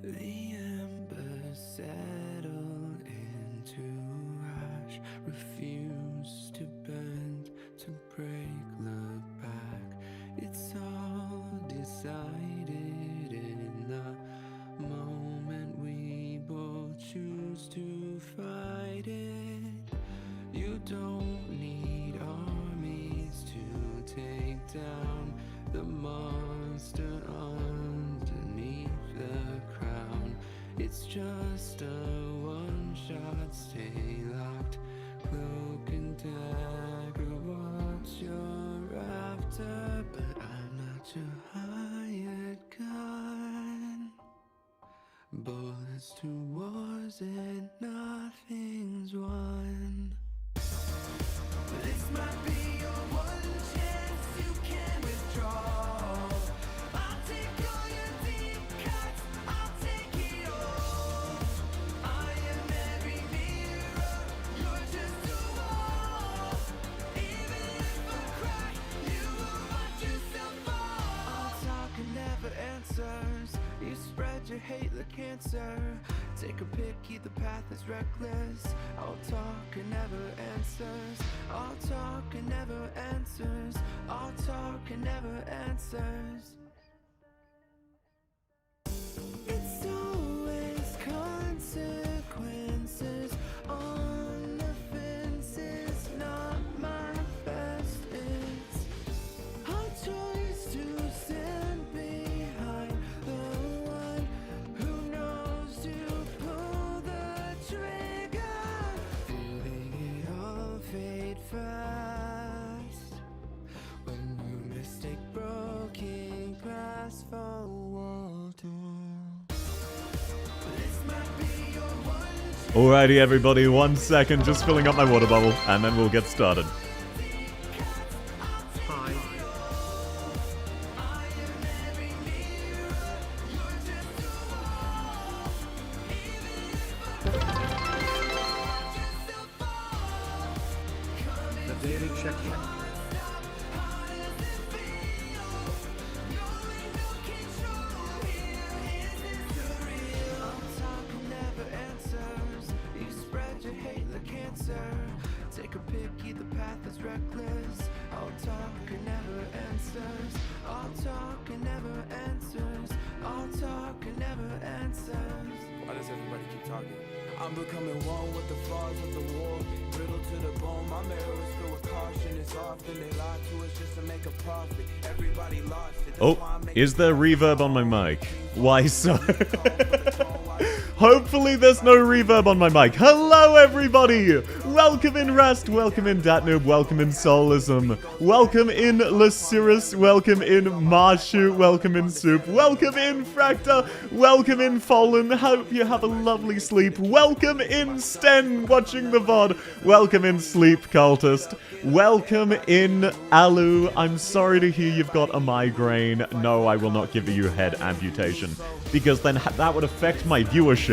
The embers settle into ash, refuse to bend, to break, look back. It's all decided in the moment we both choose to fight it. You don't need armies to take down the monster underneath the crown. It's just a one-shot, stay locked, cloak and dagger, what you're after. But I'm not your hired gun. Bullets to wars and nothing's won. This might be your one chance, you can withdraw. I'll take all your deep cuts, I'll take it all. I am every mirror, you're just a wall. Even if I cry, you will watch yourself fall. All talk and never answers, you spread your hate like cancer. Take a pick, either path is reckless. All talk and never answers. All talk and never answers. All talk and never answers. It's always consequences on the fences, not my best. It's our choice to stand behind the one who knows to pull the trigger. Feeling it all fade fast when you mistake broken glass for water. This might be your one. Alrighty, everybody, 1 second, just filling up my water bottle, and then we'll get started. Hi. The daily check-in. Take a pick, either path is reckless. All talk and never answers. All talk and never answers. All talk and never answers. Why does everybody keep talking? I'm becoming one with the frauds of the war. Brittle to the bone, my mirror is filled with caution. It's often they lie to us just to make a profit. Everybody lost it. Oh, is there reverb on my mic? Why so? Hopefully there's no reverb on my mic. Hello, everybody! Welcome in Rest, welcome in Datnoob, welcome in Soulism, welcome in Lacyrus, welcome in Marshu, welcome in Soup, welcome in Fracta, welcome in Fallen, hope you have a lovely sleep, welcome in Sten watching the VOD, welcome in Sleep Cultist, welcome in Alu. I'm sorry to hear you've got a migraine. No, I will not give you head amputation, because then that would affect my viewership.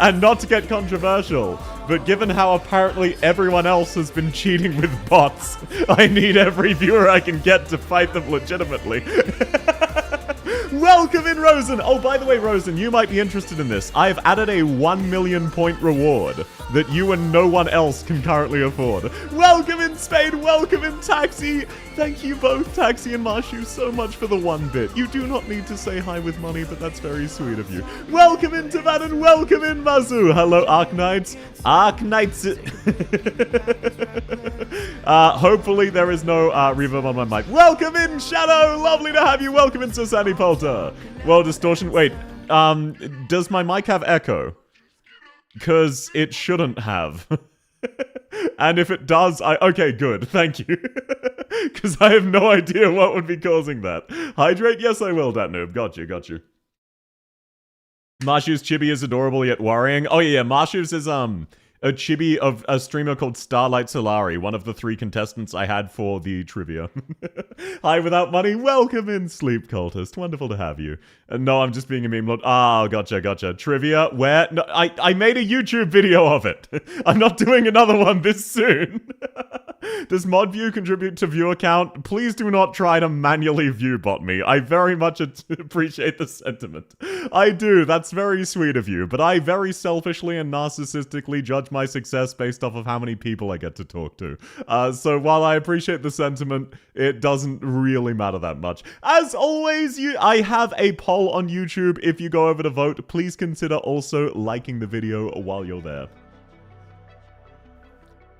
And not to get controversial, but given how apparently everyone else has been cheating with bots, I need every viewer I can get to fight them legitimately. Welcome in, Rosen! Oh, by the way, Rosen, you might be interested in this. I have added a 1 million point reward that you and no one else can currently afford. Welcome in, Spade! Welcome in, Taxi! Thank you both, Taxi and Marshu, so much for the 1 bit. You do not need to say hi with money, but that's very sweet of you. Welcome in, Tavan, and welcome in, Mazu! Hello, Arknights. Arknights! Hopefully there is no reverb on my mic. Welcome in, Shadow! Lovely to have you. Welcome in, Sasani Polter. Well, Distortion, wait. Does my mic have echo? Because it shouldn't have. And if it does, okay, good, thank you. Because I have no idea what would be causing that. Hydrate? Yes, I will, that noob. Got you, got you. Marshu's chibi is adorable yet worrying. Oh yeah, Marshu's is, a chibi of a streamer called Starlight Solari, one of the 3 contestants I had for the trivia. Hi, without money, welcome in, Sleep Cultist. Wonderful to have you. No, I'm just being a meme lord. Ah, gotcha, gotcha. Trivia, where? No, I made a YouTube video of it. I'm not doing another one this soon. Does mod view contribute to viewer count? Please do not try to manually view bot me. I very much appreciate the sentiment. I do, that's very sweet of you, but I very selfishly and narcissistically judge my success based off of how many people I get to talk to. So while I appreciate the sentiment, it doesn't really matter that much. As always, I have a poll on YouTube. If you go over to vote, please consider also liking the video while you're there.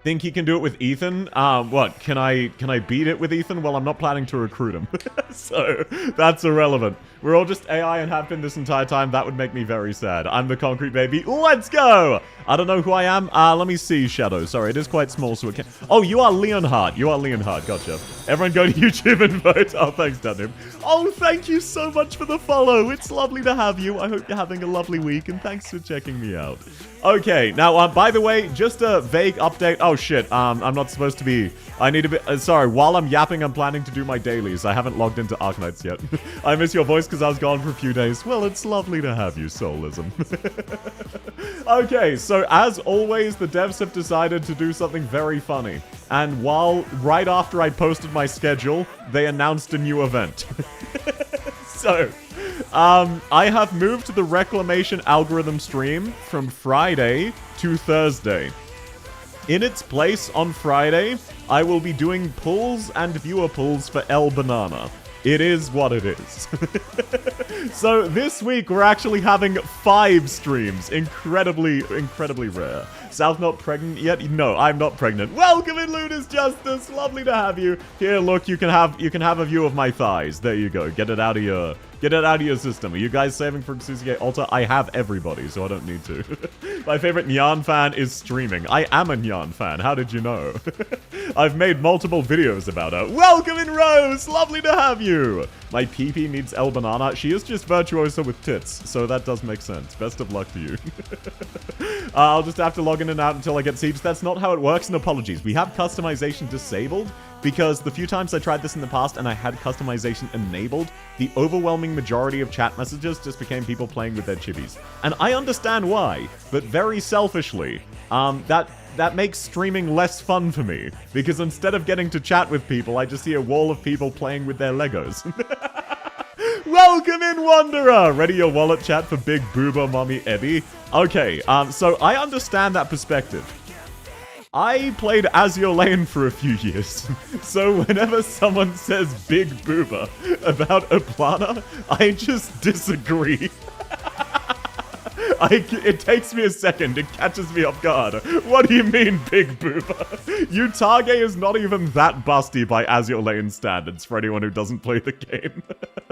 Think you can do it with Ethan? What? Can I beat it with Ethan? Well, I'm not planning to recruit him. So, that's irrelevant. We're all just AI and have been this entire time. That would make me very sad. I'm the concrete baby. Let's go! I don't know who I am. Let me see, Shadow. Sorry, it is quite small, so it can... Oh, you are Leonhard. You are Leonhard. Gotcha. Everyone go to YouTube and vote. Oh, thanks, Danube. Oh, thank you so much for the follow. It's lovely to have you. I hope you're having a lovely week, and thanks for checking me out. Okay, now, by the way, just a vague update. Oh, shit. I'm not supposed to be... I need to be... sorry, while I'm yapping, I'm planning to do my dailies. I haven't logged into Arknights yet. I miss your voice because I was gone for a few days. Well, it's lovely to have you, Soulism. Okay, so as always, the devs have decided to do something very funny. And right after I posted my schedule, they announced a new event. So... I have moved the reclamation algorithm stream from Friday to Thursday. In its place on Friday, I will be doing pulls and viewer pulls for El Banana. It is what it is. So this week we're actually having 5 streams. Incredibly rare. South not pregnant yet? No, I'm not pregnant. Welcome in, Luna's Justice. Lovely to have you. Here, look, you can have a view of my thighs. There you go. Get it out of your system. Are you guys saving for Suzuki Alta? I have everybody, so I don't need to. My favorite Nyan fan is streaming. I am a Nyan fan. How did you know? I've made multiple videos about her. Welcome in, Rose. Lovely to have you. My PP needs El Banana. She is just virtuosa with tits, so that does make sense. Best of luck to you. I'll just have to log in and out until I get Siege. That's not how it works, and apologies. We have customization disabled because the few times I tried this in the past and I had customization enabled, the overwhelming majority of chat messages just became people playing with their chibis. And I understand why, but very selfishly, that makes streaming less fun for me, because instead of getting to chat with people, I just see a wall of people playing with their Legos. Welcome in, Wanderer! Ready your wallet chat for Big Booba Mommy Eddie? Okay, so I understand that perspective. I played Azure Lane for a few years, so whenever someone says Big Booba about Aplana, I just disagree. It takes me a second. It catches me off guard. What do you mean, Big Booba? Utage is not even that busty by Azure Lane standards for anyone who doesn't play the game.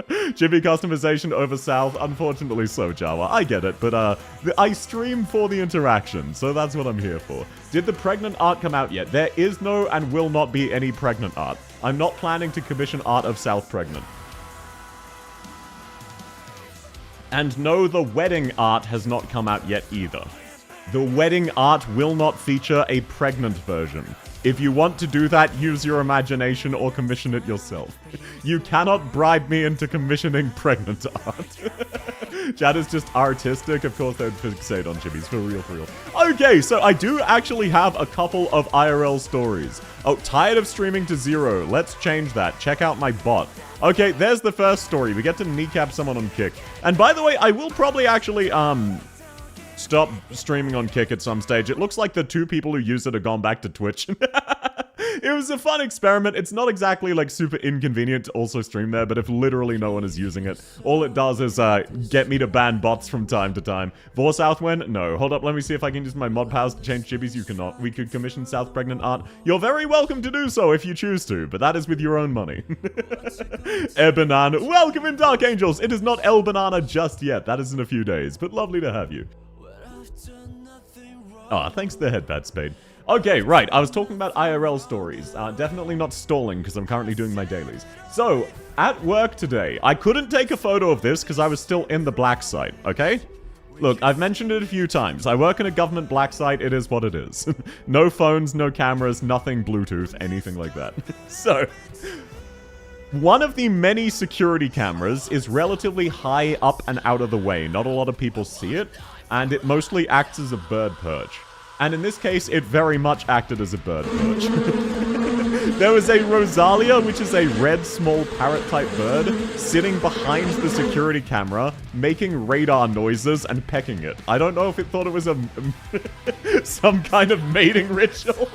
Chibi customization over South? Unfortunately so, Jawa. I get it, but I stream for the interaction, so that's what I'm here for. Did the pregnant art come out yet? There is no and will not be any pregnant art. I'm not planning to commission art of South pregnant. And no, the wedding art has not come out yet either. The wedding art will not feature a pregnant version. If you want to do that, use your imagination or commission it yourself. You cannot bribe me into commissioning pregnant art. Chat is just artistic. Of course, they'd fixate on chibis. For real, for real. Okay, so I do actually have a couple of IRL stories. Oh, tired of streaming to 0. Let's change that. Check out my bot. Okay, there's the first story. We get to kneecap someone on Kick. And by the way, I will probably actually, stop streaming on Kick at some stage. It looks like the 2 people who used it have gone back to Twitch. It was a fun experiment. It's not exactly, like, super inconvenient to also stream there, but if literally no one is using it, all it does is, get me to ban bots from time to time. For Southwind? No. Hold up, let me see if I can use my mod powers to change chibis. You cannot. We could commission South pregnant art. You're very welcome to do so if you choose to, but that is with your own money. Ebanan, welcome in, Dark Angels. It is not El Banana just yet. That is in a few days, but lovely to have you. Ah, thanks to the headpad spade. Okay, right, I was talking about IRL stories. Definitely not stalling, because I'm currently doing my dailies. So, at work today, I couldn't take a photo of this because I was still in the black site, okay? Look, I've mentioned it a few times. I work in a government black site, it is what it is. No phones, no cameras, nothing Bluetooth, anything like that. So, one of the many security cameras is relatively high up and out of the way. Not a lot of people see it, and it mostly acts as a bird perch. And in this case, it very much acted as a bird perch. There was a Rosalia, which is a red small parrot-type bird, sitting behind the security camera, making radar noises and pecking it. I don't know if it thought it was a some kind of mating ritual,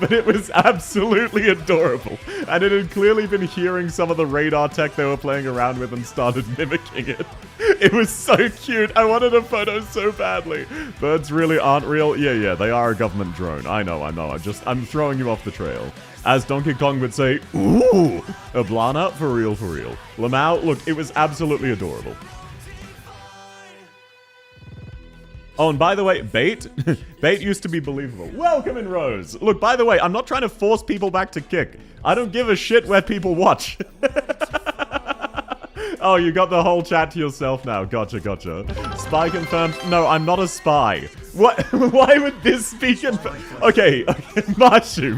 but it was absolutely adorable. And it had clearly been hearing some of the radar tech they were playing around with and started mimicking it. It was so cute. I wanted a photo so badly. Birds really aren't real. Yeah, they are a government drone. I know. I'm throwing you off the trail. As Donkey Kong would say, ooh, Ablana, for real. Lamau, look, it was absolutely adorable. Oh, and by the way, Bait? Bait used to be believable. Welcome in, Rose. Look, by the way, I'm not trying to force people back to kick. I don't give a shit where people watch. Oh, you got the whole chat to yourself now. Gotcha. Spy confirmed. No, I'm not a spy. What? Why would this be confirmed? Okay. Marshu.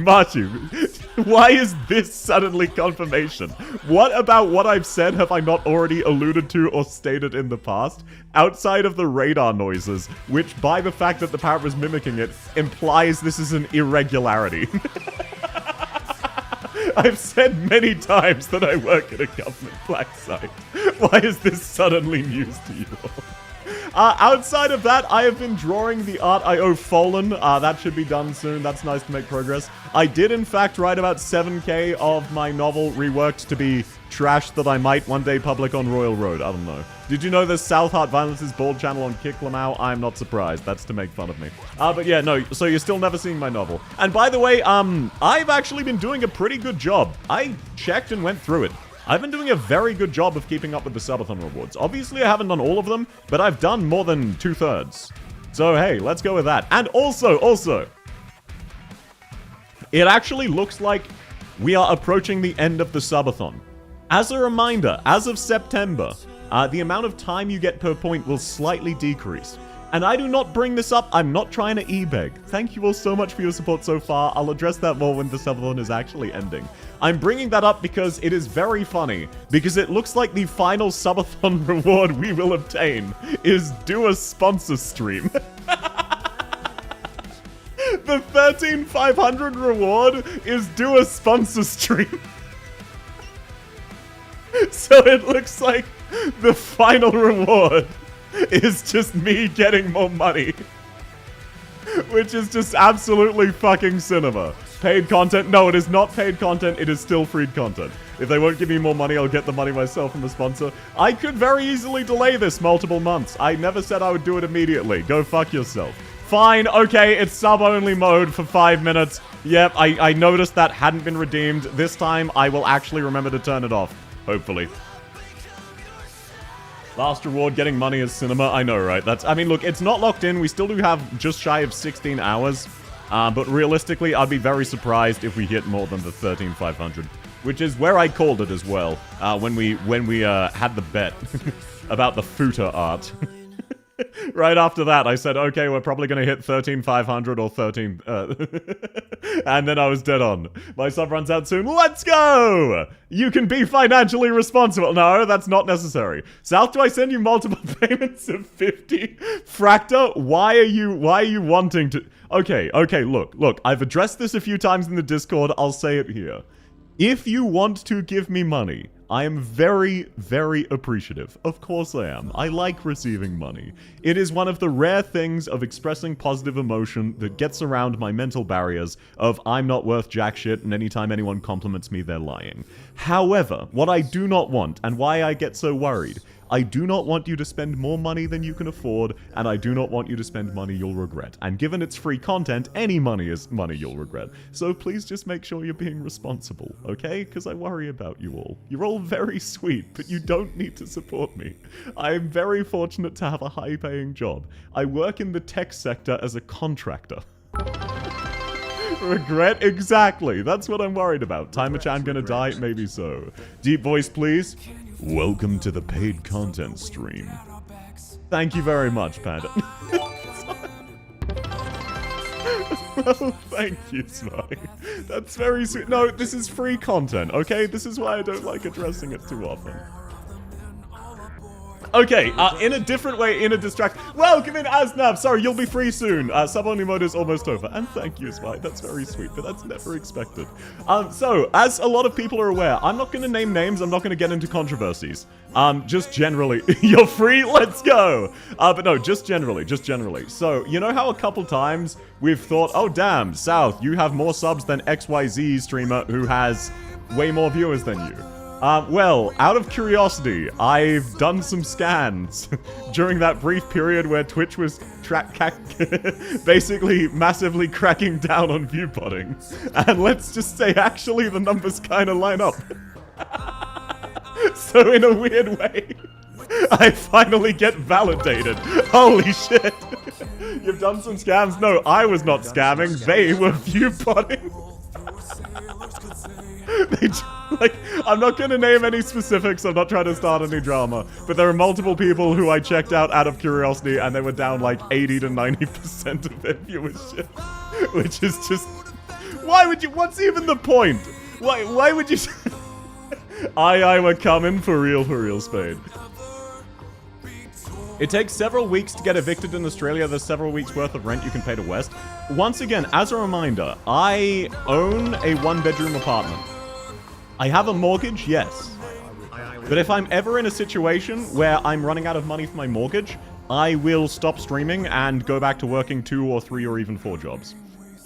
Why is this suddenly confirmation? What about what I've said have I not already alluded to or stated in the past? Outside of the radar noises, which by the fact that the parrot was mimicking it, implies this is an irregularity. I've said many times that I work at a government black site. Why is this suddenly news to you all? Outside of that, I have been drawing the art I owe Fallen. That should be done soon. That's nice to make progress. I did, in fact, write about 7K of my novel reworked to be trash that I might one day public on Royal Road. I don't know. Did you know there's South Heart Violence's bald channel on Kick Lamau? I'm not surprised. That's to make fun of me. But yeah, no, so you're still never seeing my novel. And by the way, I've actually been doing a pretty good job. I checked and went through it. I've been doing a very good job of keeping up with the Subathon rewards. Obviously, I haven't done all of them, but I've done more than 2/3. So, hey, let's go with that. And also, it actually looks like we are approaching the end of the Subathon. As a reminder, as of September, the amount of time you get per point will slightly decrease. And I do not bring this up. I'm not trying to e-beg. Thank you all so much for your support so far. I'll address that more when the Subathon is actually ending. I'm bringing that up because it is very funny. Because it looks like the final Subathon reward we will obtain is do a sponsor stream. The 13,500 reward is do a sponsor stream. So it looks like the final reward is just me getting more money. Which is just absolutely fucking cinema. Paid content? No, it is not paid content. It is still free content. If they won't give me more money, I'll get the money myself from the sponsor. I could very easily delay this multiple months. I never said I would do it immediately. Go fuck yourself. Fine, okay, it's sub-only mode for 5 minutes. Yep, I noticed that hadn't been redeemed. This time, I will actually remember to turn it off. Hopefully. Last reward, getting money is cinema. I know, right? I mean, look, it's not locked in. We still do have just shy of 16 hours. But realistically, I'd be very surprised if we hit more than the 13,500. Which is where I called it as well. When we had the bet about the footer art. Right after that, I said, okay, we're probably going to hit 13,500 or 13... and then I was dead on. My sub runs out soon. Let's go! You can be financially responsible. No, that's not necessary. South, do I send you multiple payments of 50? Fractor, why are you wanting to... Okay, look. I've addressed this a few times in the Discord. I'll say it here. If you want to give me money... I am very, very appreciative. Of course I am. I like receiving money. It is one of the rare things of expressing positive emotion that gets around my mental barriers of I'm not worth jack shit and anytime anyone compliments me, they're lying. However, what I do not want, and why I get so worried, I do not want you to spend more money than you can afford, and I do not want you to spend money you'll regret. And given it's free content, any money is money you'll regret. So please just make sure you're being responsible, okay? Because I worry about you all. You're all very sweet, but you don't need to support me. I am very fortunate to have a high-paying job. I work in the tech sector as a contractor. Regret? Exactly. That's what I'm worried about. Timer-chan gonna die? Maybe so. Deep voice, please. Welcome to the paid content stream. Thank you very much, Panda. Well, thank you, Spy. That's very sweet. No, this is free content, okay? This is why I don't like addressing it too often. Okay, in a different way, in a distract. Welcome in, Asnab. Sorry, you'll be free soon. Sub-only mode is almost over. And thank you, Spy. That's very sweet, but that's never expected. So, as a lot of people are aware, I'm not going to name names. I'm not going to get into controversies. Just generally. You're free? Let's go. But no, just generally. So, you know how a couple times we've thought, oh, damn, South, you have more subs than XYZ streamer who has way more viewers than you. Well, out of curiosity, I've done some scans during that brief period where Twitch was basically massively cracking down on viewpotting. And let's just say, actually, the numbers kind of line up. So in a weird way, I finally get validated. Holy shit. You've done some scams? No, I was not scamming. They were viewpotting. I'm not going to name any specifics, I'm not trying to start any drama, but there are multiple people who I checked out of curiosity, and they were down like 80 to 90% of their viewership, which is just... Why would you... What's even the point? Why would you... we're coming for real, Spade. It takes several weeks to get evicted in Australia. There's several weeks worth of rent you can pay to West. Once again, as a reminder, I own a one-bedroom apartment. I have a mortgage, yes. But if I'm ever in a situation where I'm running out of money for my mortgage, I will stop streaming and go back to working 2 or 3 or even 4 jobs.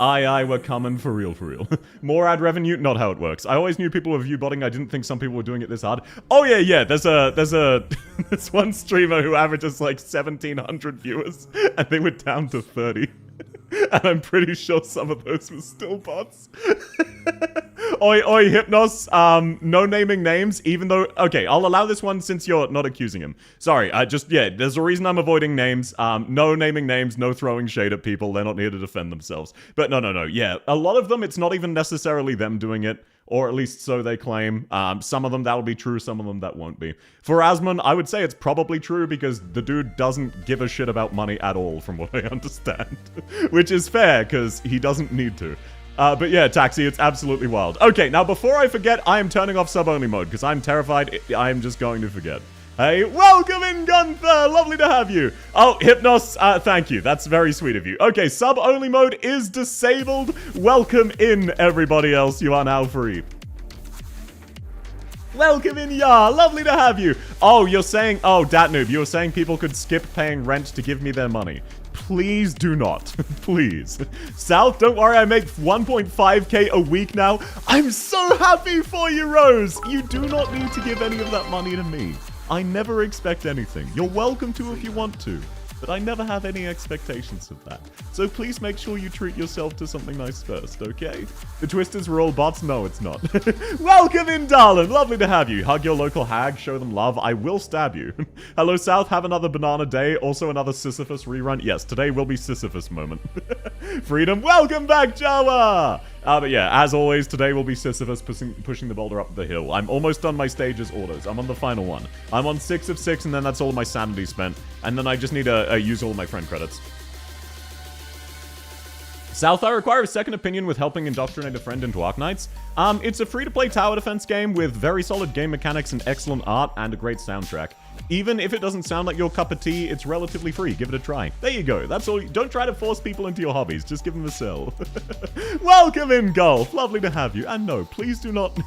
We're coming for real. More ad revenue, not how it works. I always knew people were viewbotting. I didn't think some people were doing it this hard. Oh yeah, there's there's one streamer who averages like 1,700 viewers, and they were down to 30. And I'm pretty sure some of those were still bots. Oi, Hypnos, no naming names, even though... Okay, I'll allow this one since you're not accusing him. Sorry, there's a reason I'm avoiding names. No naming names, no throwing shade at people. They're not here to defend themselves. But no, yeah. A lot of them, it's not even necessarily them doing it. Or at least so they claim. Some of them that'll be true, some of them that won't be. For Asmon, I would say it's probably true because the dude doesn't give a shit about money at all, from what I understand. Which is fair, because he doesn't need to. But yeah, Taxi, it's absolutely wild. Okay, now before I forget, I am turning off sub-only mode, because I'm terrified I am just going to forget. Hey, welcome in, Gunther! Lovely to have you! Oh, Hypnos, thank you. That's very sweet of you. Okay, sub-only mode is disabled. Welcome in, everybody else. You are now free. Welcome in, Yar. Lovely to have you. Oh, you're saying... Oh, Datnoob, you were saying people could skip paying rent to give me their money. Please do not. Please. South, don't worry, I make 1.5k a week now. I'm so happy for you, Rose. You do not need to give any of that money to me. I never expect anything. You're welcome to if you want to, but I never have any expectations of that. So please make sure you treat yourself to something nice first, okay? The Twisters were all bots? No, it's not. Welcome in, darling. Lovely to have you. Hug your local hag. Show them love. I will stab you. Hello, South. Have another banana day. Also another Sisyphus rerun. Yes, today will be Sisyphus moment. Freedom. Welcome back, Jawa. But yeah, as always, today will be Sisyphus pushing the boulder up the hill. I'm almost done my stages orders. I'm on the final one. I'm on 6 of 6, and then that's all my sanity spent. And then I just need to use all my friend credits. South, I require a second opinion with helping indoctrinate a friend into Arknights. It's a free-to-play tower defense game with very solid game mechanics and excellent art and a great soundtrack. Even if it doesn't sound like your cup of tea, it's relatively free. Give it a try. There you go. That's all. Don't try to force people into your hobbies. Just give them a sell. Welcome in, Golf. Lovely to have you. And no, please do not...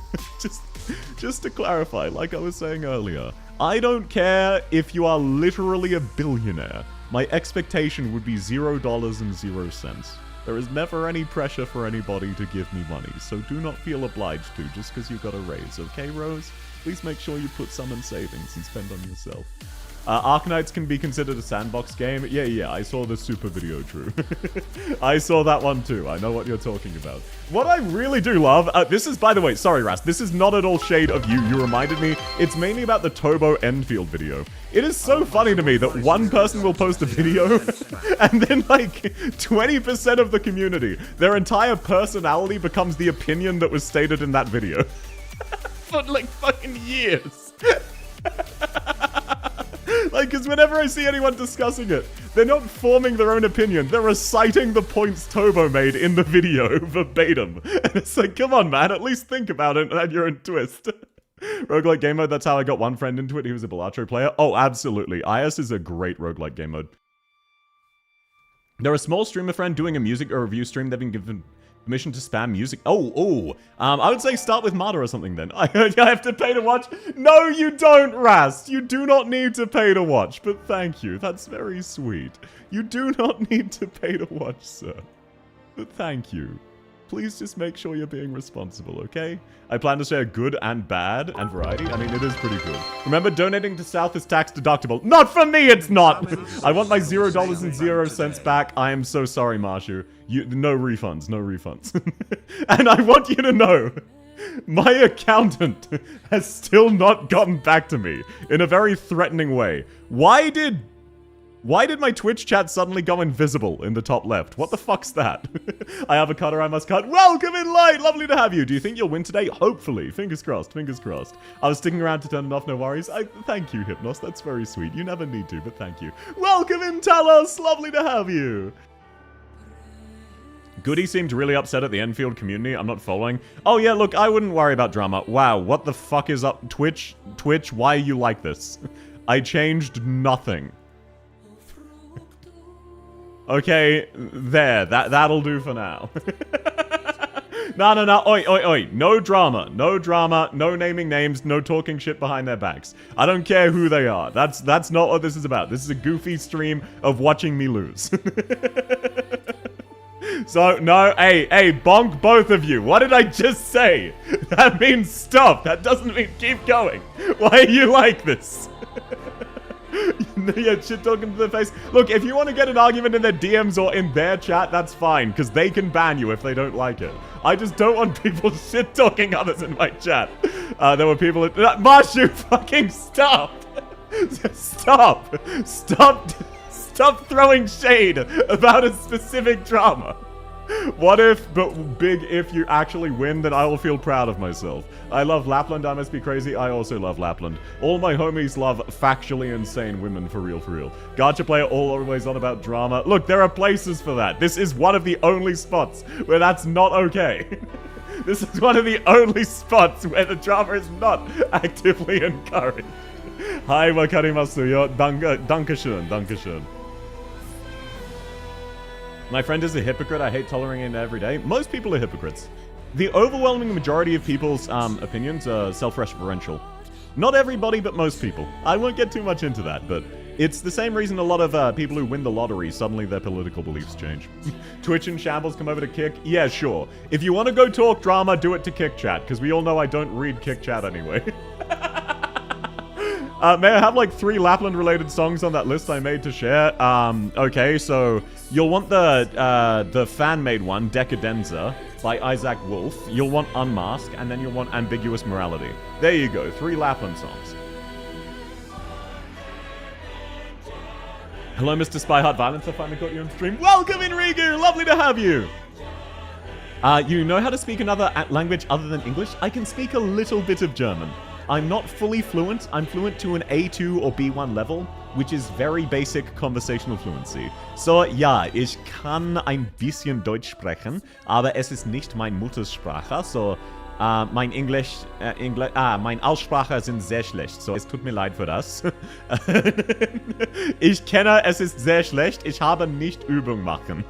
just to clarify, like I was saying earlier, I don't care if you are literally a billionaire. My expectation would be $0 and 0 cents. There is never any pressure for anybody to give me money, so do not feel obliged to just because you got a raise, okay, Rose? Please make sure you put some in savings and spend on yourself. Arknights can be considered a sandbox game. Yeah, I saw the super video, True. I saw that one too. I know what you're talking about. What I really do love, this is, by the way, sorry, Rast, this is not at all shade of you. You reminded me. It's mainly about the Tobo Enfield video. It is so funny to me that one person will post a video and then like 20% of the community, their entire personality becomes the opinion that was stated in that video. For like fucking years. Like, because whenever I see anyone discussing it, they're not forming their own opinion. They're reciting the points Tobo made in the video verbatim. And it's like, come on, man, at least think about it and add your own twist. Roguelike game mode, that's how I got one friend into it. He was a Balatro player. Oh, absolutely. IS is a great roguelike game mode. They're a small streamer friend doing a music or review stream. They've been given permission to spam music. I would say start with Marta or something then. I have to pay to watch? No, you don't, Rast. You do not need to pay to watch, but thank you. That's very sweet. You do not need to pay to watch, sir. But thank you. Please just make sure you're being responsible, okay? I plan to share good and bad and variety. I mean, it is pretty good. Remember, donating to South is tax deductible. Not for me, it's not! I want my $0.00 back. I am so sorry, Marshu. No refunds, no refunds. And I want you to know, my accountant has still not gotten back to me in a very threatening way. Why did my Twitch chat suddenly go invisible in the top left? What the fuck's that? I have a cutter I must cut. Welcome in light! Lovely to have you. Do you think you'll win today? Hopefully. Fingers crossed. Fingers crossed. I was sticking around to turn it off. No worries. Thank you, Hypnos. That's very sweet. You never need to, but thank you. Welcome in, Talos! Lovely to have you. Goody seemed really upset at the Enfield community. I'm not following. Oh yeah, look, I wouldn't worry about drama. Wow, what the fuck is up? Twitch, why are you like this? I changed nothing. Okay, there. That'll do for now. No. Oi. No drama. No drama. No naming names. No talking shit behind their backs. I don't care who they are. That's not what this is about. This is a goofy stream of watching me lose. So, no, hey, bonk both of you. What did I just say? That means stop. That doesn't mean keep going. Why are you like this? Yeah, shit talking to their face. Look, if you want to get an argument in their DMs or in their chat, that's fine, because they can ban you if they don't like it. I just don't want people shit talking others in my chat. There were people Marshu, fucking stop! Stop throwing shade about a specific drama. What if, but big if you actually win, then I will feel proud of myself. I love Lapland, I must be crazy, I also love Lapland. All my homies love factually insane women, for real. Gacha player always on about drama. Look, there are places for that. This is one of the only spots where that's not okay. This is one of the only spots where the drama is not actively encouraged. Hi, wakarimasu yo. Dankeschön. My friend is a hypocrite. I hate tolerating it every day. Most people are hypocrites. The overwhelming majority of people's opinions are self-referential. Not everybody, but most people. I won't get too much into that, but it's the same reason a lot of people who win the lottery, suddenly their political beliefs change. Twitch and Shambles come over to Kick? Yeah, sure. If you want to go talk drama, do it to Kick Chat, because we all know I don't read Kick Chat anyway. May I have like 3 Lapland-related songs on that list I made to share? Okay, so you'll want the fan-made one, Decadenza, by Isaac Wolf. You'll want Unmask, and then you'll want Ambiguous Morality. There you go, 3 Lapland songs. Hello, Mr. Spyheart Violence. I finally got you on stream. Welcome, Enrigu! Lovely to have you! You know how to speak another language other than English? I can speak a little bit of German. I'm not fully fluent. I'm fluent to an A2 or B1 level, which is very basic conversational fluency. So, ja, ich kann ein bisschen Deutsch sprechen, aber es ist nicht meine Muttersprache, so mein meine Aussprache sind sehr schlecht, so es tut mir leid für das. Ich kenne, es ist sehr schlecht, ich habe nicht Übung machen.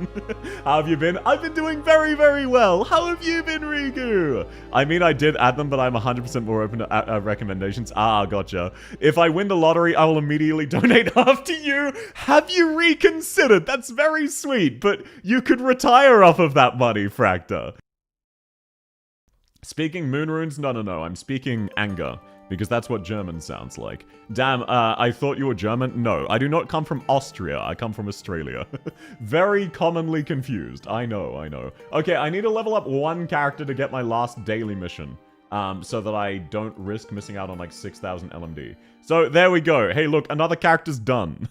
How have you been? I've been doing very, very well. How have you been, Rigu? I mean, I did add them, but I'm 100% more open to recommendations. Ah, gotcha. If I win the lottery, I will immediately donate half to you. Have you reconsidered? That's very sweet, but you could retire off of that money, Fracta. Speaking moon runes? No. I'm speaking anger, because that's what German sounds like. Damn, I thought you were German? No, I do not come from Austria. I come from Australia. Very commonly confused. I know. Okay, I need to level up 1 character to get my last daily mission, so that I don't risk missing out on like 6,000 LMD. So, there we go. Hey, look, another character's done.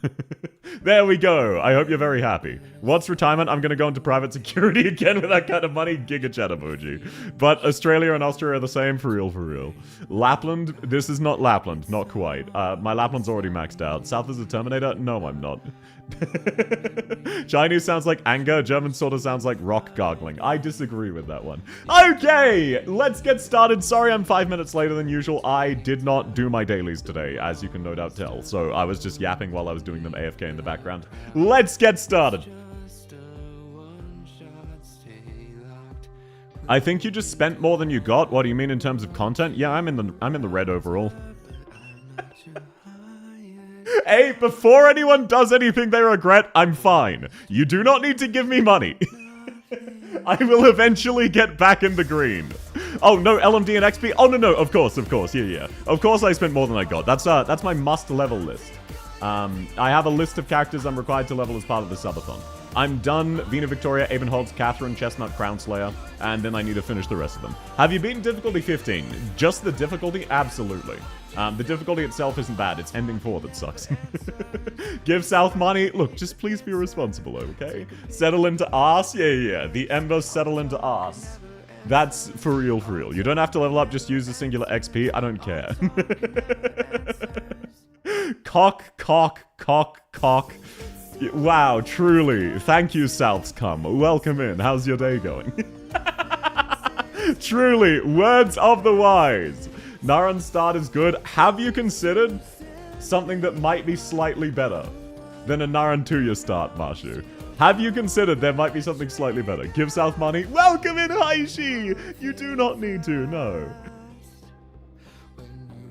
There we go. I hope you're very happy. What's retirement? I'm gonna go into private security again with that kind of money. Giga chat emoji. But Australia and Austria are the same, for real. Lapland? This is not Lapland. Not quite. My Lapland's already maxed out. South is a Terminator? No, I'm not. Chinese sounds like anger. German sort of sounds like rock gargling. I disagree with that one. Okay, let's get started. sorry I'm 5 minutes later than usual. I did not do my dailies today, as you can no doubt tell. So I was just yapping while I was doing them AFK in the background. Let's get started. I think you just spent more than you got. What do you mean in terms of content? Yeah, I'm in the red overall. Hey, before anyone does anything they regret, I'm fine. You do not need to give me money. I will eventually get back in the green. Oh, no, LMD and XP? Oh, no, of course, yeah. Of course I spent more than I got. That's my must-level list. I have a list of characters I'm required to level as part of the Subathon. I'm done Vina Victoria, Abenholtz, Catherine, Chestnut, Crownslayer, and then I need to finish the rest of them. Have you beaten difficulty 15? Just the difficulty? Absolutely. The difficulty itself isn't bad. It's ending 4 that sucks. Give South money. Look, just please be responsible, okay? Settle into arse? Yeah. The Ember settle into arse. That's for real. You don't have to level up, just use the singular XP. I don't care. Cock. Wow, truly. Thank you, South's come. Welcome in. How's your day going? Truly, words of the wise. Naran's start is good. Have you considered something that might be slightly better than a Naran 2-year start, Marshu? Have you considered there might be something slightly better? Give South money. Welcome in, Haishi! You do not need to, no.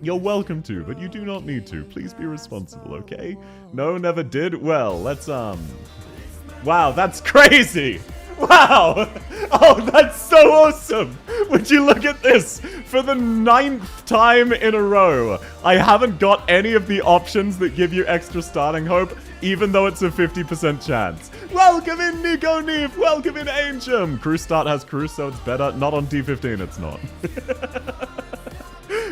You're welcome to, but you do not need to. Please be responsible, okay? No, never did? Well, let's, Wow, that's crazy! Wow! Oh, that's so awesome! Would you look at this? For the 9th time in a row, I haven't got any of the options that give you extra starting hope, even though it's a 50% chance. Welcome in, Nico Neef! Welcome in, Ancient! Cruise start has cruise, so it's better. Not on D15, it's not.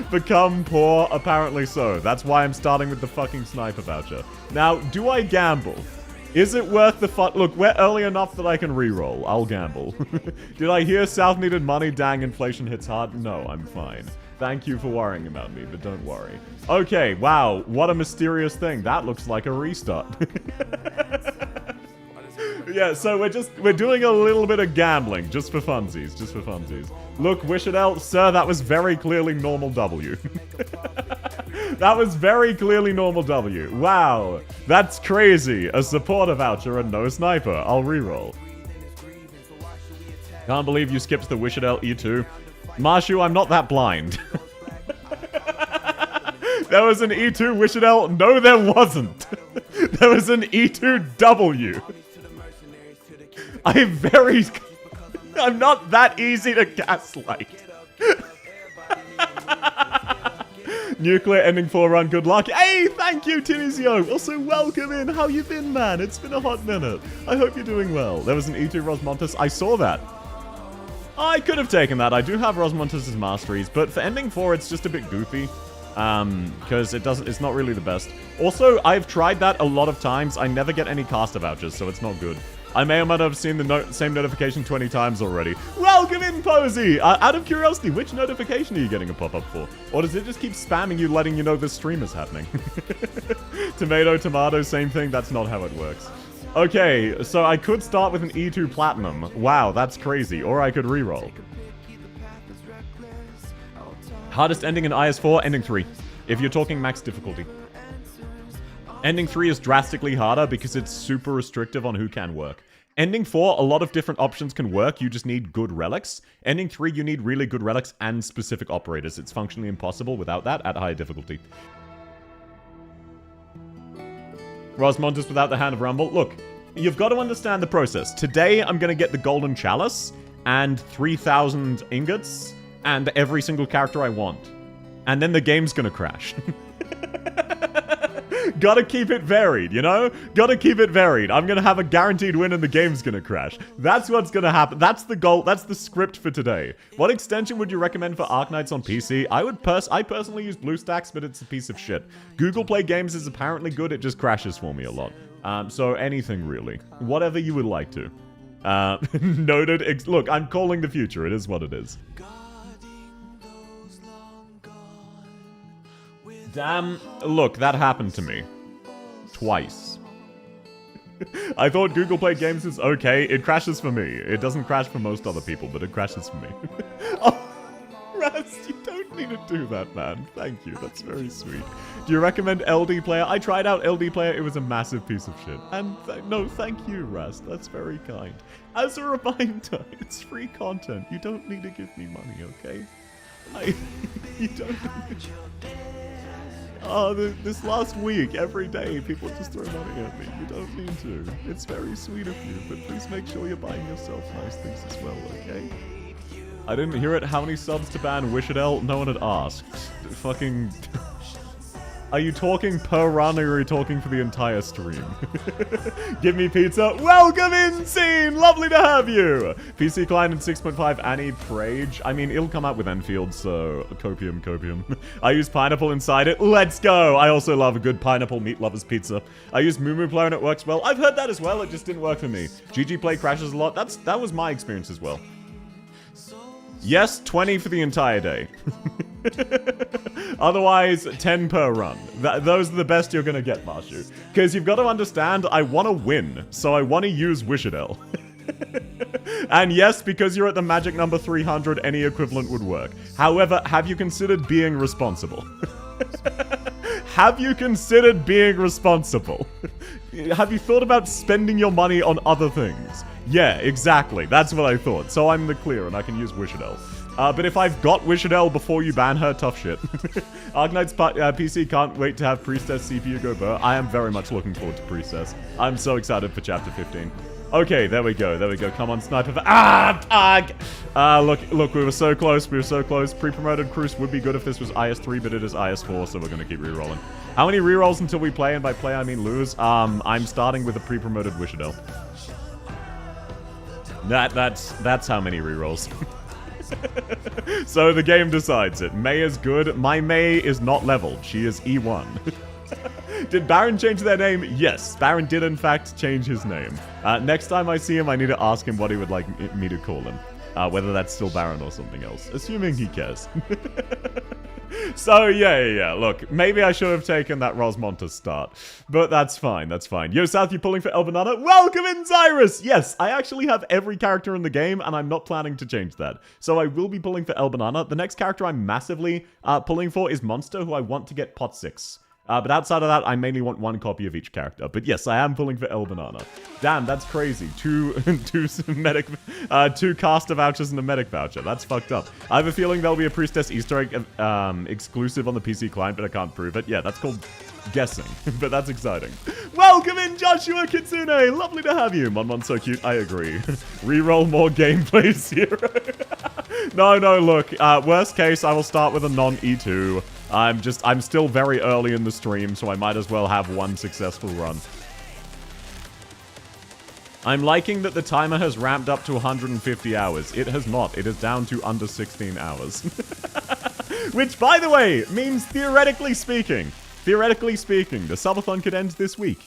Become poor? Apparently so. That's why I'm starting with the fucking sniper voucher. Now, do I gamble? Is it worth the fun? Look, we're early enough that I can reroll. I'll gamble. Did I hear South needed money? Dang, inflation hits hard. No, I'm fine. Thank you for worrying about me, but don't worry. Okay, wow, what a mysterious thing. That looks like a restart. Yeah, so we're doing a little bit of gambling, just for funsies, Look, Wishadel, sir, that was very clearly normal W. That was very clearly normal W. Wow, that's crazy. A supporter voucher and no sniper. I'll reroll. Can't believe you skipped the Wishadel E2. Marshu, I'm not that blind. There was an E2 Wishadel. No, there wasn't. There was an E2 W. I'm not that easy to gaslight. Nuclear ending 4 run, good luck. Hey, thank you, Tinizio. Also, welcome in. How you been, man? It's been a hot minute. I hope you're doing well. There was an E2 Rosmontes. I saw that. I could have taken that. I do have Rosmontes' masteries, but for ending 4, it's just a bit goofy. Because it's not really the best. Also, I've tried that a lot of times. I never get any caster vouchers, so it's not good. I may or might have seen the same notification 20 times already. Welcome in, Posey! Out of curiosity, which notification are you getting a pop-up for? Or does it just keep spamming you, letting you know this stream is happening? Tomato, same thing. That's not how it works. Okay, so I could start with an E2 Platinum. Wow, that's crazy. Or I could reroll. Hardest ending in IS4, ending 3. If you're talking max difficulty. Ending 3 is drastically harder because it's super restrictive on who can work. Ending 4, a lot of different options can work, you just need good relics. Ending 3, you need really good relics and specific operators. It's functionally impossible without that at higher difficulty. Rosmontes without the Hand of Rumble. Look, you've got to understand the process. Today, I'm going to get the Golden Chalice and 3,000 ingots and every single character I want. And then the game's going to crash. Gotta keep it varied, you know? Gotta keep it varied. I'm gonna have a guaranteed win and the game's gonna crash. That's what's gonna happen. That's the goal. That's the script for today. What extension would you recommend for Arknights on PC? I personally use BlueStacks, but it's a piece of shit. Google Play Games is apparently good. It just crashes for me a lot. So anything really. Whatever you would like to. Noted. Look, I'm calling the future. It is what it is. Damn. Look, that happened to me. Twice. I thought Google Play Games is okay. It crashes for me. It doesn't crash for most other people, but it crashes for me. Oh, Rest, you don't need to do that, man. Thank you. That's very sweet. Do you recommend LD Player? I tried out LD Player. It was a massive piece of shit. And no, thank you, Rest. That's very kind. As a reminder, it's free content. You don't need to give me money, okay? You don't. Oh, this last week, every day, people just throw money at me. You don't need to. It's very sweet of you, but please make sure you're buying yourself nice things as well, okay? I didn't hear it. How many subs to ban Wishadel? No one had asked. Fucking... Are you talking per run or are you talking for the entire stream? Give me pizza. Welcome in, scene! Lovely to have you! PC client in 6.5, Annie Prage. I mean, it'll come out with Enfield, so copium. I use pineapple inside it. Let's go! I also love a good pineapple meat lover's pizza. I use Moo Player and it works well. I've heard that as well, it just didn't work for me. GG Play crashes a lot. That was my experience as well. Yes, 20 for the entire day. Otherwise, 10 per run. Those are the best you're gonna get, Marshu. Because you've got to understand, I want to win, so I want to use Wishadel. And yes, because you're at the magic number 300, any equivalent would work. However, have you considered being responsible? Have you considered being responsible? Have you thought about spending your money on other things? Yeah, exactly. That's what I thought. So I'm the clear and I can use Wishadel. But if I've got Wishadel before you ban her, tough shit. Arknights PC can't wait to have Priestess CPU go burr. I am very much looking forward to Priestess. I'm so excited for Chapter 15. Okay, there we go. Come on, Sniper. Look, we were so close. Pre-promoted Cruise would be good if this was IS3, but it is IS4, so we're gonna keep rerolling. How many rerolls until we play? And by play, I mean lose. I'm starting with a pre-promoted Wishadel. That's how many rerolls. So the game decides it. May is good. My May is not leveled. She is E1. Did Baron change their name? Yes, Baron did in fact change his name. Next time I see him, I need to ask him what he would like me to call him. Whether that's still Baron or something else. Assuming he cares. So, yeah. Look, maybe I should have taken that Rosmonta start. But that's fine. Yo, South, you pulling for El Banana? Welcome in, Cyrus! Yes, I actually have every character in the game, and I'm not planning to change that. So I will be pulling for El Banana. The next character I'm massively pulling for is Monster, who I want to get pot 6. But outside of that, I mainly want one copy of each character. But yes, I am pulling for El Banana. Damn, that's crazy. Two caster vouchers and a medic voucher. That's fucked up. I have a feeling there'll be a Priestess Easter egg exclusive on the PC client, but I can't prove it. Yeah, that's called guessing. But that's exciting. Welcome in, Joshua Kitsune. Lovely to have you. Monmon's so cute. I agree. Reroll more gameplay 0. No, look. Worst case, I will start with a non-E2. I'm still very early in the stream, so I might as well have one successful run. I'm liking that the timer has ramped up to 150 hours. It has not. It is down to under 16 hours. Which, by the way, means theoretically speaking, the Subathon could end this week.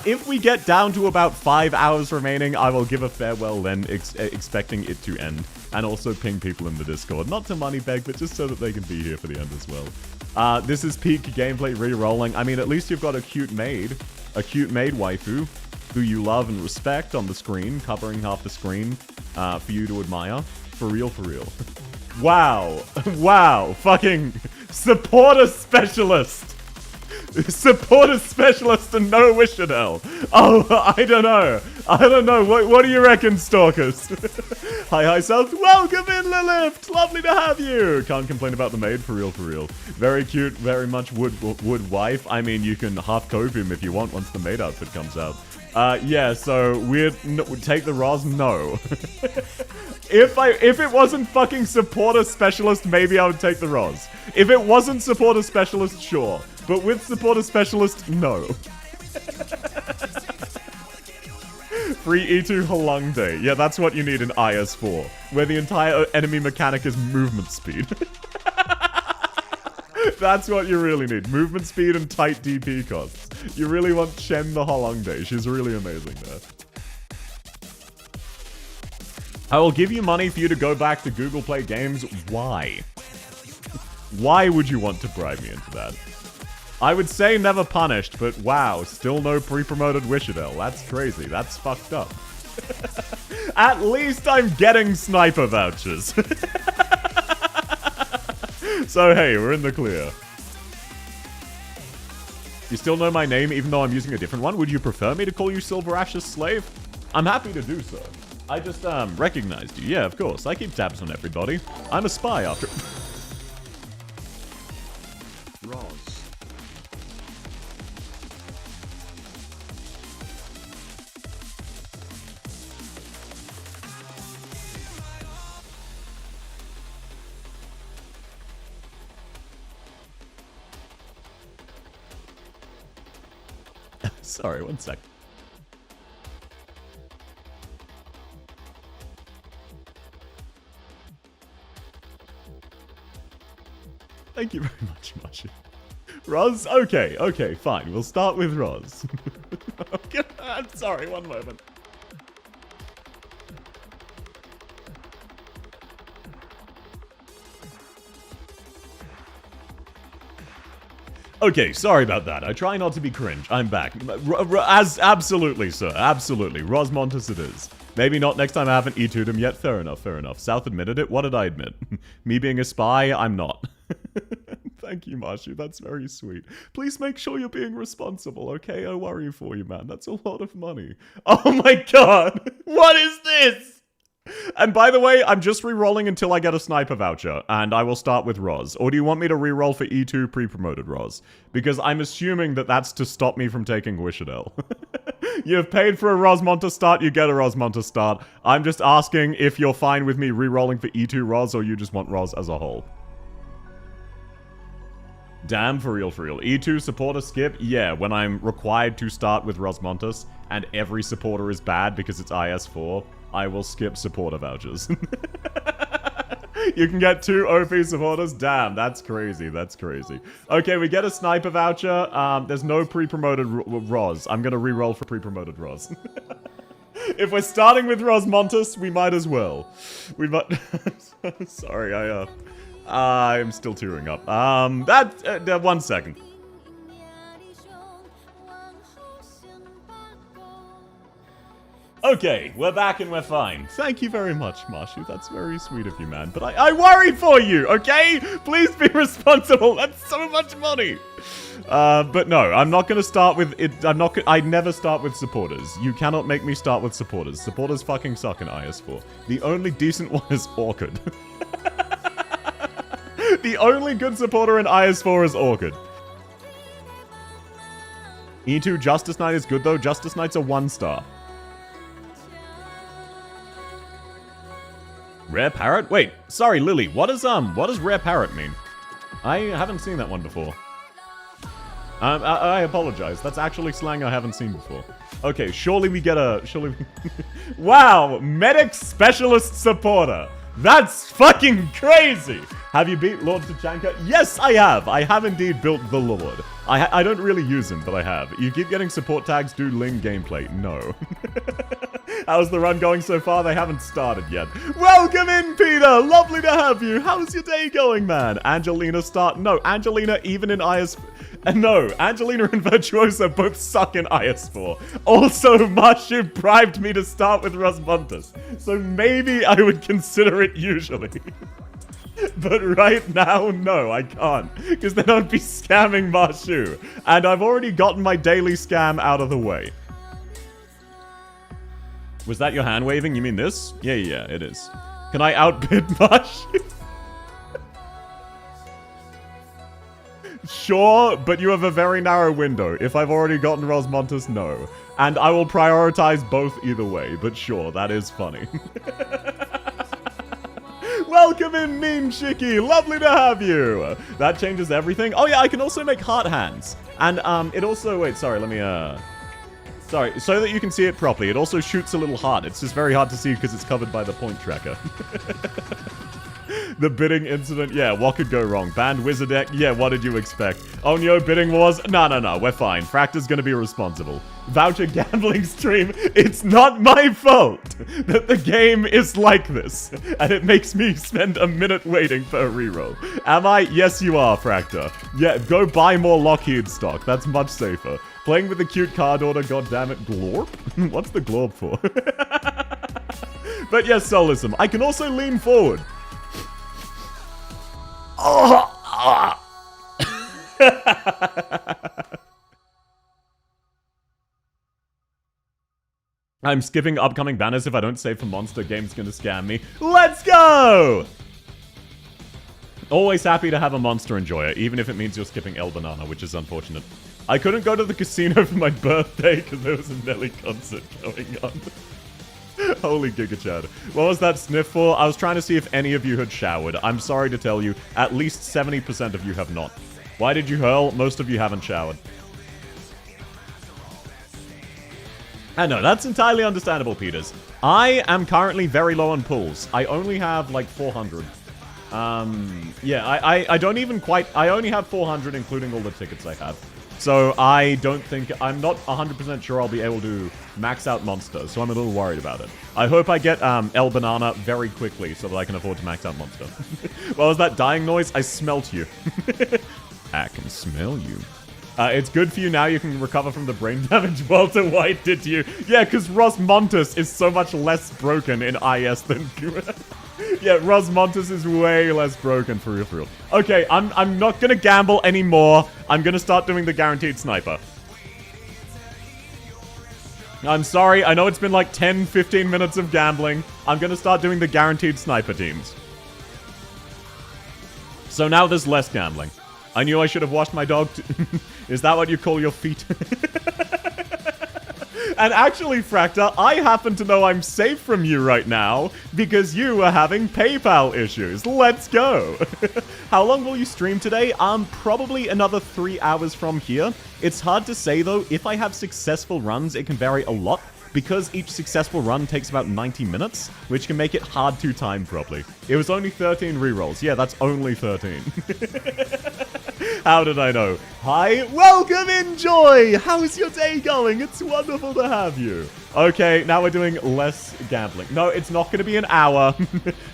If we get down to about 5 hours remaining, I will give a farewell then, expecting it to end. And also ping people in the Discord. Not to money beg, but just so that they can be here for the end as well. This is peak gameplay re-rolling. I mean, at least you've got a cute maid waifu, who you love and respect on the screen, covering half the screen, for you to admire. For real. Wow. Fucking supporter specialist. Supporter specialist and no Wishadel. Oh, I don't know. What do you reckon, stalkers? Hi, South. Welcome in, Lilith. Lovely to have you. Can't complain about the maid, for real. Very cute, very much wood wife. I mean, you can half copium if you want once the maid outfit comes out. Yeah, so take the Roz? No. If it wasn't fucking supporter specialist, maybe I would take the Roz. If it wasn't supporter specialist, sure. But with supporter specialist, no. Free E2 Halong Day. Yeah, that's what you need in IS4, where the entire enemy mechanic is movement speed. That's what you really need. Movement speed and tight DP costs. You really want Chen the Halong Day. She's really amazing there. I will give you money for you to go back to Google Play Games. Why? Why would you want to bribe me into that? I would say never punished, but wow, still no pre-promoted Wishadel. That's crazy. That's fucked up. At least I'm getting sniper vouchers. So hey, we're in the clear. You still know my name even though I'm using a different one? Would you prefer me to call you Silver Ash's slave? I'm happy to do so. I just recognized you. Yeah, of course. I keep tabs on everybody. I'm a spy after... Roz. Sorry, one sec. Thank you very much, Mashi. Roz? Okay, okay, fine. We'll start with Roz. I'm sorry, one moment. Okay, sorry about that. I try not to be cringe. I'm back. Absolutely, sir. Absolutely. Roz Montes it is. Maybe not next time I haven't E2'd him yet. Fair enough, fair enough. South admitted it. What did I admit? Me being a spy? I'm not. Thank you, Marshu. That's very sweet. Please make sure you're being responsible, okay? I worry for you, man. That's a lot of money. Oh my god! What is this? And by the way, I'm just re-rolling until I get a sniper voucher, and I will start with Roz. Or do you want me to re-roll for E2 pre-promoted Roz? Because I'm assuming that that's to stop me from taking Wishadel. You've paid for a Rosmonta start, you get a Rosmonta start. I'm just asking if you're fine with me re-rolling for E2 Roz, or you just want Roz as a whole. Damn, for real, for real. E2 supporter skip? Yeah, when I'm required to start with Rosmontas, and every supporter is bad because it's IS4, I will skip supporter vouchers. You can get 2 OP supporters? Damn, that's crazy, that's crazy. Okay, we get a sniper voucher. There's no pre-promoted Roz. I'm gonna re-roll for pre-promoted Roz. If we're starting with Rosmontas, we might as well. We might... Sorry, I'm still tearing up. 1 second. Okay, we're back and we're fine. Thank you very much, Marshu. That's very sweet of you, man. But I worry for you, okay? Please be responsible. That's so much money. But no, I'm not going to start with it. I never start with supporters. You cannot make me start with supporters. Supporters fucking suck in IS4. The only decent one is Orchid. The only good supporter in IS4 is Orchid. E2 Justice Knight is good though. Justice Knight's a 1-star. Rare Parrot? Wait, sorry, Lily. What does Rare Parrot mean? I haven't seen that one before. I apologize. That's actually slang I haven't seen before. Okay, surely we get a... Wow! Medic Specialist Supporter! That's fucking crazy! Have you beat Lord Tachanka? Yes, I have! I have indeed built the Lord. I don't really use him, but I have. You keep getting support tags, do Ling gameplay. No. How's the run going so far? They haven't started yet. Welcome in, Peter! Lovely to have you! How's your day going, man? Angelina start... No, Angelina even in IS... No, Angelina and Virtuosa both suck in IS4. Also, Marshu bribed me to start with Rosmontas, so maybe I would consider it usually. But right now, no, I can't, because then I'd be scamming Marshu, and I've already gotten my daily scam out of the way. Was that your hand waving? You mean this? Yeah, it is. Can I outbid Marshu? Sure, but you have a very narrow window. If I've already gotten Rosmontas, no. And I will prioritize both either way, but sure, that is funny. Welcome in, Mean Chicky! Lovely to have you! That changes everything. Oh yeah, I can also make heart hands. And it also... Wait, sorry, let me... Sorry, so that you can see it properly, it also shoots a little heart. It's just very hard to see because it's covered by the point tracker. The bidding incident, yeah, what could go wrong? Banned wizard deck, yeah, what did you expect? Onyo bidding wars, no, we're fine. Fractor's gonna be responsible. Voucher gambling stream, it's not my fault that the game is like this. And it makes me spend a minute waiting for a reroll. Am I? Yes, you are, Fractor. Yeah, go buy more Lockheed stock, that's much safer. Playing with the cute card order, goddammit, glorp? What's the glorp for? But yes, Solism, I can also lean forward. Oh! I'm skipping upcoming banners if I don't save for monster. Game's gonna scam me. Let's go! Always happy to have a monster enjoyer, even if it means you're skipping El Banana, which is unfortunate. I couldn't go to the casino for my birthday because there was a Nelly concert going on. Holy Giga Chad. What was that sniff for? I was trying to see if any of you had showered. I'm sorry to tell you, at least 70% of you have not. Why did you hurl? Most of you haven't showered. I know, that's entirely understandable, Peters. I am currently very low on pulls. I only have like 400. Yeah, I don't even quite... I only have 400, including all the tickets I have. So I don't think... I'm not 100% sure I'll be able to max out Monster, so I'm a little worried about it. I hope I get El Banana very quickly so that I can afford to max out Monster. What was that dying noise? I smelt you. I can smell you. It's good for you now. You can recover from the brain damage Walter White did to you. Yeah, because Rosmontus is so much less broken in IS than... Yeah, Rosmontus is way less broken for real. Okay, I'm not gonna gamble anymore. I'm gonna start doing the guaranteed sniper. I'm sorry, I know it's been like 10, 15 minutes of gambling. I'm gonna start doing the guaranteed sniper teams. So now there's less gambling. I knew I should have washed my dog. Is that what you call your feet? And actually, Fracta, I happen to know I'm safe from you right now because you are having PayPal issues. Let's go. How long will you stream today? Probably another 3 hours from here. It's hard to say, though. If I have successful runs, it can vary a lot because each successful run takes about 90 minutes, which can make it hard to time properly. It was only 13 rerolls. Yeah, that's only 13. How did I know? Hi, welcome, enjoy! How's your day going? It's wonderful to have you. Okay, now we're doing less gambling. No, it's not going to be an hour.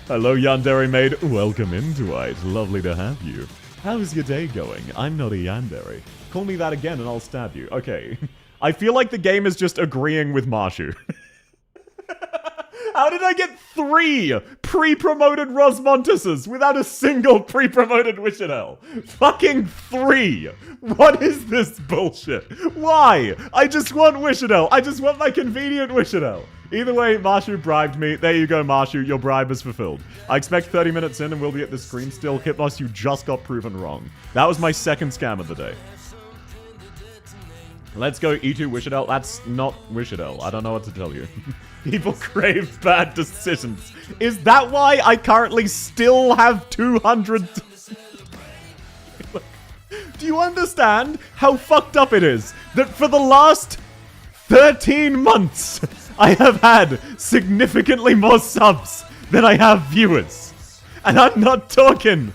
Hello, Yandere maid. Welcome in, Dwight. Lovely to have you. How's your day going? I'm not a Yandere. Call me that again and I'll stab you. Okay. I feel like the game is just agreeing with Marshu. How did I get 3 pre-promoted Rosmontuses without a single pre-promoted Wishadel? Fucking 3! What is this bullshit? Why? I just want Wishadel. I just want my convenient Wishadel. Either way, Marshu bribed me. There you go, Marshu. Your bribe is fulfilled. I expect 30 minutes in and we'll be at the screen still. Hypnos, you just got proven wrong. That was my second scam of the day. Let's go E2 Wishadel. That's not Wishadel. I don't know what to tell you. People crave bad decisions. Is that why I currently still have 200? Do you understand how fucked up it is that for the last 13 months I have had significantly more subs than I have viewers? And I'm not talking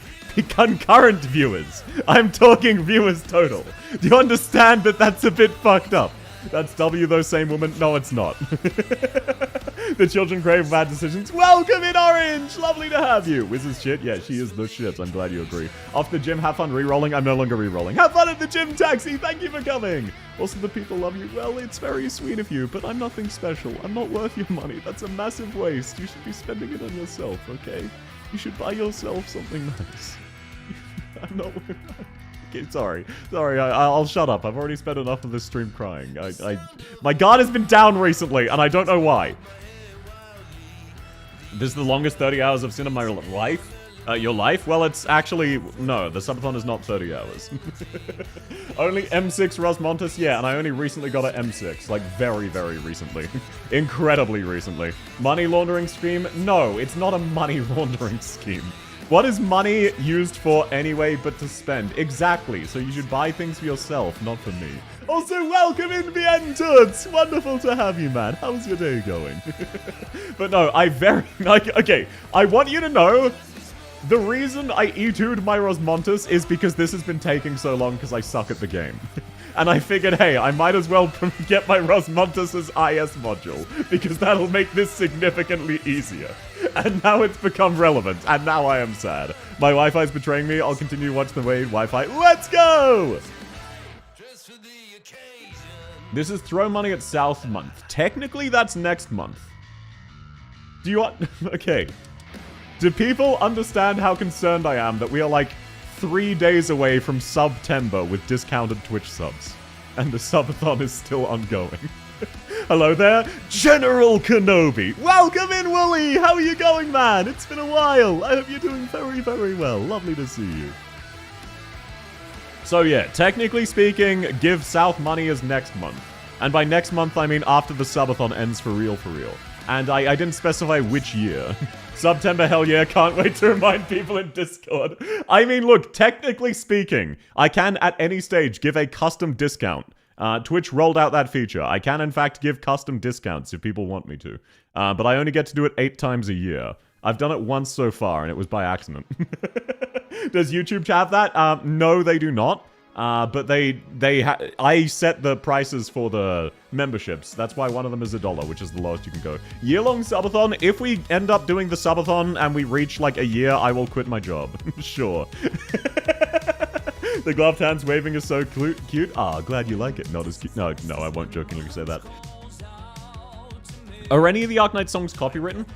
concurrent viewers. I'm talking viewers total. Do you understand that that's a bit fucked up? That's W, those same woman. No, it's not. The children crave bad decisions. Welcome in Orange! Lovely to have you. Wiz is shit? Yeah, she is the shit. I'm glad you agree. Off the gym, have fun re-rolling. I'm no longer re-rolling. Have fun at the gym, Taxi! Thank you for coming! Also, the people love you. Well, it's very sweet of you, but I'm nothing special. I'm not worth your money. That's a massive waste. You should be spending it on yourself, okay? You should buy yourself something nice. I'm not... Okay, sorry, I'll shut up. I've already spent enough of this stream crying. My guard has been down recently, and I don't know why. This is the longest 30 hours I've seen in my life? Your life? Well, it's actually... No, the subathon is not 30 hours. Only M6 Rosmontus? Yeah, and I only recently got an M6. Like, very, very recently. Incredibly recently. Money laundering scheme? No, it's not a money laundering scheme. What is money used for anyway but to spend? Exactly, so you should buy things for yourself, not for me. Also, welcome in, Viento! It's wonderful to have you, man. How's your day going? But no, okay, I want you to know, the reason I E2'd my Rosmontus is because this has been taking so long because I suck at the game. And I figured, hey, I might as well get my Rosmontus' IS module, because that'll make this significantly easier. And now it's become relevant, and now I am sad. My Wi-Fi's betraying me. I'll continue to watch the Wade Wi-Fi. Let's go! This is Throw Money at South month. Technically, that's next month. Do you want... Okay. Do people understand how concerned I am that we are like 3 days away from September with discounted Twitch subs? And the subathon is still ongoing. Hello there, General Kenobi. Welcome in, Wooly. How are you going, man? It's been a while. I hope you're doing very, very well. Lovely to see you. So yeah, technically speaking, Give South money is next month. And by next month, I mean after the subathon ends for real, for real. And I didn't specify which year. September, hell yeah, can't wait to remind people in Discord. I mean, look, technically speaking, I can at any stage give a custom discount. Twitch rolled out that feature. I can, in fact, give custom discounts if people want me to. But I only get to do it 8 times a year. I've done it once so far, and it was by accident. Does YouTube have that? No, they do not. But I set the prices for the memberships. That's why one of them is $1, which is the lowest you can go. Year-long subathon. If we end up doing the subathon and we reach like a year, I will quit my job. Sure. The gloved hands waving is so cute. Ah, glad you like it. Not as cute. No, I won't jokingly say that. Are any of the Arknights songs copywritten?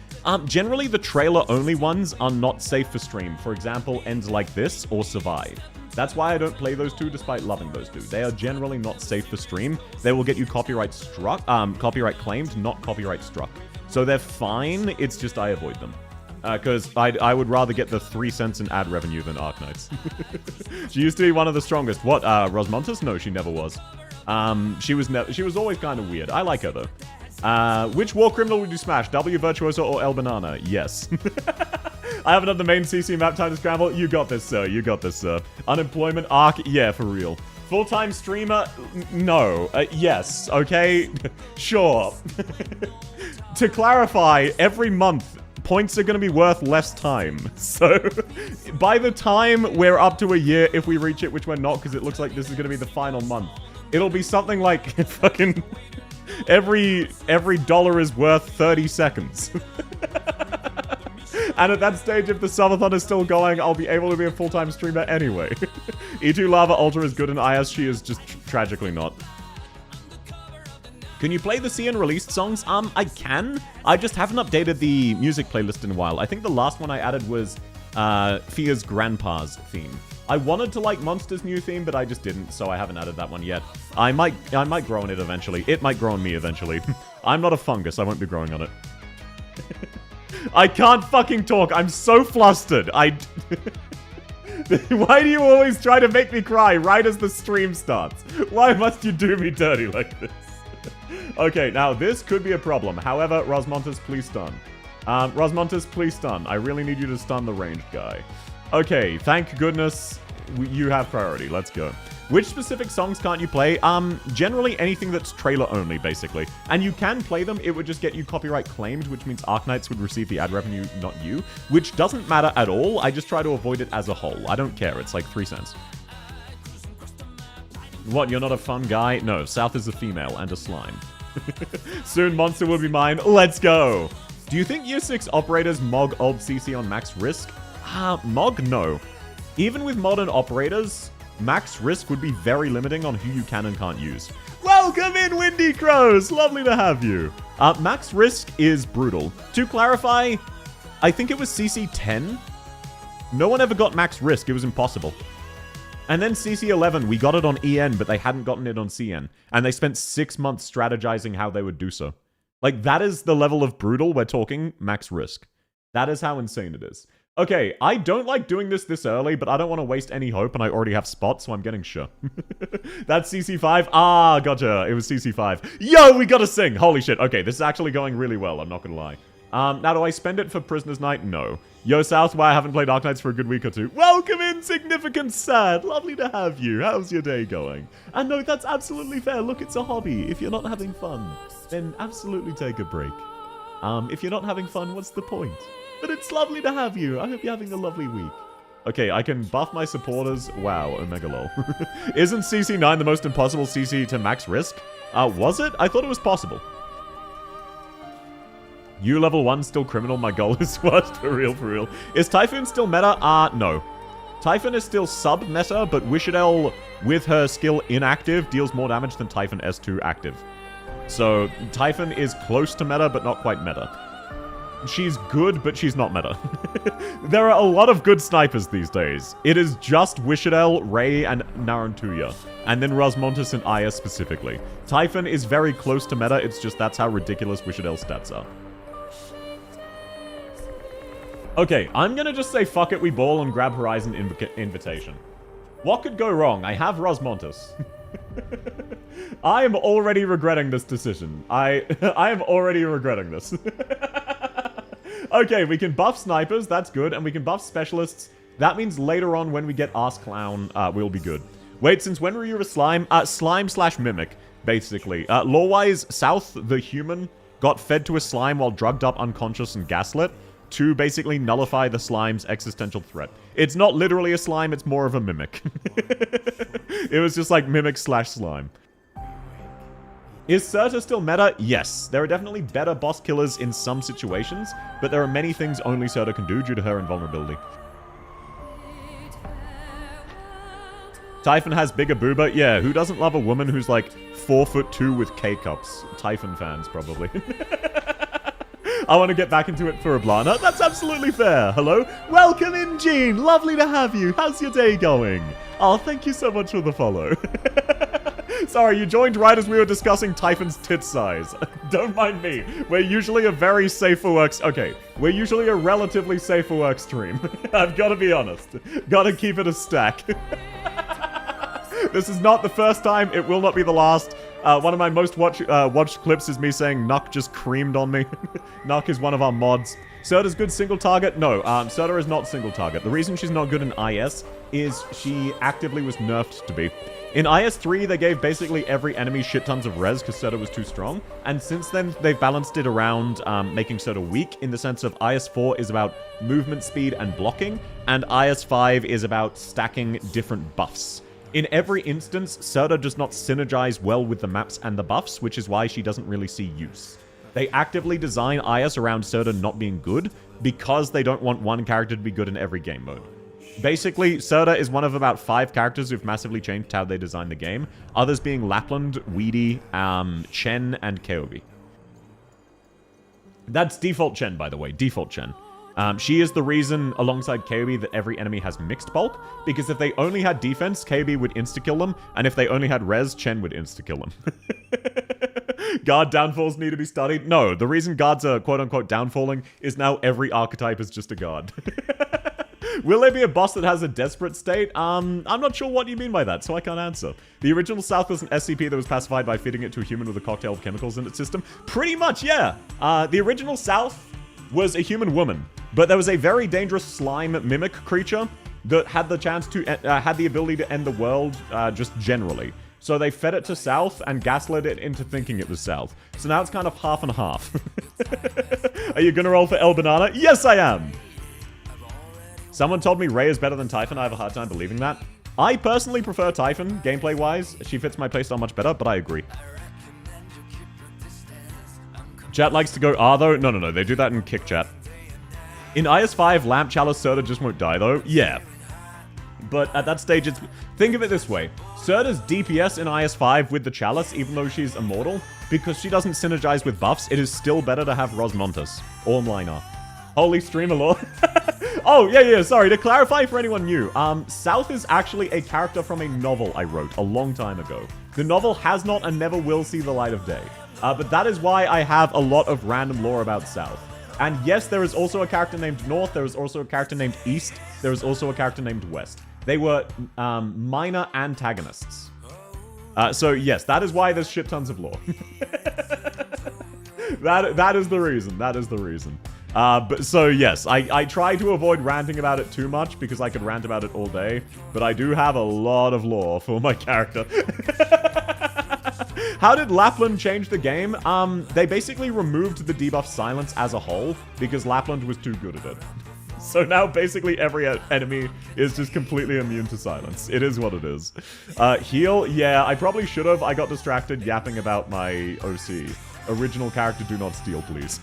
Generally, the trailer-only ones are not safe for stream. For example, Ends Like This or Survive. That's why I don't play those two despite loving those two. They are generally not safe for stream. They will get you copyright claimed, not copyright struck. So they're fine, it's just I avoid them. Because I would rather get the 3 cents in ad revenue than Arknights. She used to be one of the strongest. What, Rosmontis? No, she never was. She was always kind of weird. I like her, though. Which war criminal would you smash? W Virtuoso or El Banana? Yes. I haven't done the main CC map time to scramble. You got this, sir. You got this, sir. Unemployment arc? Yeah, for real. Full-time streamer? No. Yes. Okay? Sure. To clarify, every month, points are going to be worth less time. So, by the time we're up to a year, if we reach it, which we're not, because it looks like this is going to be the final month, it'll be something like fucking every dollar is worth 30 seconds. And at that stage, if the subathon is still going, I'll be able to be a full-time streamer anyway. E2 Lava Ultra is good in IS, she is just tragically not. Can you play the CN released songs? I can. I just haven't updated the music playlist in a while. I think the last one I added was Fia's Grandpa's theme. I wanted to like Monster's new theme, but I just didn't, so I haven't added that one yet. I might grow on it eventually. It might grow on me eventually. I'm not a fungus, I won't be growing on it. I can't fucking talk, I'm so flustered. Why do you always try to make me cry right as the stream starts? Why must you do me dirty like this? Okay, now this could be a problem. However, Rosmontis, please stun. Rosmontis, please stun. I really need you to stun the ranged guy. Okay, thank goodness you have priority. Let's go. Which specific songs can't you play? Generally anything that's trailer only, basically. And you can play them, it would just get you copyright claimed, which means Arknights would receive the ad revenue, not you. Which doesn't matter at all, I just try to avoid it as a whole. I don't care, it's like 3 cents. What, you're not a fun guy? No, South is a female and a slime. Soon Monster will be mine, let's go! Do you think Year 6 operators mog old CC on max risk? Mog? No. Even with modern operators, max risk would be very limiting on who you can and can't use. Welcome in, Windy Crows! Lovely to have you. Max risk is brutal. To clarify, I think it was CC 10. No one ever got max risk, it was impossible. And then CC 11, we got it on EN, but they hadn't gotten it on CN. And they spent 6 months strategizing how they would do so. Like, that is the level of brutal we're talking max risk. That is how insane it is. Okay, I don't like doing this early, but I don't want to waste any hope, and I already have spots, so I'm getting sure. That's CC5? Ah, gotcha. It was CC5. Yo, we gotta sing! Holy shit. Okay, this is actually going really well, I'm not gonna lie. Now, do I spend it for Prisoner's Night? No. Yo, South, why I haven't played Arknights for a good week or two. Welcome in, Significant Sad. Lovely to have you. How's your day going? And no, that's absolutely fair. Look, it's a hobby. If you're not having fun, then absolutely take a break. If you're not having fun, what's the point? But it's lovely to have you. I hope you're having a lovely week. Okay, I can buff my supporters. Wow, Omega lol. Isn't CC9 the most impossible CC to max risk? Was it? I thought it was possible. You level 1 still criminal, my goal is what? For real, for real. Is Typhoon still meta? No. Typhon is still sub-meta, but Wishadel, with her skill inactive, deals more damage than Typhon S2 active. So, Typhon is close to meta, but not quite meta. She's good, but she's not meta. There are a lot of good snipers these days. It is just Wishadel, Ray, and Narantuya. And then Rosmontis and Aya specifically. Typhon is very close to meta, it's just that's how ridiculous Wishadel's stats are. Okay, I'm gonna just say fuck it, we ball and grab Horizon Invitation. What could go wrong? I have Rosmontis. I am already regretting this decision. I am already regretting this. Okay, we can buff snipers, that's good, and we can buff specialists. That means later on when we get Ask Clown, we'll be good. Wait, since when were you a slime? Slime/mimic, basically. Lore-wise, South, the human, got fed to a slime while drugged up, unconscious, and gaslit to basically nullify the slime's existential threat. It's not literally a slime, it's more of a mimic. It was just like mimic/slime. Is Surta still meta? Yes. There are definitely better boss killers in some situations, but there are many things only Surta can do due to her invulnerability. Typhon has bigger booba? Yeah, who doesn't love a woman who's like 4'2" with K-cups? Typhon fans, probably. I want to get back into it for Ablana. That's absolutely fair. Hello? Welcome in, Jean. Lovely to have you. How's your day going? Oh, thank you so much for the follow. Sorry, you joined right as we were discussing Typhon's tit size. Don't mind me. We're usually a very safe for work... Okay, we're usually a relatively safe for work stream. I've got to be honest. Got to keep it a stack. This is not the first time. It will not be the last. One of my most watched clips is me saying Nuck just creamed on me. Nuck is one of our mods. Surta's good single target? No, Surta is not single target. The reason she's not good in IS is she actively was nerfed to be. In IS3, they gave basically every enemy shit tons of res because Surta was too strong. And since then, they've balanced it around making Surta weak in the sense of IS4 is about movement speed and blocking, and IS5 is about stacking different buffs. In every instance, Surta does not synergize well with the maps and the buffs, which is why she doesn't really see use. They actively design IS around Surta not being good because they don't want one character to be good in every game mode. Basically, Surta is one of about 5 characters who've massively changed how they design the game, others being Lapland, Weedy, Chen, and Keobi. That's default Chen, by the way, default Chen. She is the reason, alongside Keobi, that every enemy has mixed bulk, because if they only had defense, Keobi would insta-kill them, and if they only had res, Chen would insta-kill them. Guard downfalls need to be studied? No, the reason guards are quote-unquote downfalling is now every archetype is just a guard. Will there be a boss that has a desperate state? I'm not sure what you mean by that, so I can't answer. The original South was an SCP that was pacified by feeding it to a human with a cocktail of chemicals in its system? Pretty much, yeah. The original South was a human woman, but there was a very dangerous slime mimic creature that had the chance to, had the ability to end the world just generally. So they fed it to South and gaslit it into thinking it was South. So now it's kind of half and half. Are you gonna roll for El Banana? Yes, I am! Someone told me Ray is better than Typhon. I have a hard time believing that. I personally prefer Typhon, gameplay-wise. She fits my playstyle much better, but I agree. Chat likes to go R, though? No. They do that in kick chat. In IS5, Lamp Chalice Surta just won't die, though. Yeah. But at that stage, it's... Think of it this way. Surta's DPS in IS5 with the Chalice, even though she's immortal, because she doesn't synergize with buffs, it is still better to have Rosmontis. Or Mlinar. Holy streamer lore. Oh, yeah, sorry. To clarify for anyone new, South is actually a character from a novel I wrote a long time ago. The novel has not and never will see the light of day. But that is why I have a lot of random lore about South. And yes, there is also a character named North, there is also a character named East, there is also a character named West. They were minor antagonists. So yes, that is why there's shit tons of lore. That is the reason, that is the reason. But so yes, I try to avoid ranting about it too much because I could rant about it all day, but I do have a lot of lore for my character. How did Lapland change the game? They basically removed the debuff silence as a whole because Lapland was too good at it. So now basically every enemy is just completely immune to silence. It is what it is. Heal? Yeah, I probably should have. I got distracted yapping about my OC. Original character, do not steal, please.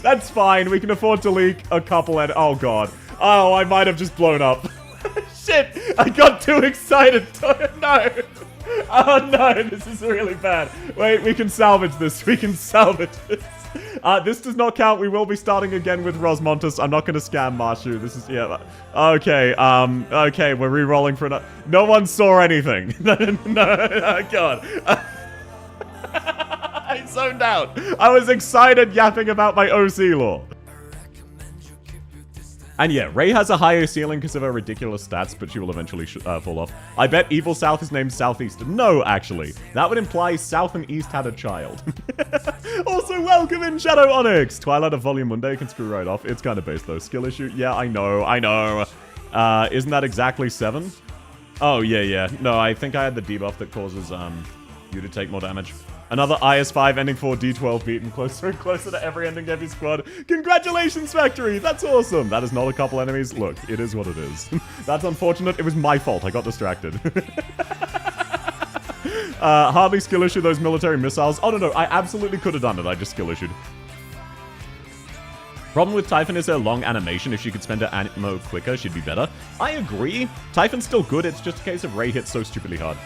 That's fine. We can afford to leak a couple and... Oh, God. Oh, I might have just blown up. Shit! I got too excited. No! Oh, no! This is really bad. Wait, we can salvage this. We can salvage this. This does not count. We will be starting again with Rosmontus. I'm not going to scam Marshu. This is, yeah. Okay, okay, we're re-rolling for another. No one saw anything. No, God. I zoned out. I was excited yapping about my OC lore. And yeah, Ray has a higher ceiling because of her ridiculous stats, but she will eventually fall off. I bet Evil South is named Southeast. No, actually. That would imply South and East had a child. Also, welcome in Shadow Onyx! Twilight of Volume Monday can screw right off. It's kind of based though. Skill issue? Yeah, I know. Isn't that exactly 7? Oh, yeah. No, I think I had the debuff that causes you to take more damage. Another IS4 ending 4 D12 beaten, closer and closer to every ending every squad. Congratulations, Factory! That's awesome! That is not a couple enemies. Look, it is what it is. That's unfortunate. It was my fault. I got distracted. Hardly skill issue those military missiles. Oh, no. I absolutely could have done it. I just skill issued. Problem with Typhon is her long animation. If she could spend her ammo quicker, she'd be better. I agree. Typhon's still good. It's just a case of Ray hits so stupidly hard.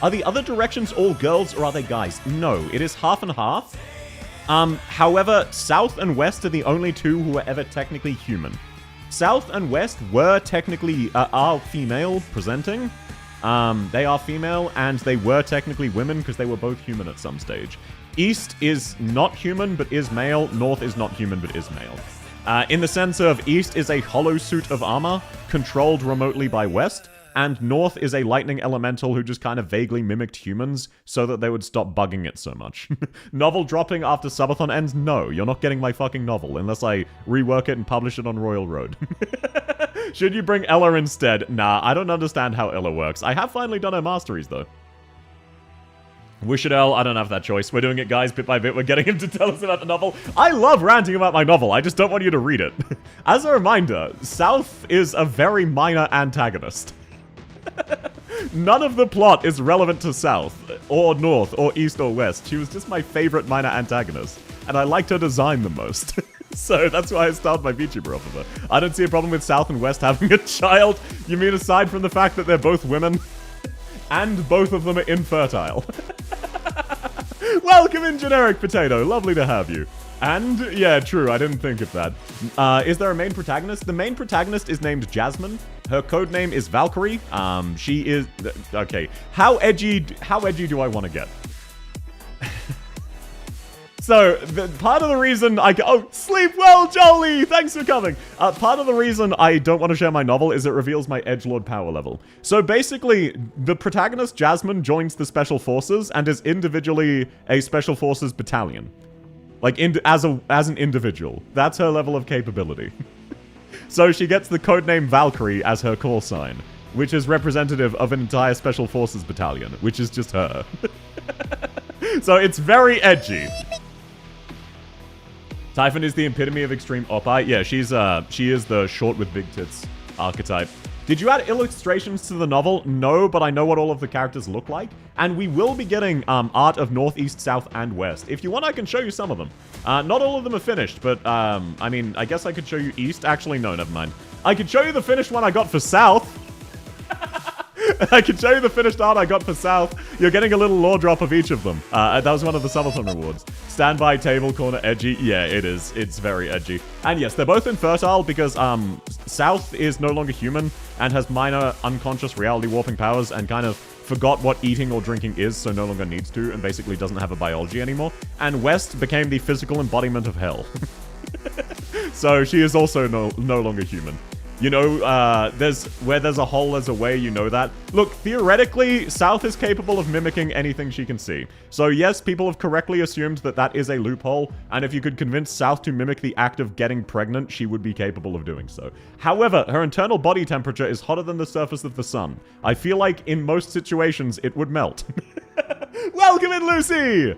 Are the other directions all girls or are they guys? No, it is half and half. However, South and West are the only two who are ever technically human. South and West were technically, are female presenting. They are female and they were technically women because they were both human at some stage. East is not human but is male. North is not human but is male. In the sense of East is a hollow suit of armor controlled remotely by West. And North is a lightning elemental who just kind of vaguely mimicked humans so that they would stop bugging it so much. Novel dropping after Subathon ends? No, you're not getting my fucking novel unless I rework it and publish it on Royal Road. Should you bring Ella instead? Nah, I don't understand how Ella works. I have finally done her masteries though. Wishadel, I don't have that choice. We're doing it, guys, bit by bit. We're getting him to tell us about the novel. I love ranting about my novel. I just don't want you to read it. As a reminder, South is a very minor antagonist. None of the plot is relevant to South, or North, or East, or West. She was just my favorite minor antagonist, and I liked her design the most. So that's why I started my VTuber off of her. I don't see a problem with South and West having a child. You mean aside from the fact that they're both women? And both of them are infertile. Welcome in, Generic Potato. Lovely to have you. And, yeah, true, I didn't think of that. Is there a main protagonist? The main protagonist is named Jasmine. Her codename is Valkyrie. She is... Okay, how edgy do I want to get? So, part of the reason I... Oh, sleep well, Jolie! Thanks for coming! Part of the reason I don't want to share my novel is it reveals my edgelord power level. So basically, the protagonist, Jasmine, joins the Special Forces and is individually a Special Forces battalion. Like, as an individual. That's her level of capability. So she gets the codename Valkyrie as her call sign, which is representative of an entire Special Forces battalion, which is just her. So it's very edgy. Typhon is the epitome of extreme oppai. Yeah, she is the short with big tits archetype. Did you add illustrations to the novel? No, but I know what all of the characters look like. And we will be getting art of North, East, South, and West. If you want, I can show you some of them. Not all of them are finished, but I mean, I guess I could show you East. Actually, no, never mind. I could show you the finished one I got for South. I can show you the finished art I got for South. You're getting a little lore drop of each of them. That was one of the Subathon rewards. Standby, table, corner, edgy. Yeah, it is. It's very edgy. And yes, they're both infertile because South is no longer human and has minor unconscious reality warping powers and kind of forgot what eating or drinking is, so no longer needs to, and basically doesn't have a biology anymore. And West became the physical embodiment of hell. So she is also no longer human. You know, where there's a hole, there's a way, you know that. Look, theoretically, South is capable of mimicking anything she can see. So yes, people have correctly assumed that that is a loophole, and if you could convince South to mimic the act of getting pregnant, she would be capable of doing so. However, her internal body temperature is hotter than the surface of the sun. I feel like, in most situations, it would melt. Welcome in, Lucy!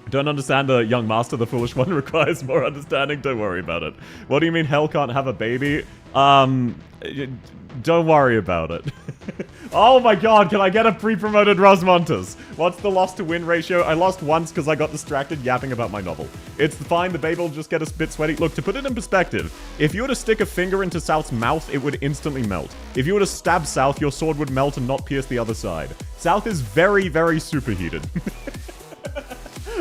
Don't understand the young master, the foolish one requires more understanding. Don't worry about it. What do you mean hell can't have a baby? Don't worry about it. Oh my god, can I get a pre-promoted Rosmontas? What's the loss to win ratio? I lost once because I got distracted yapping about my novel. It's fine, the babe will just get a bit sweaty. Look, to put it in perspective, if you were to stick a finger into South's mouth, it would instantly melt. If you were to stab South, your sword would melt and not pierce the other side. South is very, very superheated.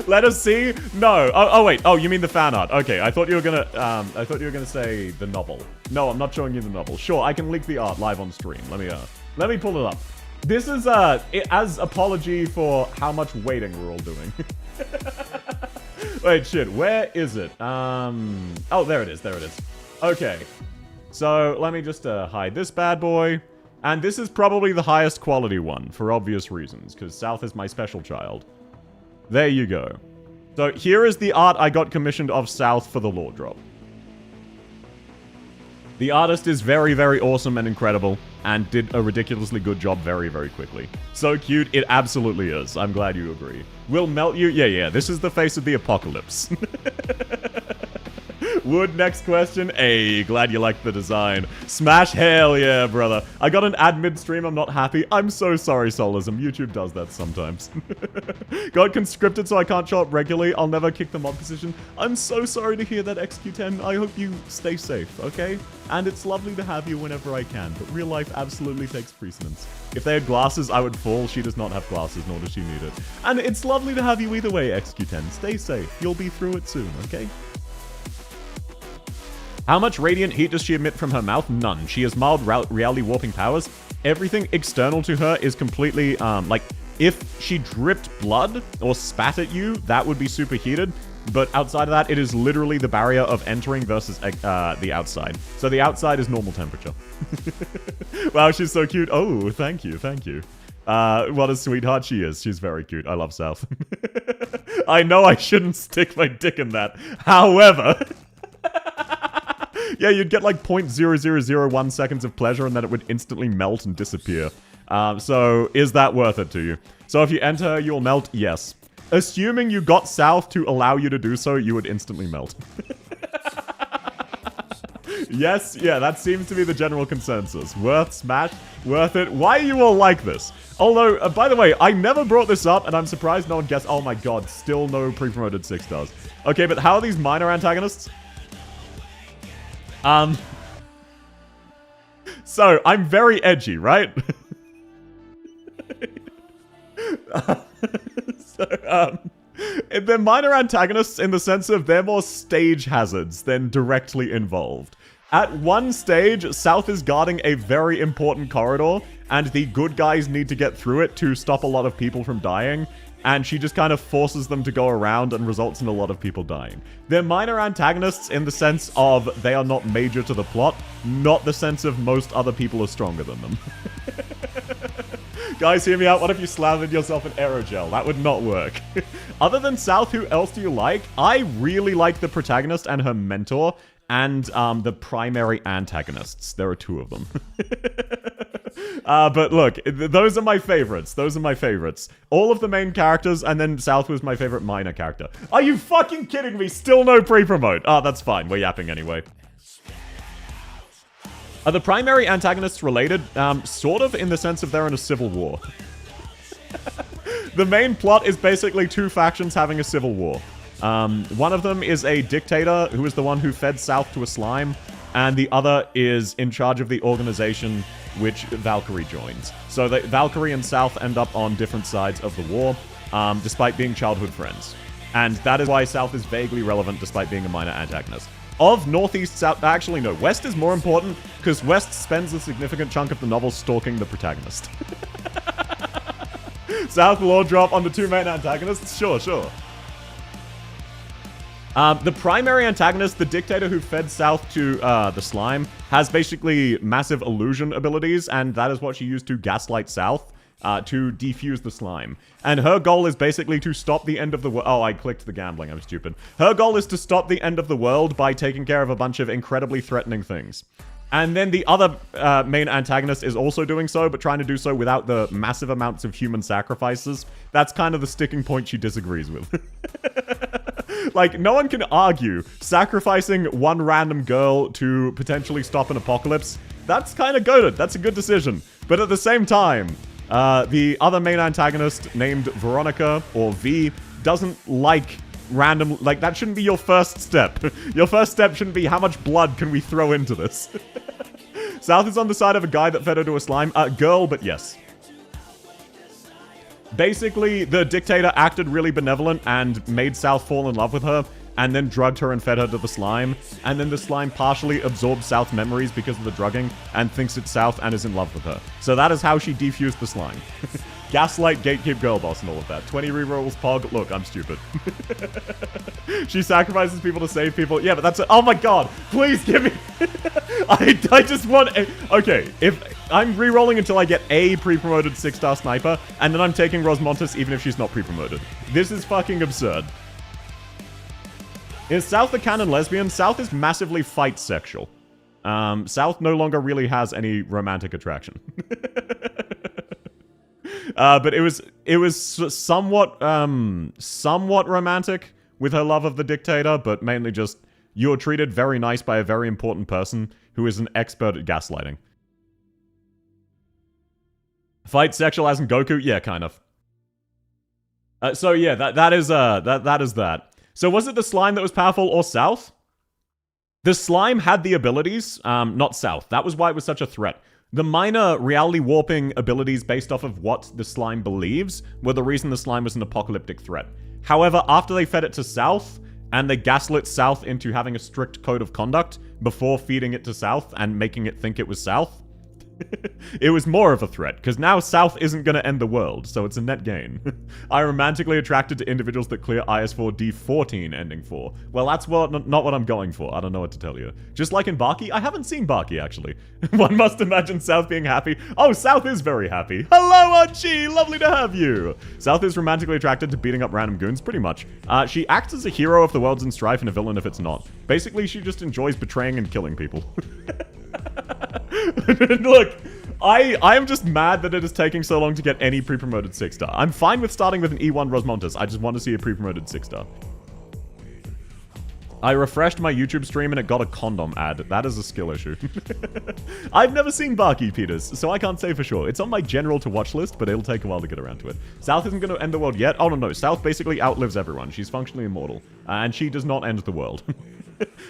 Let us see. No. Oh, wait. Oh, you mean the fan art? Okay, I thought you were gonna say the novel. No, I'm not showing you the novel. Sure, I can leak the art live on stream. Let me pull it up. This is as apology for how much waiting we're all doing. Wait, shit. Where is it? Oh, there it is. There it is. Okay. So let me just hide this bad boy. And this is probably the highest quality one for obvious reasons, because South is my special child. There you go. So here is the art I got commissioned of South for the lore drop. The artist is very, very awesome and incredible, and did a ridiculously good job very, very quickly. So cute, it absolutely is. I'm glad you agree. Will melt you? Yeah, this is the face of the apocalypse. Wood, next question. Hey, glad you liked the design. Smash, hell yeah, brother. I got an ad mid-stream, I'm not happy. I'm so sorry, Solism. YouTube does that sometimes. Got conscripted so I can't show up regularly. I'll never kick the mod position. I'm so sorry to hear that, XQ10. I hope you stay safe, okay? And it's lovely to have you whenever I can, but real life absolutely takes precedence. If they had glasses, I would fall. She does not have glasses, nor does she need it. And it's lovely to have you either way, XQ10. Stay safe. You'll be through it soon, okay? How much radiant heat does she emit from her mouth? None. She has mild reality warping powers. Everything external to her is completely, like, if she dripped blood or spat at you, that would be superheated. But outside of that, it is literally the barrier of entering versus the outside. So the outside is normal temperature. Wow, she's so cute. Oh, thank you, thank you. What a sweetheart she is. She's very cute. I love South. I know I shouldn't stick my dick in that. However... yeah, you'd get like 0.0001 seconds of pleasure and then it would instantly melt and disappear. So, is that worth it to you? So if you enter, you'll melt? Yes. Assuming you got South to allow you to do so, you would instantly melt. Yes, yeah, that seems to be the general consensus. Worth, smash, worth it. Why are you all like this? Although, by the way, I never brought this up, and I'm surprised no one guessed. Oh my god, still no pre-promoted 6 stars. Okay, but how are these minor antagonists? So, I'm very edgy, right? They're minor antagonists in the sense of they're more stage hazards than directly involved. At one stage, South is guarding a very important corridor, and the good guys need to get through it to stop a lot of people from dying. And she just kind of forces them to go around and results in a lot of people dying. They're minor antagonists in the sense of they are not major to the plot, not the sense of most other people are stronger than them. Guys, hear me out. What if you slathered yourself in aerogel? That would not work. Other than South, who else do you like? I really like the protagonist and her mentor, and the primary antagonists. There are 2 of them. But look, those are my favorites. Those are my favorites. All of the main characters, and then South was my favorite minor character. Are you fucking kidding me? Still no pre-promote. Oh, that's fine. We're yapping anyway. Are the primary antagonists related? Sort of, in the sense of they're in a civil war. The main plot is basically 2 factions having a civil war. One of them is a dictator who is the one who fed South to a slime, and the other is in charge of the organization which Valkyrie joins. So Valkyrie and South end up on different sides of the war, despite being childhood friends. And that is why South is vaguely relevant despite being a minor antagonist. Of Northeast, South... Actually, no. West is more important, because West spends a significant chunk of the novel stalking the protagonist. South lore drop on the 2 main antagonists? Sure, sure. The primary antagonist, the dictator who fed South to the slime, has basically massive illusion abilities, and that is what she used to gaslight South to defuse the slime. And her goal is basically to stop the end of the world. Oh, I clicked the gambling. I'm stupid. Her goal is to stop the end of the world by taking care of a bunch of incredibly threatening things. And then the other main antagonist is also doing so, but trying to do so without the massive amounts of human sacrifices. That's kind of the sticking point she disagrees with. Like, no one can argue sacrificing one random girl to potentially stop an apocalypse That's kind of goated. That's a good decision. But at the same time, the other main antagonist named Veronica, or V, doesn't like random... Like, that shouldn't be your first step. Your first step shouldn't be how much blood can we throw into this. South is on the side of a guy that fed her to a slime. Girl, but yes. Basically, the dictator acted really benevolent and made South fall in love with her, and then drugged her and fed her to the slime, and then the slime partially absorbs South's memories because of the drugging, and thinks it's South and is in love with her. So that is how she defused the slime. Gaslight, gatekeep, girl boss, and all of that. 20 rerolls, Pog. Look, I'm stupid. She sacrifices people to save people. Yeah, but that's it. Oh my god! Please give me... I just want... Okay, if... I'm rerolling until I get a pre-promoted 6-star sniper, and then I'm taking Rosmontis even if she's not pre-promoted. This is fucking absurd. Is South a canon lesbian? South is massively fight sexual. South no longer really has any romantic attraction. But it was somewhat romantic with her love of the dictator, but mainly just you're treated very nice by a very important person who is an expert at gaslighting. Fight sexual as in Goku? Yeah, kind of. So yeah, that is that. So was it the slime that was powerful or South? The slime had the abilities, not South. That was why it was such a threat. The minor reality warping abilities based off of what the slime believes were the reason the slime was an apocalyptic threat. However, after they fed it to South, and they gaslit South into having a strict code of conduct before feeding it to South and making it think it was South, it was more of a threat, because now South isn't going to end the world, so it's a net gain. I'm romantically attracted to individuals that clear IS4 D15 ending 4. Well, that's not what I'm going for. I don't know what to tell you. Just like in Baki, I haven't seen Baki, actually. One must imagine South being happy. Oh, South is very happy. Hello, Archie! Lovely to have you! South is romantically attracted to beating up random goons, pretty much. She acts as a hero if the world's in strife and a villain if it's not. Basically, she just enjoys betraying and killing people. Look, I am just mad that it is taking so long to get any pre-promoted 6-star. I'm fine with starting with an E1 Rosmontis. I just want to see a pre-promoted 6-star. I refreshed my YouTube stream and it got a condom ad. That is a skill issue. I've never seen Baki, Peters, so I can't say for sure. It's on my general to watch list, but it'll take a while to get around to it. South isn't going to end the world yet. Oh, no. South basically outlives everyone. She's functionally immortal. And she does not end the world.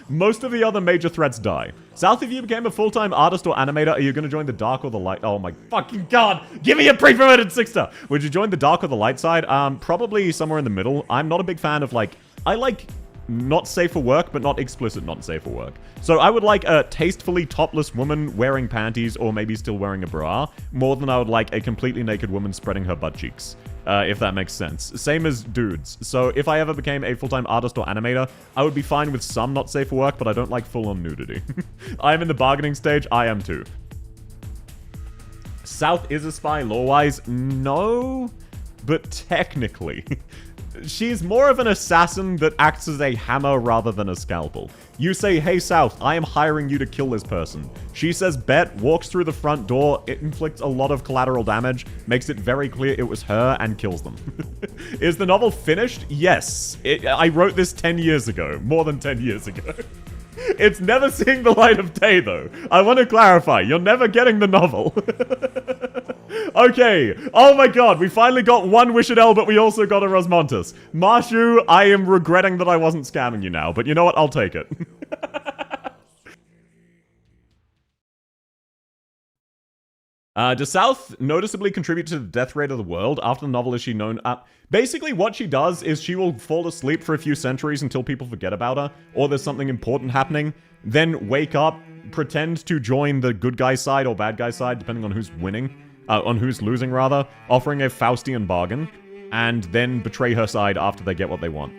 Most of the other major threats die. South, if you became a full-time artist or animator, are you going to join the dark or the light? Oh my fucking god! Give me a pre-promoted 6-star! Would you join the dark or the light side? Probably somewhere in the middle. I'm not a big fan of, like... I like not safe for work, but not explicit not safe for work. So I would like a tastefully topless woman wearing panties or maybe still wearing a bra, more than I would like a completely naked woman spreading her butt cheeks. If that makes sense. Same as dudes. So if I ever became a full-time artist or animator, I would be fine with some not safe for work, but I don't like full-on nudity. I am in the bargaining stage. I am too. South is a spy lore-wise? No, but technically. She's more of an assassin that acts as a hammer rather than a scalpel. You say, hey South, I am hiring you to kill this person. She says bet, walks through the front door, it inflicts a lot of collateral damage, makes it very clear it was her, and kills them. Is the novel finished? Yes. I wrote this 10 years ago. More than 10 years ago. It's never seeing the light of day, though. I want to clarify, you're never getting the novel. Okay. Oh my god, we finally got one Wishadel, but we also got a Rosmontis. Marshu, I am regretting that I wasn't scamming you now, but you know what? I'll take it. Does South noticeably contribute to the death rate of the world? After the novel, is she known... basically, what she does is she will fall asleep for a few centuries until people forget about her, or there's something important happening, then wake up, pretend to join the good guy side or bad guy side, depending on who's winning, on who's losing, rather, offering a Faustian bargain, and then betray her side after they get what they want.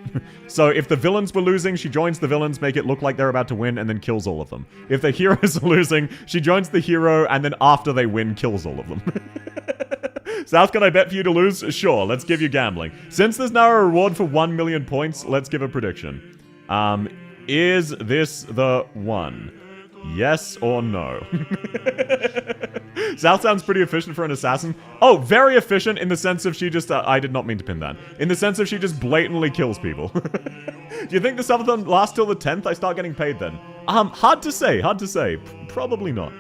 So if the villains were losing, she joins the villains, make it look like they're about to win, and then kills all of them. If the heroes are losing, she joins the hero, and then after they win, kills all of them. South, can I bet for you to lose? Sure, let's give you gambling. Since there's now a reward for 1 million points, let's give a prediction. Is this the one? Yes or no? South sounds pretty efficient for an assassin. Oh, very efficient in the sense of she just... I did not mean to pin that. In the sense of she just blatantly kills people. Do you think the subathon lasts till the 10th? I start getting paid then. Hard to say, hard to say. Probably not.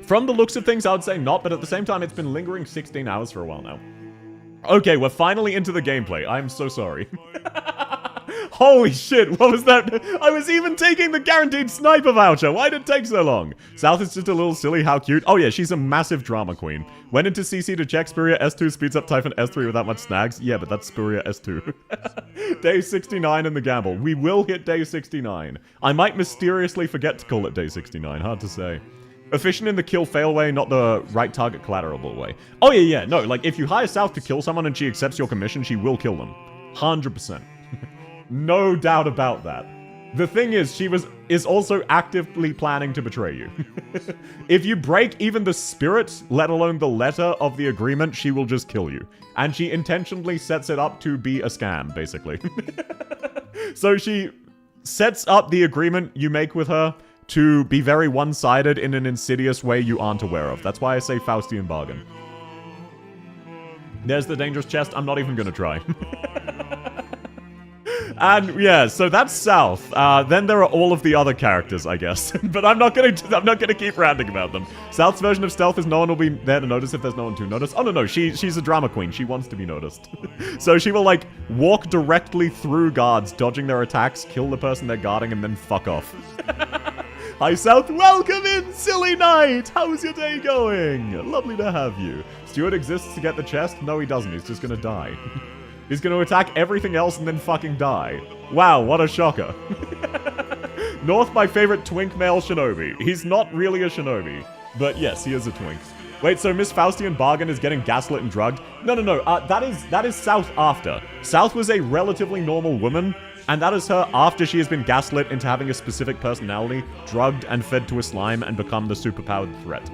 From the looks of things, I would say not, but at the same time, it's been lingering 16 hours for a while now. Okay, we're finally into the gameplay. I'm so sorry. Holy shit, what was that? I was even taking the guaranteed sniper voucher. Why did it take so long? South is just a little silly. How cute. Oh yeah, she's a massive drama queen. Went into CC to check. Spiria S2 speeds up Typhon S3 without much snags. Yeah, but that's Spiria S2. Day 69 in the gamble. We will hit day 69. I might mysteriously forget to call it day 69. Hard to say. Efficient in the kill fail way, not the right target collateral way. Oh yeah, no, like if you hire South to kill someone and she accepts your commission, she will kill them. 100%. No doubt about that. The thing is, she is also actively planning to betray you. If you break even the spirit, let alone the letter of the agreement, she will just kill you. And she intentionally sets it up to be a scam, basically. So she sets up the agreement you make with her to be very one-sided in an insidious way you aren't aware of. That's why I say Faustian bargain. There's the dangerous chest. I'm not even gonna try. And yeah, so that's South. Then there are all of the other characters, I guess. But I'm not gonna keep ranting about them. South's version of stealth is no one will be there to notice if there's no one to notice. Oh no, she's a drama queen. She wants to be noticed. So she will like walk directly through guards, dodging their attacks, kill the person they're guarding, and then fuck off. Hi South, welcome in, silly knight! How's your day going? Lovely to have you. Stuart exists to get the chest? No, he doesn't. He's just gonna die. He's gonna attack everything else and then fucking die. Wow, what a shocker. North, my favorite twink male shinobi. He's not really a shinobi, but yes, he is a twink. Wait, so Miss Faustian Bargain is getting gaslit and drugged? No, that is South after. South was a relatively normal woman, and that is her after she has been gaslit into having a specific personality, drugged and fed to a slime, and become the superpowered threat.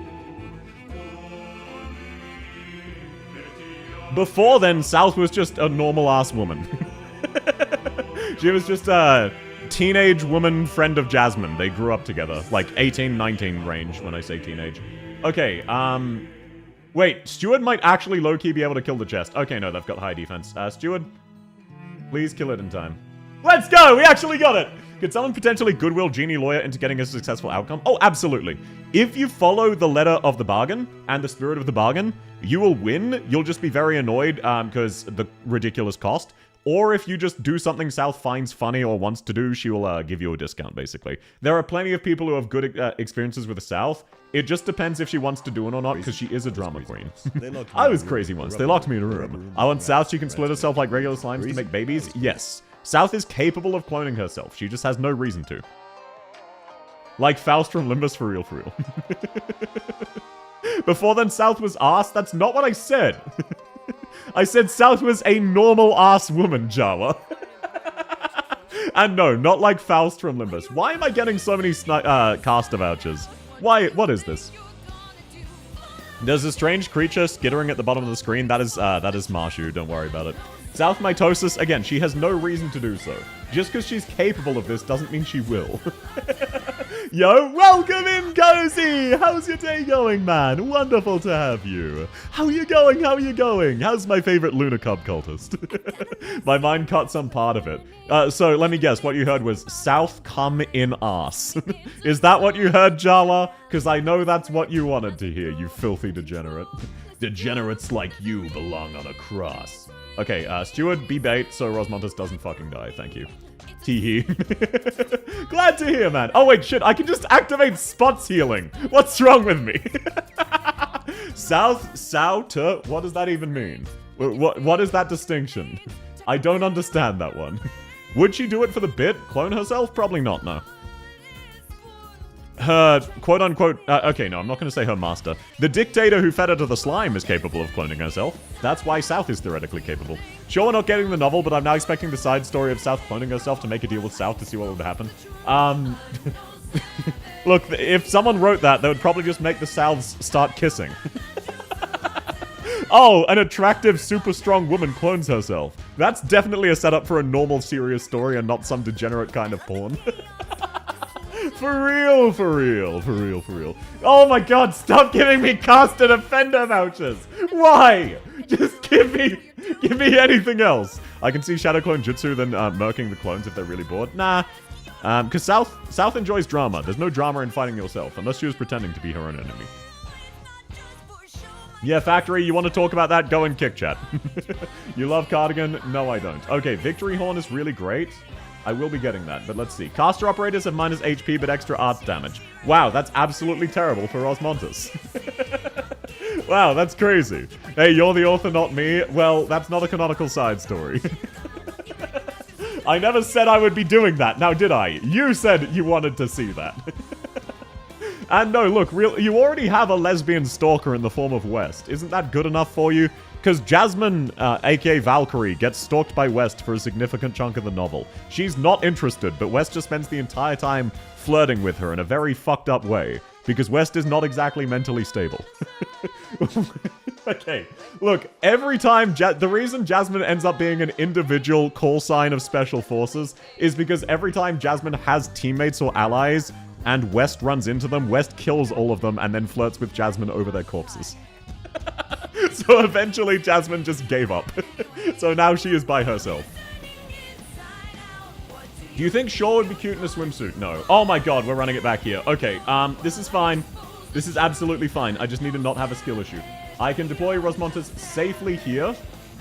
Before then, South was just a normal-ass woman. She was just a teenage woman friend of Jasmine. They grew up together. Like, 18, 19 range when I say teenage. Okay, wait, Steward might actually low-key be able to kill the chest. Okay, no, they've got high defense. Steward, please kill it in time. Let's go! We actually got it! Could someone potentially goodwill Genie Lawyer into getting a successful outcome? Oh, absolutely. If you follow the letter of the bargain and the spirit of the bargain, you will win. You'll just be very annoyed because the ridiculous cost. Or if you just do something South finds funny or wants to do, she will give you a discount, basically. There are plenty of people who have good experiences with the South. It just depends if she wants to do it or not, because she is a drama queen. I was crazy once. They locked me in a room. I want South, she can split herself like regular slimes to make babies? Yes. South is capable of cloning herself. She just has no reason to. Like Faust from Limbus, for real, for real. Before then, South was ass? That's not what I said. I said South was a normal-ass woman, Jawa. And no, not like Faust from Limbus. Why am I getting so many caster vouchers? Why? What is this? There's a strange creature skittering at the bottom of the screen. That is Marshu. Don't worry about it. South Mitosis, again, she has no reason to do so. Just because she's capable of this doesn't mean she will. Yo, welcome in, Cozy! How's your day going, man? Wonderful to have you. How are you going? How are you going? How's my favorite Lunar Cub cultist? My mind cut some part of it. So, let me guess, what you heard was, South come in ass. Is that what you heard, Jala? Because I know that's what you wanted to hear, you filthy degenerate. Degenerates like you belong on a cross. Okay, Steward, be bait so Rosmontus doesn't fucking die. Thank you. Teehee. Glad to hear, man. Oh, wait, shit. I can just activate spots healing. What's wrong with me? South, what does that even mean? What is that distinction? I don't understand that one. Would she do it for the bit? Clone herself? Probably not, no. Her quote-unquote... okay, no, I'm not going to say her master. The dictator who fed her to the slime is capable of cloning herself. That's why South is theoretically capable. Sure, we're not getting the novel, but I'm now expecting the side story of South cloning herself to make a deal with South to see what would happen. Look, if someone wrote that, they would probably just make the Souths start kissing. Oh, an attractive, super strong woman clones herself. That's definitely a setup for a normal, serious story and not some degenerate kind of porn. For real, for real, for real, for real. Oh my god, stop giving me Caster Defender vouchers! Why? Just give me anything else. I can see Shadow Clone Jutsu then murking the clones if they're really bored. Nah. Because South enjoys drama. There's no drama in fighting yourself, unless she was pretending to be her own enemy. Yeah, Factory, you want to talk about that? Go and kick chat. You love Cardigan? No, I don't. Okay, Victory Horn is really great. I will be getting that, but let's see. Caster Operators have minus HP, but extra arts damage. Wow, that's absolutely terrible for Osmontus. Wow, that's crazy. Hey, you're the author, not me. Well, that's not a canonical side story. I never said I would be doing that, now did I? You said you wanted to see that. And no, look, you already have a lesbian stalker in the form of West. Isn't that good enough for you? Because Jasmine, aka Valkyrie, gets stalked by West for a significant chunk of the novel. She's not interested, but West just spends the entire time flirting with her in a very fucked up way. Because West is not exactly mentally stable. Okay, look, every time, the reason Jasmine ends up being an individual call sign of Special Forces is because every time Jasmine has teammates or allies, and West runs into them, West kills all of them and then flirts with Jasmine over their corpses. So eventually Jasmine just gave up. So now she is by herself. Do you think Shaw would be cute in a swimsuit? No. Oh my god, we're running it back here. Okay, this is fine. This is absolutely fine. I just need to not have a skill issue. I can deploy Rosmontus safely here.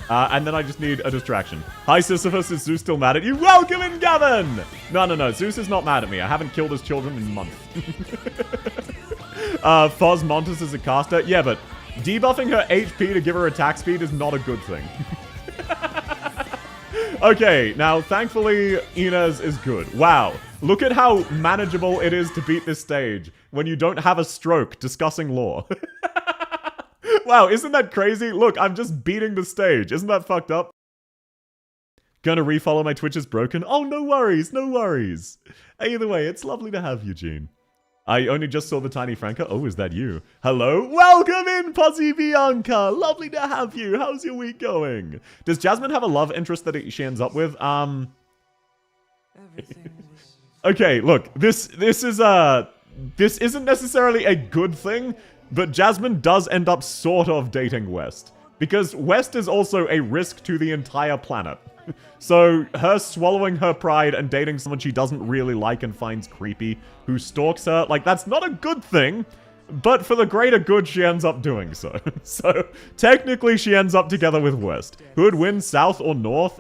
And then I just need a distraction. Hi, Sisyphus. Is Zeus still mad at you? Welcome in, Gavin! No. Zeus is not mad at me. I haven't killed his children in months. Foz Montus is a caster. Yeah, but debuffing her HP to give her attack speed is not a good thing. Okay, now, thankfully, Inez is good. Wow. Look at how manageable it is to beat this stage when you don't have a stroke discussing lore. Wow, isn't that crazy? Look, I'm just beating the stage. Isn't that fucked up? Gonna refollow, my Twitch is broken. Oh, no worries, no worries. Either way, it's lovely to have you, Gene. I only just saw the tiny Franca. Oh, is that you? Hello? Welcome in, Posse Bianca. Lovely to have you. How's your week going? Does Jasmine have a love interest that she ends up with? Okay, look, this isn't necessarily a good thing, but Jasmine does end up sort of dating West. Because West is also a risk to the entire planet. So, her swallowing her pride and dating someone she doesn't really like and finds creepy, who stalks her, like, that's not a good thing, but for the greater good, she ends up doing so. So, technically, she ends up together with West. Who would win, South or North?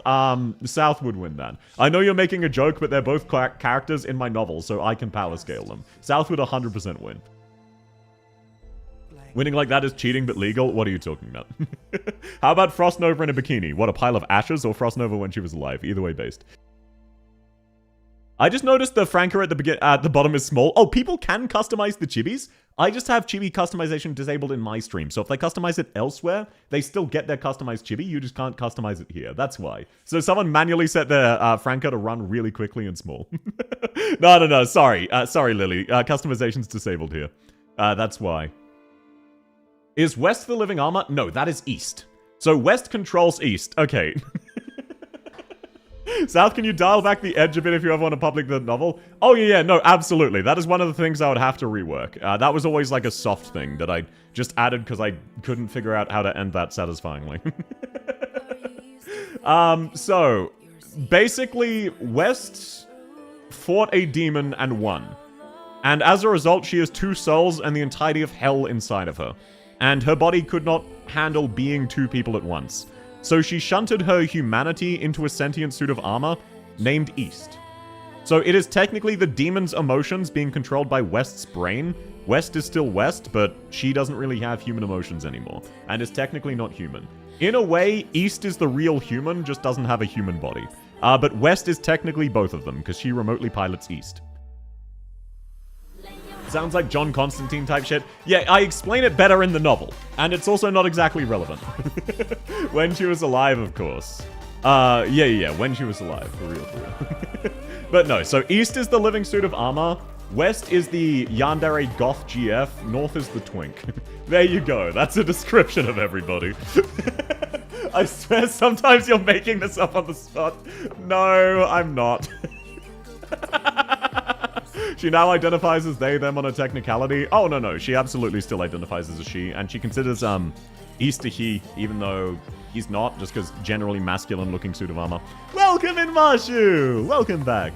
South would win that. I know you're making a joke, but they're both characters in my novel, so I can power scale them. South would 100% win. Winning like that is cheating but legal? What are you talking about? How about Frost Nova in a bikini? What, a pile of ashes or Frost Nova when she was alive? Either way based. I just noticed the Franca at the bottom is small. Oh, people can customize the chibis. I just have chibi customization disabled in my stream. So if they customize it elsewhere, they still get their customized chibi. You just can't customize it here. That's why. So someone manually set their Franca to run really quickly and small. No. Sorry. Sorry, Lily. Customization's disabled here. That's why. Is West the living armor? No, that is East. So West controls East. Okay. South, can you dial back the edge a bit if you ever want to publish the novel? Oh, yeah, no, absolutely. That is one of the things I would have to rework. That was always like a soft thing that I just added because I couldn't figure out how to end that satisfyingly. So, basically, West fought a demon and won. And as a result, she has 2 souls and the entirety of hell inside of her. And her body could not handle being 2 people at once. So she shunted her humanity into a sentient suit of armor named East. So it is technically the demon's emotions being controlled by West's brain. West is still West, but she doesn't really have human emotions anymore, and is technically not human. In a way, East is the real human, just doesn't have a human body. But West is technically both of them, because she remotely pilots East. Sounds like John Constantine type shit. Yeah, I explain it better in the novel. And it's also not exactly relevant. When she was alive, of course. Yeah, when she was alive. For real. But no, so East is the living suit of armor. West is the Yandere Goth GF. North is the Twink. There you go. That's a description of everybody. I swear sometimes you're making this up on the spot. No, I'm not. She now identifies as they, them on a technicality. Oh, no. She absolutely still identifies as a she. And she considers East a he, even though he's not, just because generally masculine-looking suit of armor. Welcome in, Marshu! Welcome back.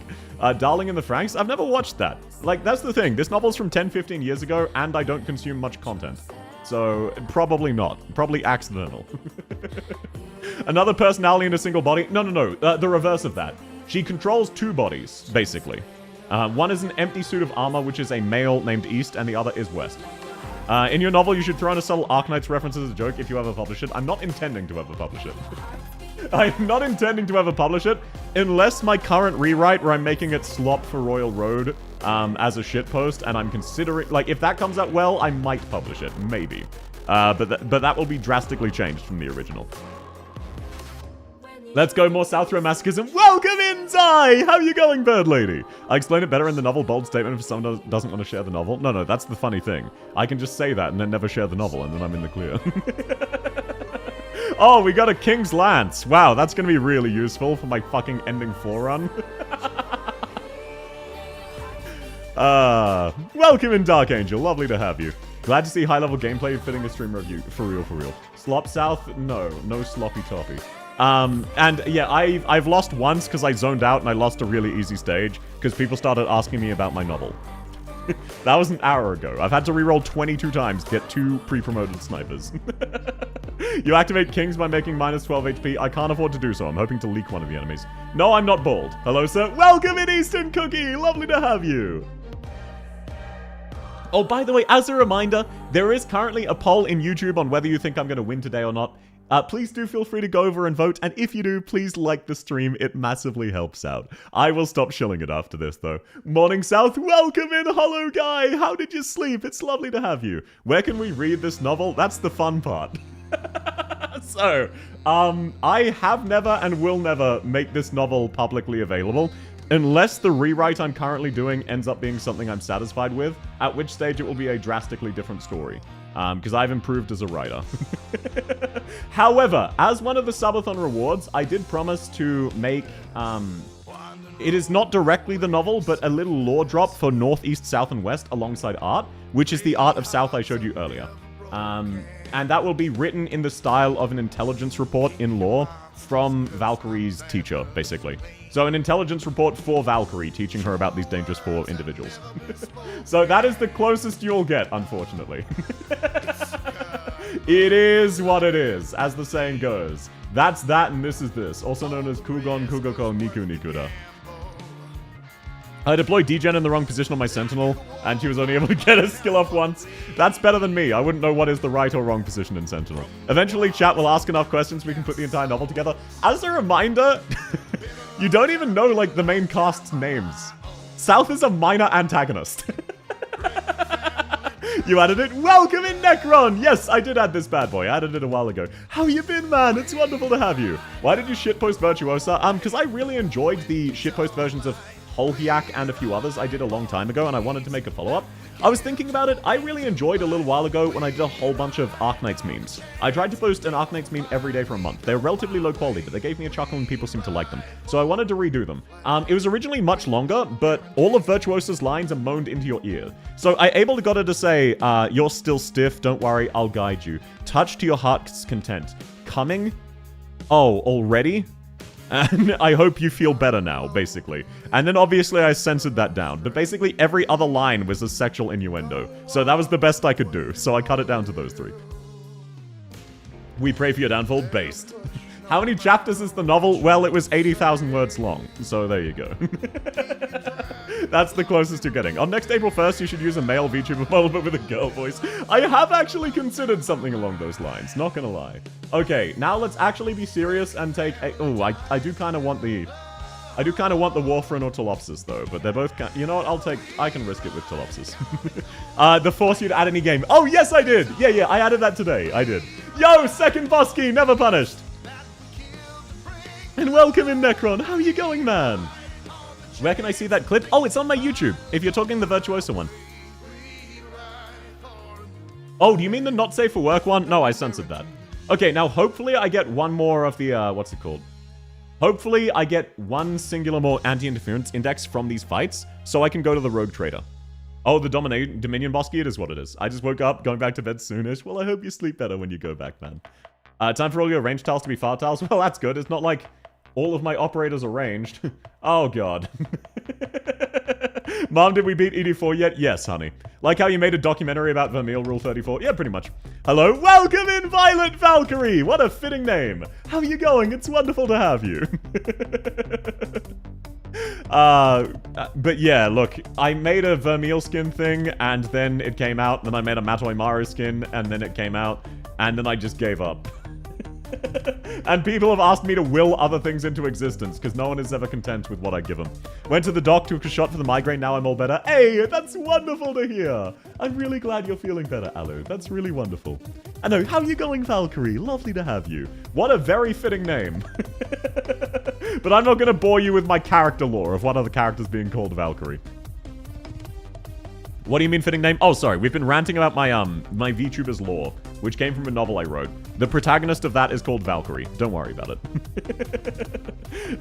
Darling in the Franxx? I've never watched that. Like, that's the thing. This novel's from 10-15 years ago, and I don't consume much content. So, probably not. Probably accidental. Another personality in a single body? No. The reverse of that. She controls two bodies, basically. One is an empty suit of armor, which is a male named East, and the other is West. In your novel, you should throw in a subtle Arknights references as a joke if you ever publish it. I'm not intending to ever publish it. I'm not intending to ever publish it, unless my current rewrite, where I'm making it slop for Royal Road as a shitpost, and I'm considering... Like, if that comes out well, I might publish it. Maybe. But that will be drastically changed from the original. Let's go more South Row masochism. Welcome in, Zai! How you going, bird lady? I explain it better in the novel. Bold statement if someone doesn't want to share the novel. No, that's the funny thing. I can just say that and then never share the novel, and then I'm in the clear. Oh, we got a King's Lance. Wow, that's going to be really useful for my fucking ending 4 run. Welcome in, Dark Angel. Lovely to have you. Glad to see high-level gameplay fitting a stream review. For real. Slop South? No sloppy toppy. And yeah, I've lost once because I zoned out and I lost a really easy stage because people started asking me about my novel. That was an hour ago. I've had to reroll 22 times to get 2 pre-promoted snipers. You activate Kings by making minus 12 HP. I can't afford to do so. I'm hoping to leak one of the enemies. No, I'm not bald. Hello, sir. Welcome in, Eastern Cookie. Lovely to have you. Oh, by the way, as a reminder, there is currently a poll in YouTube on whether you think I'm going to win today or not. Please do feel free to go over and vote, and if you do, please like the stream. It massively helps out. I will stop shilling it after this, though. Morning South, welcome in, Hollow Guy! How did you sleep? It's lovely to have you. Where can we read this novel? That's the fun part. So, I have never and will never make this novel publicly available, unless the rewrite I'm currently doing ends up being something I'm satisfied with, at which stage it will be a drastically different story. Because I've improved as a writer. However, as one of the Subathon rewards, I did promise to make, it is not directly the novel, but a little lore drop for North, East, South, and West alongside art, which is the art of South I showed you earlier. And that will be written in the style of an intelligence report in lore from Valkyrie's teacher, basically. So an intelligence report for Valkyrie, teaching her about these dangerous 4 individuals. So that is the closest you'll get, unfortunately. It is what it is, as the saying goes. That's that and this is this, also known as Kugon Kugoko Niku Nikuda. I deployed D-Gen in the wrong position on my Sentinel, and she was only able to get her skill off once. That's better than me. I wouldn't know what is the right or wrong position in Sentinel. Eventually, chat will ask enough questions we can put the entire novel together. As a reminder, you don't even know, like, the main cast's names. South is a minor antagonist. You added it. Welcome in, Necron! Yes, I did add this bad boy. I added it a while ago. How you been, man? It's wonderful to have you. Why did you shitpost Virtuosa? Because I really enjoyed the shitpost versions of Holhiak and a few others I did a long time ago, and I wanted to make a follow-up. I was thinking about it. I really enjoyed a little while ago when I did a whole bunch of Arknights memes. I tried to post an Arknights meme every day for a month. They're relatively low quality, but they gave me a chuckle and people seemed to like them. So I wanted to redo them. It was originally much longer, but all of Virtuosa's lines are moaned into your ear. So I able to got her to say, you're still stiff, don't worry, I'll guide you. Touch to your heart's content. Coming? Oh, already? And I hope you feel better now, basically. And then obviously I censored that down. But basically every other line was a sexual innuendo. So that was the best I could do. So I cut it down to those 3. We pray for your downfall, based. How many chapters is the novel? Well, it was 80,000 words long. So there you go. That's the closest you're getting. On next April 1st, you should use a male VTuber model but with a girl voice. I have actually considered something along those lines, not gonna lie. Okay, now let's actually be serious and take a... Oh, I do kind of want the... I do kind of want the Warfarin or Telopsis, though, but they're both... You know what? I can risk it with Telopsis. The force you to add any game. Oh, yes, I did! Yeah, I added that today. I did. Yo, second boss key, never punished! And welcome in, Necron. How are you going, man? Where can I see that clip? Oh, it's on my YouTube, if you're talking the Virtuosa one. Oh, do you mean the not safe for work one? No, I censored that. Okay, now hopefully I get one more of the, what's it called? Hopefully I get one singular more anti-interference index from these fights, so I can go to the Rogue Trader. Oh, the Dominion boss key, it is what it is. I just woke up, going back to bed soonish. Well, I hope you sleep better when you go back, man. Time for all your range tiles to be far tiles? Well, that's good. It's not like all of my operators are ranged. Oh, God. Mom, did we beat ED4 yet? Yes, honey. Like how you made a documentary about Vermeil Rule 34? Yeah, pretty much. Hello, welcome in Violet Valkyrie! What a fitting name. How are you going? It's wonderful to have you. But yeah, look, I made a Vermeil skin thing, and then it came out, then I made a Matoi Maru skin, and then it came out, and then I just gave up. And people have asked me to will other things into existence, because no one is ever content with what I give them. Went to the doc, took a shot for the migraine, now I'm all better. Hey, that's wonderful to hear. I'm really glad you're feeling better, Alu. That's really wonderful. I know, how are you going, Valkyrie? Lovely to have you. What a very fitting name. But I'm not going to bore you with my character lore of what other characters being called Valkyrie. What do you mean fitting name? Oh, sorry. We've been ranting about my my VTubers lore, which came from a novel I wrote. The protagonist of that is called Valkyrie. Don't worry about it.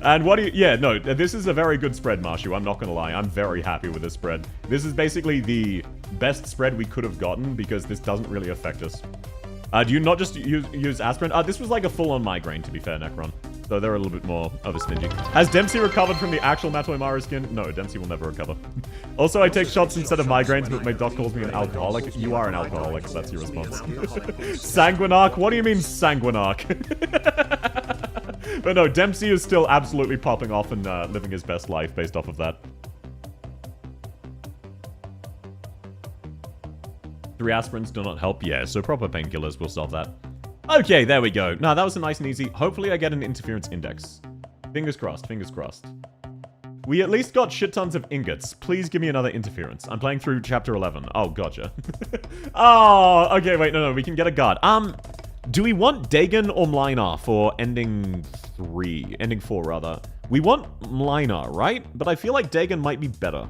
And what do you... Yeah, no, this is a very good spread, Marshu. I'm not going to lie. I'm very happy with this spread. This is basically the best spread we could have gotten because this doesn't really affect us. Do you not just use aspirin? This was like a full-on migraine, to be fair, Necron. So they're a little bit more of a stingy. Has Dempsey recovered from the actual Matoi Maru skin? No, Dempsey will never recover. Also, I take shots instead of migraines, but my doc calls me an alcoholic. You are an alcoholic, so that's your response. Sanguinarch? What do you mean, Sanguinarch? But no, Dempsey is still absolutely popping off and living his best life based off of that. 3 aspirins do not help? Yeah, so proper painkillers will solve that. Okay, there we go. No, that was a nice and easy. Hopefully I get an interference index. Fingers crossed, fingers crossed. We at least got shit tons of ingots. Please give me another interference. I'm playing through chapter 11. Oh, gotcha. Oh, okay, wait, no, we can get a guard. Do we want Dagon or Mlinar for ending 3? Ending 4, rather. We want Mlinar, right? But I feel like Dagon might be better.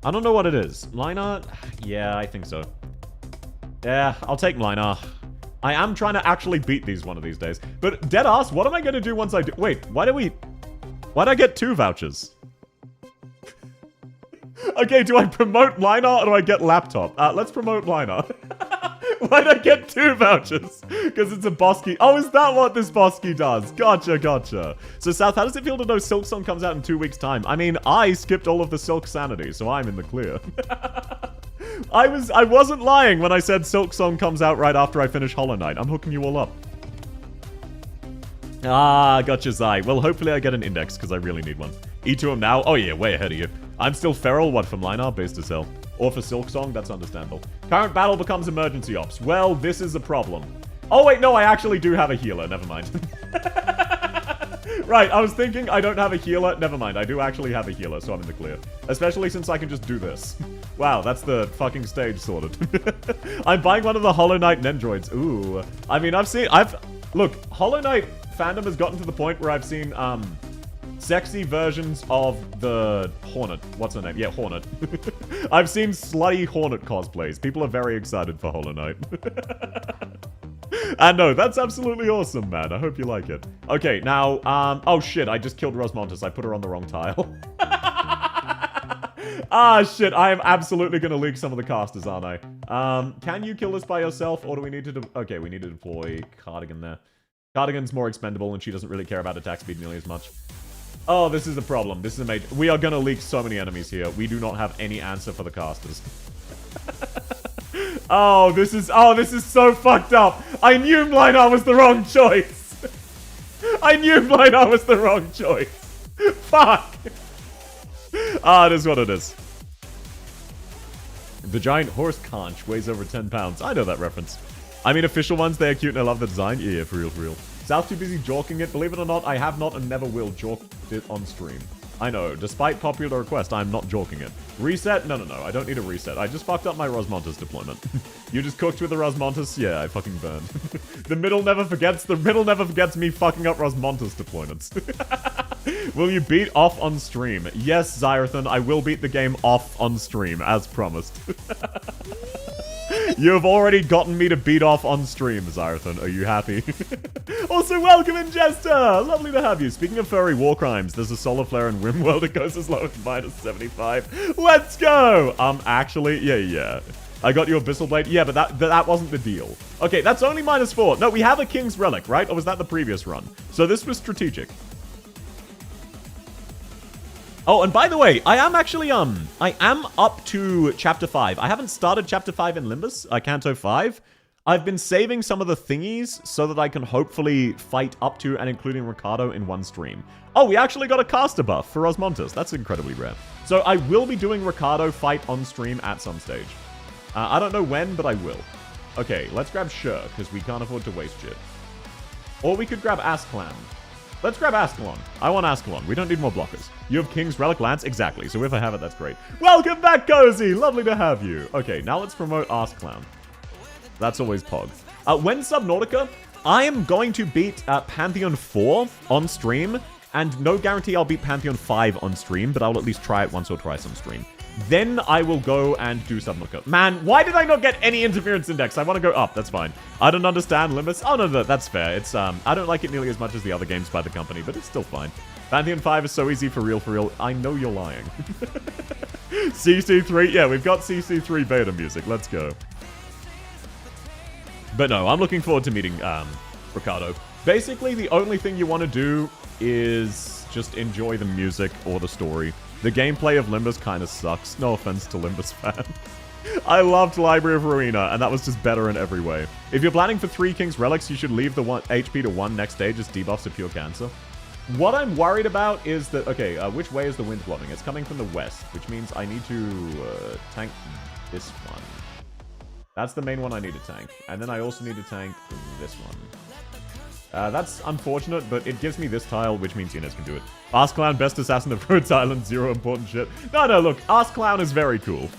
I don't know what it is. Mlinar? Yeah, I think so. Yeah, I'll take Mlinar. I am trying to actually beat these one of these days. But, deadass, what am I going to do once I do... Wait, why'd I get 2 vouchers? Okay, do I promote Mlinar or do I get laptop? Let's promote Mlinar. Why'd I get 2 vouchers? Because it's a boss key. Oh, is that what this boss key does? Gotcha, gotcha. So, South, how does it feel to know Silksong comes out in 2 weeks' time? I mean, I skipped all of the Silk Sanity, so I'm in the clear. I wasn't lying when I said Silksong comes out right after I finish Hollow Knight. I'm hooking you all up. Ah, gotcha, Zai. Well, hopefully I get an index, because I really need one. E2 him now? Oh yeah, way ahead of you. I'm still feral, what, for Mlinar? Based as hell. Or for Silksong? That's understandable. Current battle becomes emergency ops. Well, this is a problem. Oh wait, no, I actually do have a healer. Never mind. Right, I was thinking I don't have a healer. Never mind, I do actually have a healer, so I'm in the clear. Especially since I can just do this. Wow, that's the fucking stage sorted. I'm buying one of the Hollow Knight Nendroids. Ooh. I mean, look, Hollow Knight fandom has gotten to the point where I've seen, sexy versions of the Hornet. What's her name? Yeah, Hornet. I've seen slutty Hornet cosplays. People are very excited for Hollow Knight. And no, that's absolutely awesome, man. I hope you like it. Okay, now, oh shit, I just killed Rosmontis. I put her on the wrong tile. Ah, shit, I am absolutely gonna leak some of the casters, aren't I? Can you kill this by yourself, or do we need to okay, we need to deploy Cardigan there. Cardigan's more expendable, and she doesn't really care about attack speed nearly as much. Oh, this is a problem. This is a major... We are gonna leak so many enemies here. We do not have any answer for the casters. Oh, this is so fucked up. I knew Mlinar was the wrong choice. I knew Mlinar was the wrong choice. Fuck. Ah, it is what it is. The giant horse conch weighs over 10 pounds. I know that reference. I mean, official ones, they are cute and I love the design. Yeah, for real, for real. South too busy jorking it. Believe it or not, I have not and never will jork it on stream. I know, despite popular request, I'm not jorking it. Reset? No, I don't need a reset. I just fucked up my Rosmontis deployment. You just cooked with the Rosmontis? Yeah, I fucking burned. The middle never forgets me fucking up Rosmontis deployments. Will you beat off on stream? Yes, Xyrathan, I will beat the game off on stream, as promised. You have already gotten me to beat off on stream, Xyrathan. Are you happy? Also, welcome in, Jester! Lovely to have you. Speaking of furry war crimes, there's a solar flare in Rimworld that goes as low as -75. Let's go! Actually, yeah. I got you Abyssal Blade. Yeah, but that wasn't the deal. Okay, that's only -4. No, we have a King's Relic, right? Or was that the previous run? So this was strategic. Oh, and by the way, I am actually, I am up to Chapter 5. I haven't started Chapter 5 in Limbus, Canto 5. I've been saving some of the thingies so that I can hopefully fight up to and including Ricardo in one stream. Oh, we actually got a caster buff for Osmontas. That's incredibly rare. So I will be doing Ricardo fight on stream at some stage. I don't know when, but I will. Okay, let's grab Shur, because we can't afford to waste shit. Or we could grab Asclan. Let's grab Ascalon. I want Ascalon. We don't need more blockers. You have King's Relic Lance? Exactly. So if I have it, that's great. Welcome back, Cozy! Lovely to have you. Okay, now let's promote Asclown. That's always Pog. When Subnautica, I am going to beat Pantheon 4 on stream. And no guarantee I'll beat Pantheon 5 on stream, but I'll at least try it once or twice on stream. Then I will go and do Subnautica. Man, why did I not get any interference index? I want to go up. That's fine. I don't understand Limbus. Oh, no, that's fair. It's, I don't like it nearly as much as the other games by the company, but it's still fine. Pantheon 5 is so easy for real, for real. I know you're lying. CC3. Yeah, we've got CC3 beta music. Let's go. But no, I'm looking forward to meeting, Ricardo. Basically, the only thing you want to do is just enjoy the music or the story. The gameplay of Limbus kind of sucks. No offense to Limbus fans. I loved Library of Ruina, and that was just better in every way. If you're planning for 3 King's Relics, you should leave the HP to 1 next stage as debuffs to pure cancer. What I'm worried about is that... Okay, which way is the wind blowing? It's coming from the west, which means I need to tank this one. That's the main one I need to tank. And then I also need to tank this one. That's unfortunate, but it gives me this tile, which means Inez can do it. Ask Clown, best assassin of Rhodes Island, 0 important shit. No, look, Ask Clown is very cool.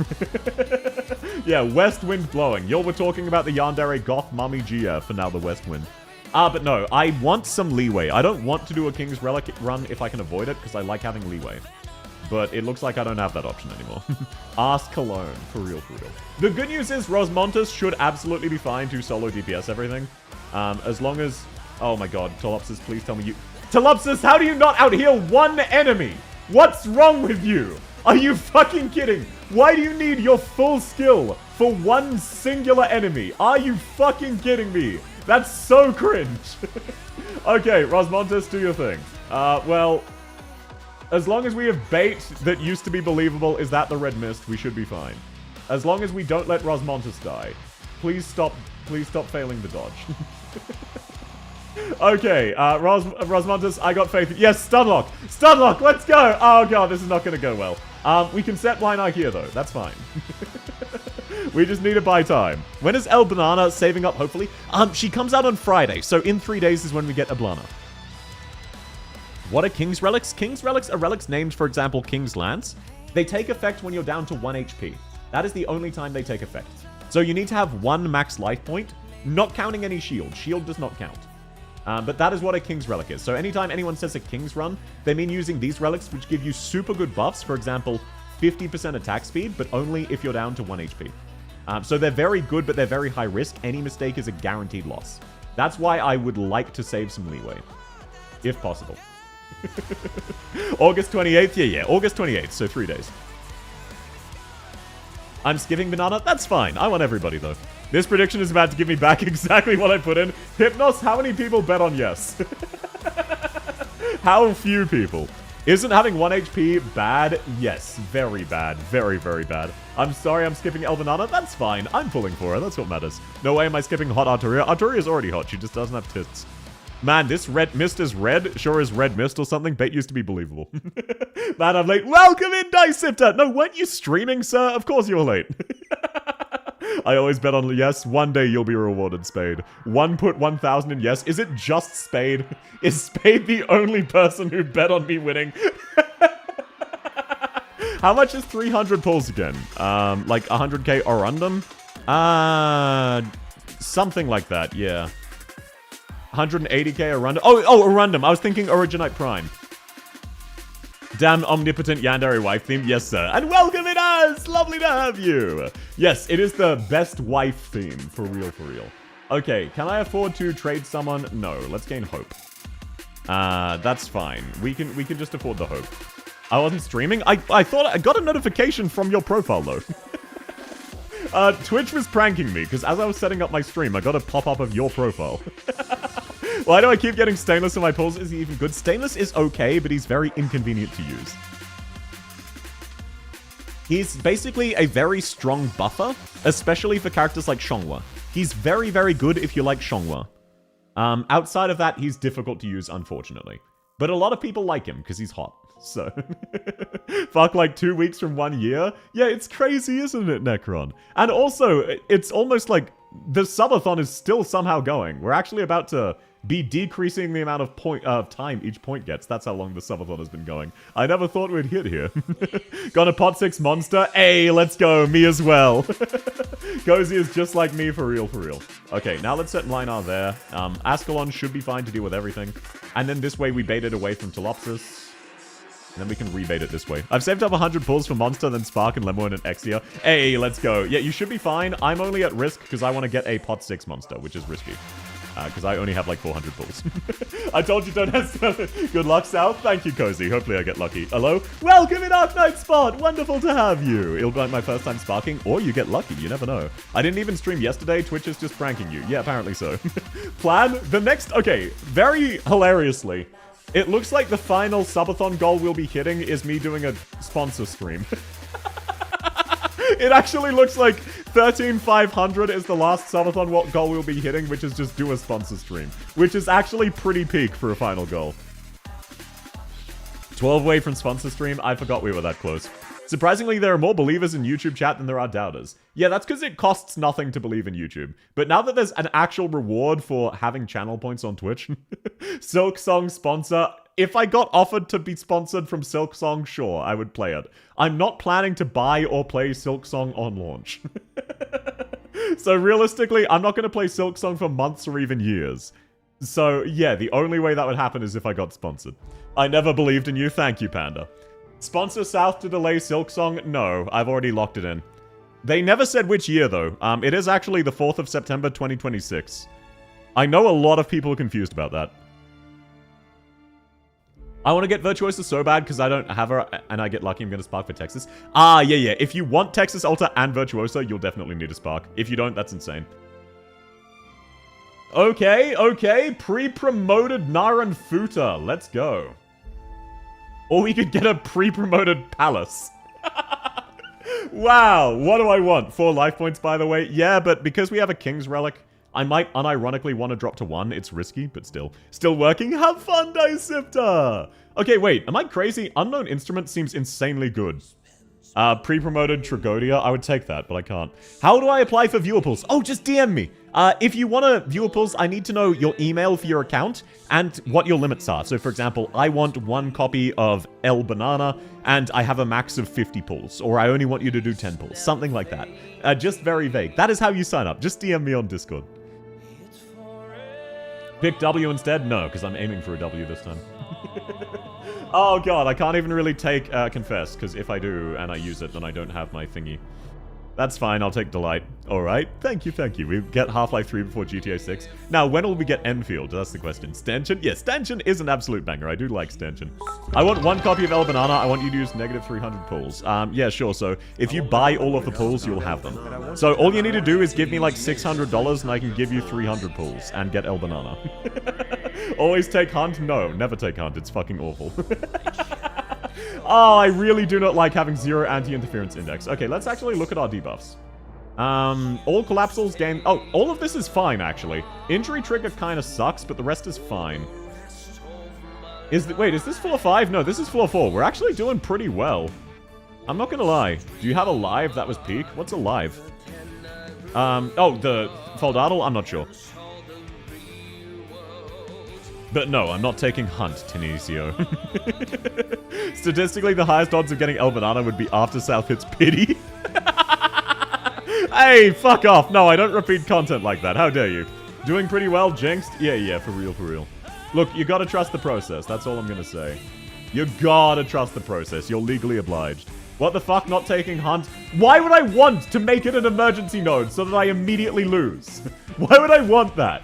Yeah, west wind blowing. Y'all were talking about the Yandere Goth Mummy GF, and now the west wind. But no, I want some leeway. I don't want to do a King's Relic run if I can avoid it, because I like having leeway. But it looks like I don't have that option anymore. Ask Cologne, for real, for real. The good news is Rosmontas should absolutely be fine to solo DPS everything. As long as... Oh my god, Tolopsis, please tell me you... Tolopsis, how do you not out-heal one enemy? What's wrong with you? Are you fucking kidding? Why do you need your full skill for one singular enemy? Are you fucking kidding me? That's so cringe. Okay, Rosmontas, do your thing. Well, as long as we have bait that used to be believable, is that the red mist, we should be fine. As long as we don't let Rosmontas die. Please stop failing the dodge. Okay, Rosmontas, I got faith. Yes, Stunlock! Stunlock, let's go! Oh god, this is not going to go well. We can set Blind Eye here, though. That's fine. We just need to buy time. When is El Banana saving up, hopefully? She comes out on Friday, so in 3 days is when we get Ablana. What are King's Relics? King's Relics are relics named, for example, King's Lance. They take effect when you're down to 1 HP. That is the only time they take effect. So you need to have 1 max life point, not counting any shield. Shield does not count. But that is what a King's Relic is. So anytime anyone says a King's Run, they mean using these relics, which give you super good buffs. For example, 50% attack speed, but only if you're down to 1 HP. So they're very good, but they're very high risk. Any mistake is a guaranteed loss. That's why I would like to save some leeway. If possible. August 28th? Yeah, August 28th, so 3 days. I'm skipping Banana? That's fine. I want everybody, though. This prediction is about to give me back exactly what I put in. Hypnos, how many people bet on yes? How few people? Isn't having 1 HP bad? Yes, very bad. Very, very bad. I'm sorry I'm skipping El Banana. That's fine. I'm pulling for her. That's what matters. No way am I skipping Hot Arturia. Arturia's already hot. She just doesn't have tits. Man, this red mist is red. Sure is red mist or something. Bet used to be believable. Man, I'm late. Welcome in, Dice Sifter. No, weren't you streaming, sir? Of course you were late. I always bet on yes. One day you'll be rewarded, Spade. One put 1,000 in yes. Is it just Spade? Is Spade the only person who bet on me winning? How much is 300 pulls again? Like 100k Orundum? Something like that, yeah. 180k Orundum. Oh, Orundum. I was thinking Originite Prime. Damn omnipotent Yandere wife theme. Yes, sir. And welcome in us! Lovely to have you. Yes, it is the best wife theme. For real, for real. Okay, can I afford to trade someone? No, let's gain hope. That's fine. We can just afford the hope. I wasn't streaming. I thought I got a notification from your profile, though. Twitch was pranking me, because as I was setting up my stream, I got a pop-up of your profile. Why do I keep getting Stainless in my pulls? Is he even good? Stainless is okay, but he's very inconvenient to use. He's basically a very strong buffer, especially for characters like Xianghua. He's very, very good if you like Xianghua. Outside of that, he's difficult to use, unfortunately. But a lot of people like him because he's hot. So, fuck, like 2 weeks from 1 year? Yeah, it's crazy, isn't it, Necron? And also, it's almost like the subathon is still somehow going. We're actually about to be decreasing the amount of time each point gets. That's how long the subathon has been going. I never thought we'd hit here. Got a pot 6 monster? Hey, let's go. Me as well. Cozy is just like me, for real, for real. Okay, now let's set Linar there. Ascalon should be fine to deal with everything. And then this way we bait it away from Telopsis. And then we can rebait it this way. I've saved up 100 pulls for Monster, then Spark and Lemon and Exia. Hey, let's go. Yeah, you should be fine. I'm only at risk because I want to get a pot 6 monster, which is risky. Because I only have like 400 pulls. I told you don't have Good luck, South. Thank you, Cozy. Hopefully I get lucky. Hello? Welcome in Arknights Spot. Wonderful to have you. It'll be my first time sparking, or you get lucky. You never know. I didn't even stream yesterday. Twitch is just pranking you. Yeah, apparently so. Plan? The next... Okay, very hilariously, it looks like the final subathon goal we'll be hitting is me doing a sponsor stream. It actually looks like 13,500 is the last subathon goal we'll be hitting, which is just do a sponsor stream. Which is actually pretty peak for a final goal. 12 away from sponsor stream? I forgot we were that close. Surprisingly, there are more believers in YouTube chat than there are doubters. Yeah, that's because it costs nothing to believe in YouTube. But now that there's an actual reward for having channel points on Twitch, Silksong sponsor... If I got offered to be sponsored from Silksong, sure, I would play it. I'm not planning to buy or play Silksong on launch. So realistically, I'm not going to play Silksong for months or even years. So yeah, the only way that would happen is if I got sponsored. I never believed in you, thank you, Panda. Sponsor South to delay Silksong? No, I've already locked it in. They never said which year though. It is actually the 4th of September 2026. I know a lot of people are confused about that. I want to get Virtuosa so bad because I don't have her and I get lucky I'm going to spark for Texas. Ah, yeah. If you want Texas Alta and Virtuosa, you'll definitely need a spark. If you don't, that's insane. Okay. Pre-promoted Naran Futa. Let's go. Or we could get a pre-promoted Palace. Wow. What do I want? 4 life points, by the way. Yeah, but because we have a King's Relic... I might unironically want to drop to 1. It's risky, but still. Still working. Have fun, Dicipta! Okay, wait. Am I crazy? Unknown Instrument seems insanely good. Pre-promoted Tragodia. I would take that, but I can't. How do I apply for viewer pulls? Oh, just DM me. If you want to viewer pulls, I need to know your email for your account and what your limits are. So, for example, I want 1 copy of El Banana, and I have a max of 50 pulls. Or I only want you to do 10 pulls. Something like that. Just very vague. That is how you sign up. Just DM me on Discord. Pick W instead? No, because I'm aiming for a W this time. Oh god, I can't even really take Confess, because if I do and I use it, then I don't have my thingy. That's fine, I'll take Delight. Alright, thank you. We get Half-Life 3 before GTA 6. Now, when will we get Enfield? That's the question. Stanchion? Yeah, Stanchion is an absolute banger. I do like Stanchion. I want 1 copy of El Banana. I want you to use negative 300 pulls. Yeah, sure. So, if you buy all of the pulls, you'll have them. So, all you need to do is give me like $600 and I can give you 300 pulls and get El Banana. Always take Hunt? No, never take Hunt. It's fucking awful. Oh, I really do not like having 0 anti-interference index. Okay, let's actually look at our debuffs. All collapsals gain... Oh, all of this is fine, actually. Injury trigger kind of sucks, but the rest is fine. Wait, is this full of 5? No, this is full of 4. We're actually doing pretty well. I'm not gonna lie. Do you have a live that was peak? What's a live? Oh, the Foldadal? I'm not sure. But no, I'm not taking Hunt, Tenesio. Statistically, the highest odds of getting El Banana would be after South hits Pity. Hey, fuck off. No, I don't repeat content like that. How dare you? Doing pretty well, Jinxed? Yeah, for real. Look, you gotta trust the process. That's all I'm gonna say. You gotta trust the process. You're legally obliged. What the fuck, not taking Hunt? Why would I want to make it an emergency node so that I immediately lose? Why would I want that?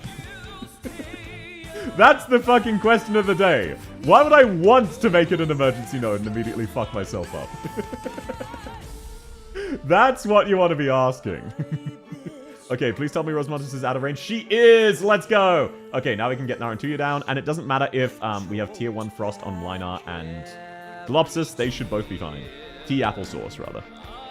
That's the fucking question of the day. Why would I want to make it an emergency node and immediately fuck myself up? That's what you want to be asking. Okay, please tell me Rosemontis is out of range. She is! Let's go! Okay, now we can get Narantuya down, and it doesn't matter if we have tier 1 Frost on Linar and Glopsis. They should both be fine. Tea Applesauce, rather.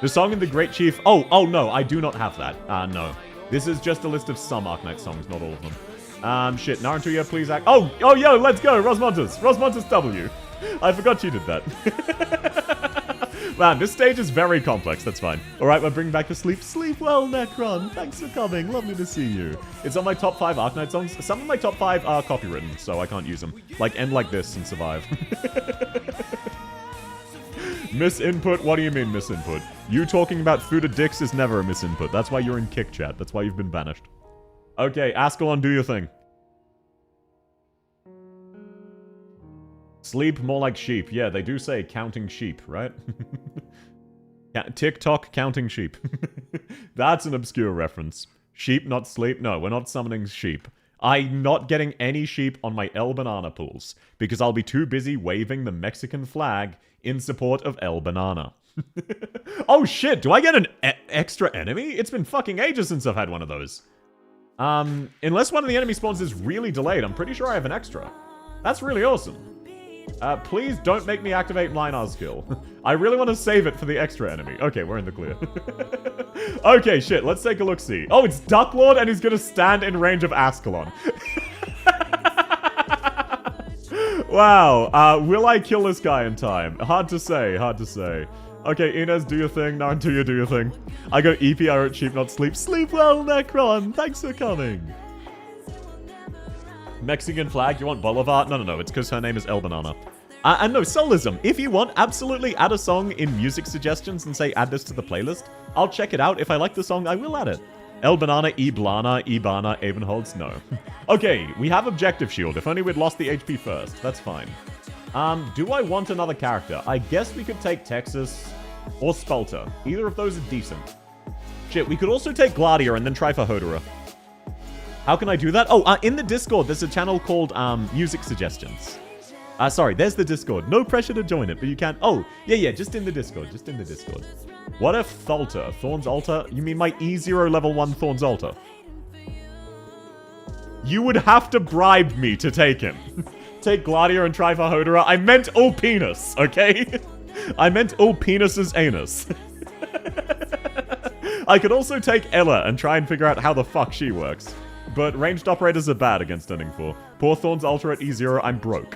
The song in The Great Chief... Oh, no, I do not have that. No. This is just a list of some Arknights songs, not all of them. Shit, Narantuya, please act... Oh, yo, let's go, Rosmontes. Rosmontes W. I forgot you did that. Man, this stage is very complex, that's fine. Alright, we're bringing back the sleep. Sleep well, Necron. Thanks for coming. Lovely to see you. It's on my top 5 Arknight songs. Some of my top 5 are copywritten, so I can't use them. Like, end like this and survive. Misinput? What do you mean, misinput? You talking about food dicks is never a misinput. That's why you're in kick chat. That's why you've been banished. Okay, Ascalon, do your thing. Sleep more like sheep. Yeah, they do say counting sheep, right? TikTok counting sheep. That's an obscure reference. Sheep, not sleep? No, we're not summoning sheep. I'm not getting any sheep on my El Banana pools, because I'll be too busy waving the Mexican flag in support of El Banana. Oh shit, do I get an extra enemy? It's been fucking ages since I've had one of those. Unless one of the enemy spawns is really delayed, I'm pretty sure I have an extra. That's really awesome. Please don't make me activate Linar's skill. I really want to save it for the extra enemy. Okay, we're in the clear. Okay, shit, let's take a look-see. Oh, it's Ducklord, and he's gonna stand in range of Ascalon. Wow, will I kill this guy in time? Hard to say, hard to say. Okay, Inez, do your thing. Narantuya, do your thing. I go EP, I wrote sheep, not sleep. Sleep well, Necron. Thanks for coming. Mexican flag, you want Bolivar? No, it's because her name is El Banana. And no, Solism, if you want, absolutely add a song in music suggestions and say add this to the playlist. I'll check it out. If I like the song, I will add it. El Banana, Iblana, Ibana, Avenholz, no. Okay, we have Objective Shield. If only we'd lost the HP first. That's fine. Do I want another character? I guess we could take Texas or Spalter. Either of those are decent. Shit, we could also take Gladiator and then try for Hodora. How can I do that? Oh, in the Discord, there's a channel called Music Suggestions. Sorry, there's the Discord. No pressure to join it, but you can... Oh, yeah, just in the Discord. Just in the Discord. What if Thalter? Thorn's Altar? You mean my E0 level 1 Thorn's Altar? You would have to bribe me to take him. Take Gladiator and try for Hodora. I meant Ulpenis, okay? I I meant penis's anus. I could also take Ella and try and figure out how the fuck she works. But ranged operators are bad against Turning 4. Poor Thorn's Ultra at E0, I'm broke.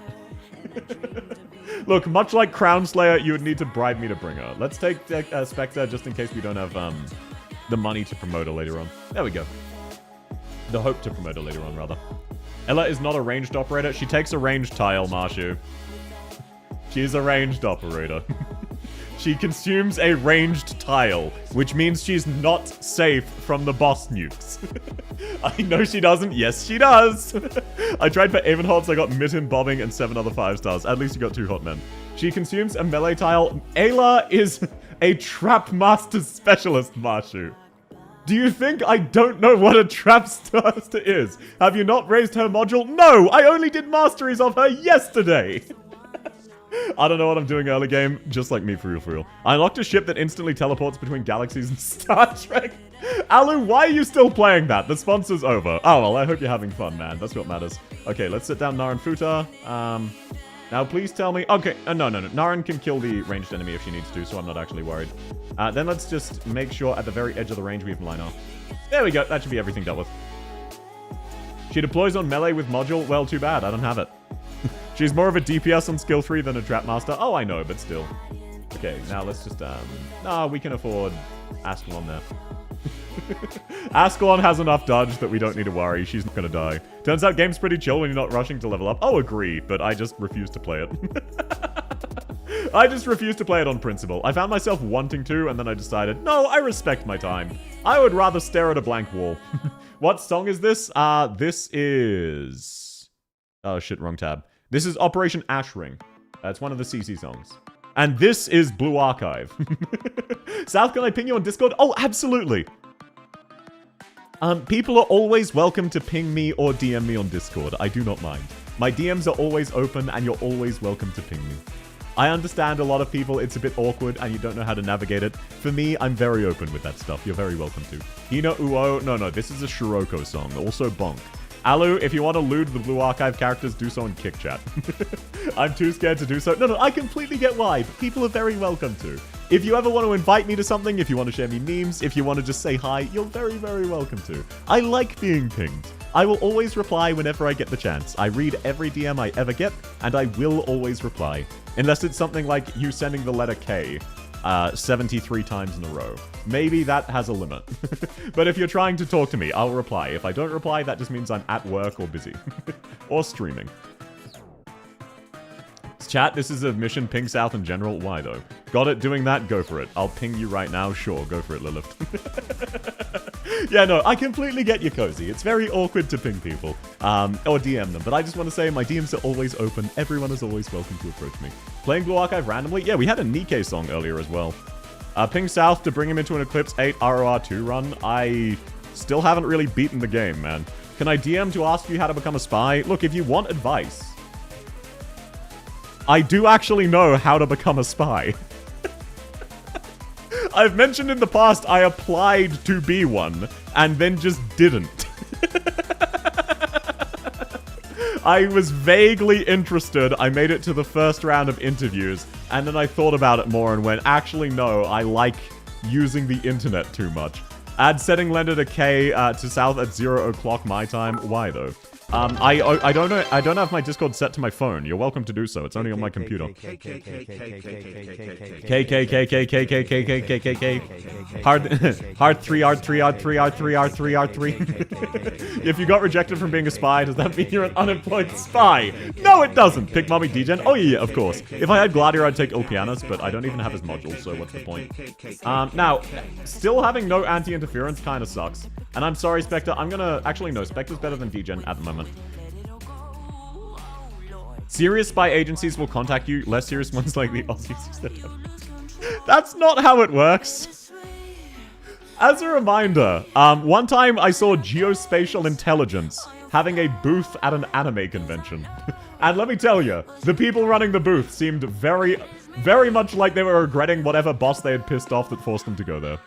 Look, much like Crown Slayer, you would need to bribe me to bring her. Let's take Spectre just in case we don't have the money to promote her later on. There we go. The hope to promote her later on, rather. Ella is not a ranged operator. She takes a ranged tile, Marshu. She's a ranged operator. She consumes a ranged tile, which means she's not safe from the boss nukes. I know she doesn't. Yes, she does. I tried for Avenholz, I got mitten bombing and 7 other 5 stars. At least you got 2 hot men. She consumes a melee tile. Ayla is a trap master specialist, Marshu. Do you think I don't know what a trap master is? Have you not raised her module? No, I only did masteries of her yesterday. I don't know what I'm doing early game, just like me for real. I unlocked a ship that instantly teleports between galaxies and Star Trek. Alu, why are you still playing that? The sponsor's over. Oh, well, I hope you're having fun, man. That's what matters. Okay, let's sit down Naran Futa. Now, please tell me... Okay, no. Naran can kill the ranged enemy if she needs to, so I'm not actually worried. Then let's just make sure at the very edge of the range we have Linar. There we go. That should be everything dealt with. She deploys on melee with module. Well, too bad. I don't have it. She's more of a DPS on skill 3 than a trap master. Oh, I know, but still. Okay, now let's just, nah, we can afford Ascalon there. Ascalon has enough dodge that we don't need to worry. She's not gonna die. Turns out game's pretty chill when you're not rushing to level up. Oh, agree, but I just refuse to play it. I just refuse to play it on principle. I found myself wanting to, and then I decided, no, I respect my time. I would rather stare at a blank wall. What song is this? This is... Oh, shit, wrong tab. This is Operation Ashring. It's one of the CC songs. And this is Blue Archive. South, can I ping you on Discord? Oh, absolutely. People are always welcome to ping me or DM me on Discord. I do not mind. My DMs are always open and you're always welcome to ping me. I understand a lot of people, it's a bit awkward and you don't know how to navigate it. For me, I'm very open with that stuff. You're very welcome to. Hina Uo. No, this is a Shiroko song. Also Bonk. Alu, if you want to loot the Blue Archive characters, do so in Kick Chat. I'm too scared to do so. No, I completely get why, but people are very welcome to. If you ever want to invite me to something, if you want to share me memes, if you want to just say hi, you're very, very welcome to. I like being pinged. I will always reply whenever I get the chance. I read every DM I ever get, and I will always reply. Unless it's something like you sending the letter K 73 times in a row. Maybe that has a limit. But if you're trying to talk to me, I'll reply. If I don't reply, that just means I'm at work or busy. Or streaming. Chat, this is a mission. Ping South in general. Why though? Got it? Doing that? Go for it. I'll ping you right now. Sure, go for it, Lilith. Yeah, no, I completely get you, Cozy. It's very awkward to ping people. Or DM them. But I just want to say my DMs are always open. Everyone is always welcome to approach me. Playing Blue Archive randomly? Yeah, we had a Nikke song earlier as well. Ping South to bring him into an Eclipse 8 ROR2 run. I still haven't really beaten the game, man. Can I DM to ask you how to become a spy? Look, if you want advice... I do actually know how to become a spy. I've mentioned in the past I applied to be one, and then just didn't. I was vaguely interested, I made it to the first round of interviews, and then I thought about it more and went, actually no, I like using the internet too much. Add setting lender to K to South at 0 o'clock my time. Why though? I don't know. I don't have my Discord set to my phone. You're welcome to do so. It's only on my computer. Hard 3 R3. If you got rejected from being a spy, does that mean you're an unemployed spy? No, it doesn't. Pick Mommy Degen. Oh yeah, of course. If I had Gladiator, I'd take Ulpianus, but I don't even have his module, so what's the point? Now, still having no anti-interference kind of sucks. And I'm sorry, Spectre. I'm gonna... Actually, no. Spectre's better than Degen at the moment. Serious spy agencies will contact you. Less serious ones like the Aussies. That's not how it works. As a reminder, one time I saw Geospatial Intelligence having a booth at an anime convention. And let me tell you, the people running the booth seemed very much like they were regretting whatever boss they had pissed off that forced them to go there.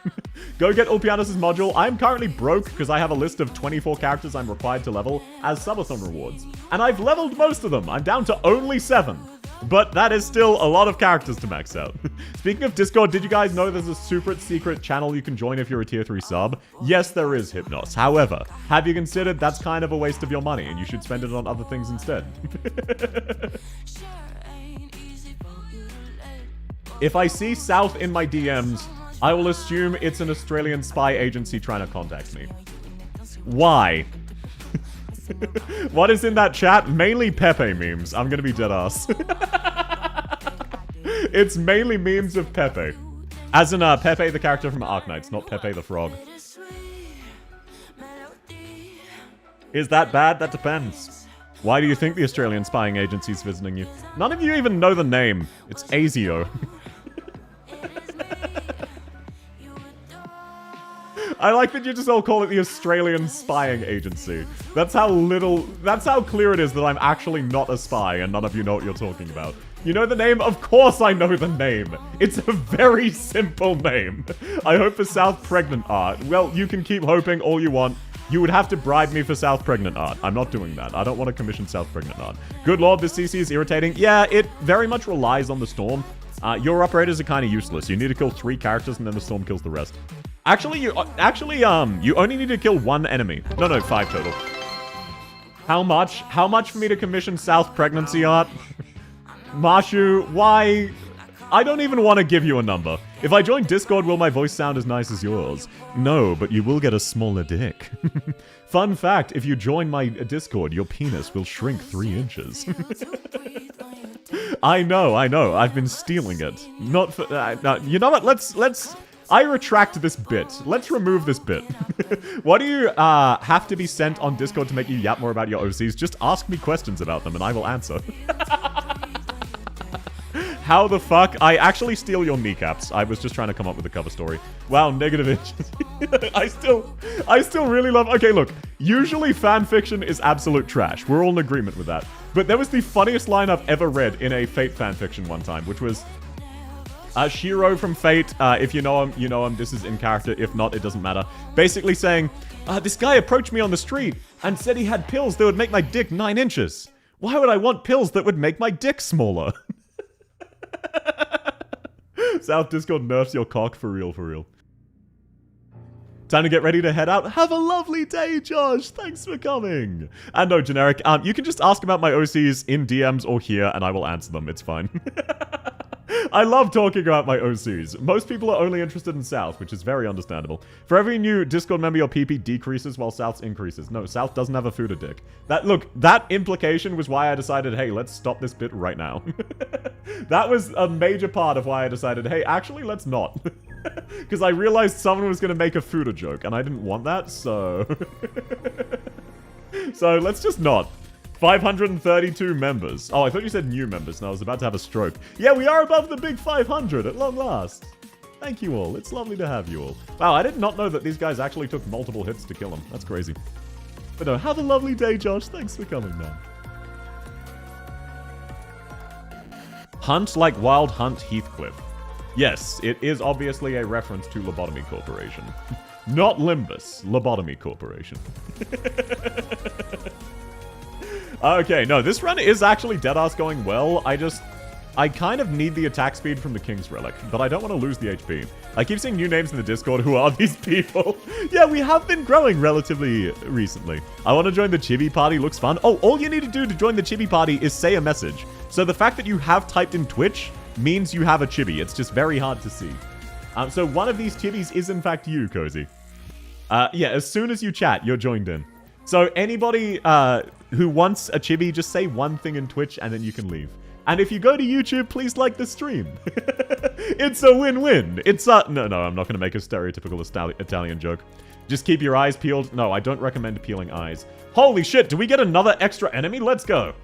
Go get Ulpianus' module. I'm currently broke because I have a list of 24 characters I'm required to level as Subathon rewards. And I've leveled most of them. I'm down to only 7. But that is still a lot of characters to max out. Speaking of Discord, did you guys know there's a super secret channel you can join if you're a tier 3 sub? Yes, there is, Hypnos. However, have you considered that's kind of a waste of your money and you should spend it on other things instead? If I see South in my DMs, I will assume it's an Australian spy agency trying to contact me. Why? What is in that chat? Mainly Pepe memes. I'm gonna be dead ass. It's mainly memes of Pepe. As in Pepe the character from Arknights, not Pepe the frog. Is that bad? That depends. Why do you think the Australian spying agency's visiting you? None of you even know the name. It's ASIO. I like that you just all call it the Australian Spying Agency. That's how clear it is that I'm actually not a spy and none of you know what you're talking about. You know the name? Of course I know the name. It's a very simple name. I hope for South Pregnant Art. Well, you can keep hoping all you want. You would have to bribe me for South Pregnant Art. I'm not doing that. I don't want to commission South Pregnant Art. Good lord, this CC is irritating. Yeah, it very much relies on the storm. Your operators are kind of useless. You need to kill 3 characters and then the storm kills the rest. Actually, you only need to kill 1 enemy. No, 5 total. How much? How much for me to commission South Pregnancy Art? Marshu, why? I don't even want to give you a number. If I join Discord, will my voice sound as nice as yours? No, but you will get a smaller dick. Fun fact, if you join my Discord, your penis will shrink 3 inches. I know. I've been stealing it. Not for... you know what? Let's... I retract this bit. Let's remove this bit. What do you have to be sent on Discord to make you yap more about your OCs? Just ask me questions about them and I will answer. How the fuck? I actually steal your kneecaps. I was just trying to come up with a cover story. Wow, negative inches. I still really love... Okay, look. Usually fanfiction is absolute trash. We're all in agreement with that. But there was the funniest line I've ever read in a Fate fanfiction one time, which was... Shiro from Fate, if you know him, you know him. This is in character. If not, it doesn't matter. Basically saying, this guy approached me on the street and said he had pills that would make my dick 9 inches. Why would I want pills that would make my dick smaller? South Discord nerfs your cock for real, for real. Time to get ready to head out. Have a lovely day, Josh. Thanks for coming. And no, generic. You can just ask about my OCs in DMs or here, and I will answer them. It's fine. I love talking about my OCs. Most people are only interested in South, which is very understandable. For every new Discord member, your PP decreases while South's increases. No, South doesn't have a Fuda dick. Look, that implication was why I decided, hey, let's stop this bit right now. That was a major part of why I decided, hey, actually, let's not. Because I realized someone was going to make a Fuda joke, and I didn't want that, so... So, let's just not. 532 members. Oh, I thought you said new members, and I was about to have a stroke. Yeah, we are above the big 500 at long last. Thank you all. It's lovely to have you all. Wow, I did not know that these guys actually took multiple hits to kill him. That's crazy. But no, have a lovely day, Josh. Thanks for coming, man. Hunt like Wild Hunt Heathcliff. Yes, it is obviously a reference to Lobotomy Corporation. Not Limbus, Lobotomy Corporation. Okay, no, this run is actually deadass going well. I kind of need the attack speed from the King's Relic, but I don't want to lose the HP. I keep seeing new names in the Discord. Who are these people? Yeah, we have been growing relatively recently. I want to join the Chibi Party. Looks fun. Oh, all you need to do to join the Chibi Party is say a message. So the fact that you have typed in Twitch means you have a chibi. It's just very hard to see. So one of these chibis is in fact you, Cozy. Yeah, as soon as you chat, you're joined in. So anybody who wants a chibi, just say one thing in Twitch and then you can leave. And if you go to YouTube, please like the stream. It's a win-win. It's a... No, I'm not going to make a stereotypical Italian joke. Just keep your eyes peeled. No, I don't recommend peeling eyes. Holy shit, do we get another extra enemy? Let's go.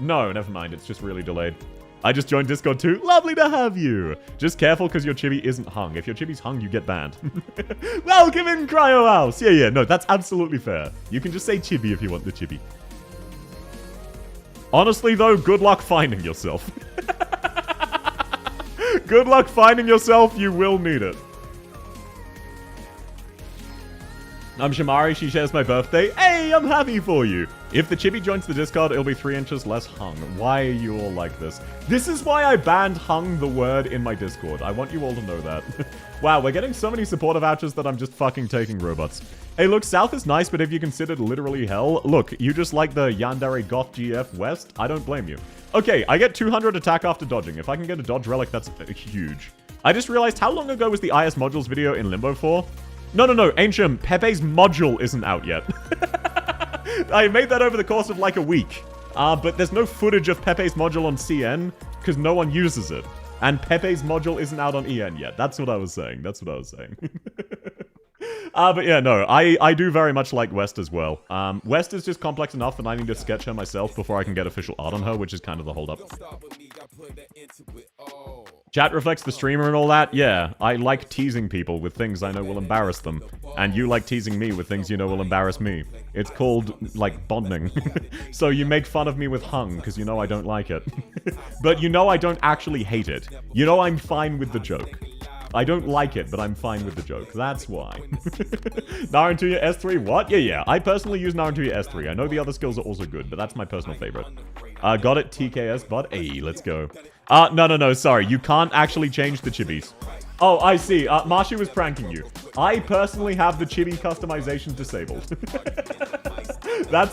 No, never mind. It's just really delayed. I just joined Discord too. Lovely to have you. Just careful because your chibi isn't hung. If your chibi's hung, you get banned. Welcome in, Cryo House. Yeah, no, that's absolutely fair. You can just say chibi if you want the chibi. Honestly, though, good luck finding yourself. Good luck finding yourself. You will need it. I'm Shamari, she shares my birthday. Hey, I'm happy for you. If the chibi joins the Discord, it'll be 3 inches less hung. Why are you all like this? This is why I banned hung the word in my Discord. I want you all to know that. Wow, we're getting so many supporter vouchers that I'm just fucking taking robots. Hey, look, South is nice, but if you considered literally hell, look, you just like the Yandere Goth GF West? I don't blame you. Okay, I get 200 attack after dodging. If I can get a dodge relic, that's huge. I just realized, how long ago was the IS modules video in Limbo for? No, Ancient, Pepe's module isn't out yet. I made that over the course of like a week. But there's no footage of Pepe's module on CN, because no one uses it. And Pepe's module isn't out on EN yet. That's what I was saying. But yeah, no, I do very much like West as well. West is just complex enough that I need to sketch her myself before I can get official art on her, which is kind of the holdup. Chat reflects the streamer and all that? Yeah, I like teasing people with things I know will embarrass them. And you like teasing me with things you know will embarrass me. It's called, like, bonding. So you make fun of me with hung, because you know I don't like it. But you know I don't actually hate it. You know I'm fine with the joke. I don't like it, but I'm fine with the joke. That's why. Naruto S3, what? Yeah. I personally use Naruto S3. I know the other skills are also good, but that's my personal favorite. Got it, TKS, bud. Hey, let's go. No, sorry. You can't actually change the chibis. Oh, I see. Marsha was pranking you. I personally have the chibi customization disabled.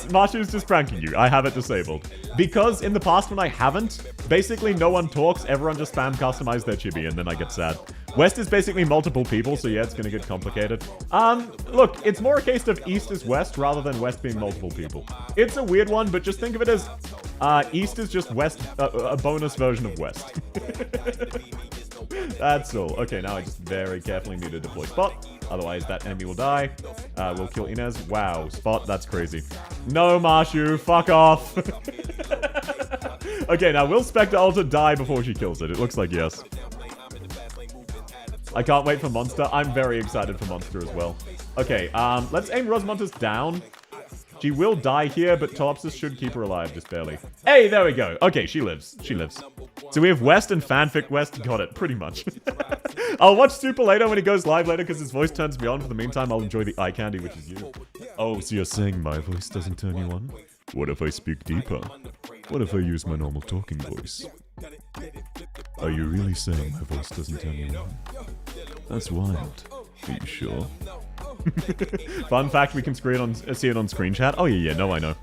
Marsha's just pranking you. I have it disabled. Because in the past when I haven't, basically no one talks, everyone just spam customize their chibi, and then I get sad. West is basically multiple people, so yeah, it's gonna get complicated. Look, it's more a case of East is West rather than West being multiple people. It's a weird one, but just think of it as, East is just West, a bonus version of West. That's all. Okay, now I just very carefully need to deploy Spot. Otherwise, that enemy will die. We'll kill Inez. Wow, Spot, that's crazy. No, Marshu, fuck off. Okay, now will Spectre Alter die before she kills it? It looks like yes. I can't wait for Monster. I'm very excited for Monster as well. Okay, let's aim Rosamontes down. She will die here, but Topsis should keep her alive, just barely. Hey, there we go. Okay, she lives. So we have West and Fanfic West. Got it, pretty much. I'll watch Super later when he goes live later because his voice turns me on. For the meantime, I'll enjoy the eye candy, which is you. Oh, so you're saying my voice doesn't turn you on? What if I speak deeper? What if I use my normal talking voice? Are you really saying my voice doesn't turn you on? That's wild. Are you sure? Fun fact, we can see it on screen chat. Oh yeah, no, I know.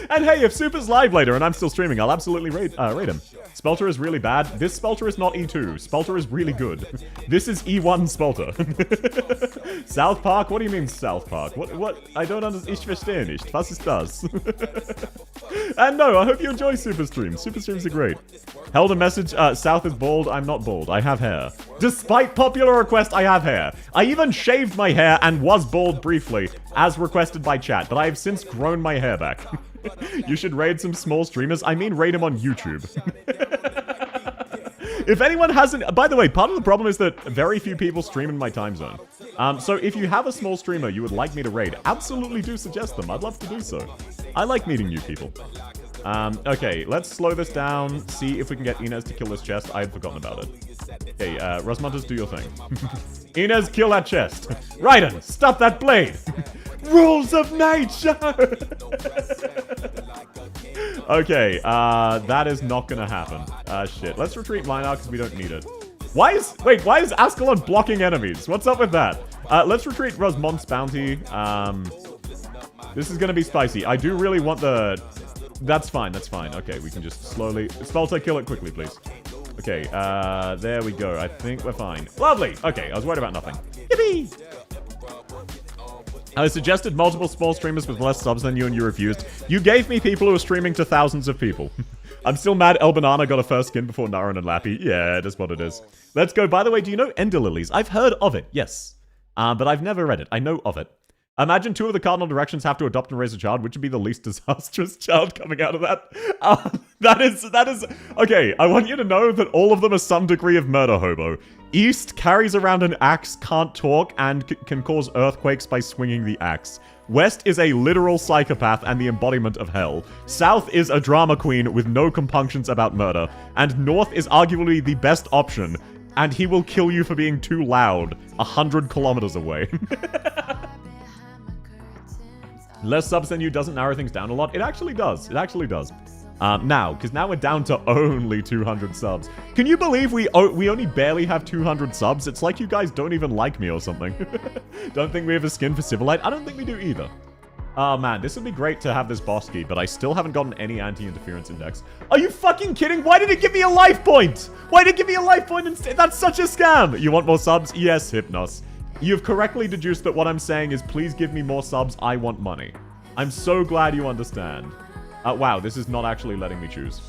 And hey, if Super's live later and I'm still streaming, I'll absolutely rate him. Spelter is really bad. This Spelter is not E2. Spelter is really good. This is E1 Spelter. South Park? What do you mean South Park? What? I don't understand. Ich verstehe nicht. Was ist das? And no, I hope you enjoy Super Streams. Super Streams are great. Held a message, South is bald. I'm not bald. I have hair. Despite popular request, I have hair. I even shaved my hair and was bald briefly, as requested by chat, but I have since grown my hair back. You should raid some small streamers. I mean, raid them on YouTube. If anyone hasn't... By the way, part of the problem is that very few people stream in my time zone. So if you have a small streamer you would like me to raid, absolutely do suggest them. I'd love to do so. I like meeting new people. Okay, let's slow this down, see if we can get Inez to kill this chest. I had forgotten about it. Okay, Rosmontas, do your thing. Inez, kill that chest. Raiden, stop that blade. Rules of nature! Okay, that is not gonna happen. Shit. Let's retreat Linar because we don't need it. Why is Ascalon blocking enemies? What's up with that? Let's retreat Rosmont's bounty. This is gonna be spicy. I do really want the... That's fine, that's fine. Okay, we can just slowly... Spelter, kill it quickly, please. Okay, there we go. I think we're fine. Lovely! Okay, I was worried about nothing. Yippee! I suggested multiple small streamers with less subs than you and you refused. You gave me people who are streaming to thousands of people. I'm still mad El Banana got a first skin before Naren and Lappy. Yeah, it is what it is. Let's go. By the way, do you know Ender Lilies? I've heard of it, yes. But I've never read it. I know of it. Imagine two of the cardinal directions have to adopt and raise a child. Which would be the least disastrous child coming out of that? That is... Okay, I want you to know that all of them are some degree of murder hobo. East carries around an axe, can't talk, and can cause earthquakes by swinging the axe. West is a literal psychopath and the embodiment of hell. South is a drama queen with no compunctions about murder. And North is arguably the best option. And he will kill you for being too loud, 100 kilometers away. Less subs than you doesn't narrow things down a lot. It actually does. It actually does. Because now we're down to only 200 subs. Can you believe we only barely have 200 subs? It's like you guys don't even like me or something. Don't think we have a skin for Civilite? I don't think we do either. Oh man, this would be great to have this boss key, but I still haven't gotten any anti-interference index. Are you fucking kidding? Why did it give me a life point? Why did it give me a life point instead? That's such a scam! You want more subs? Yes, Hypnos. You've correctly deduced that what I'm saying is please give me more subs, I want money. I'm so glad you understand. Wow, this is not actually letting me choose.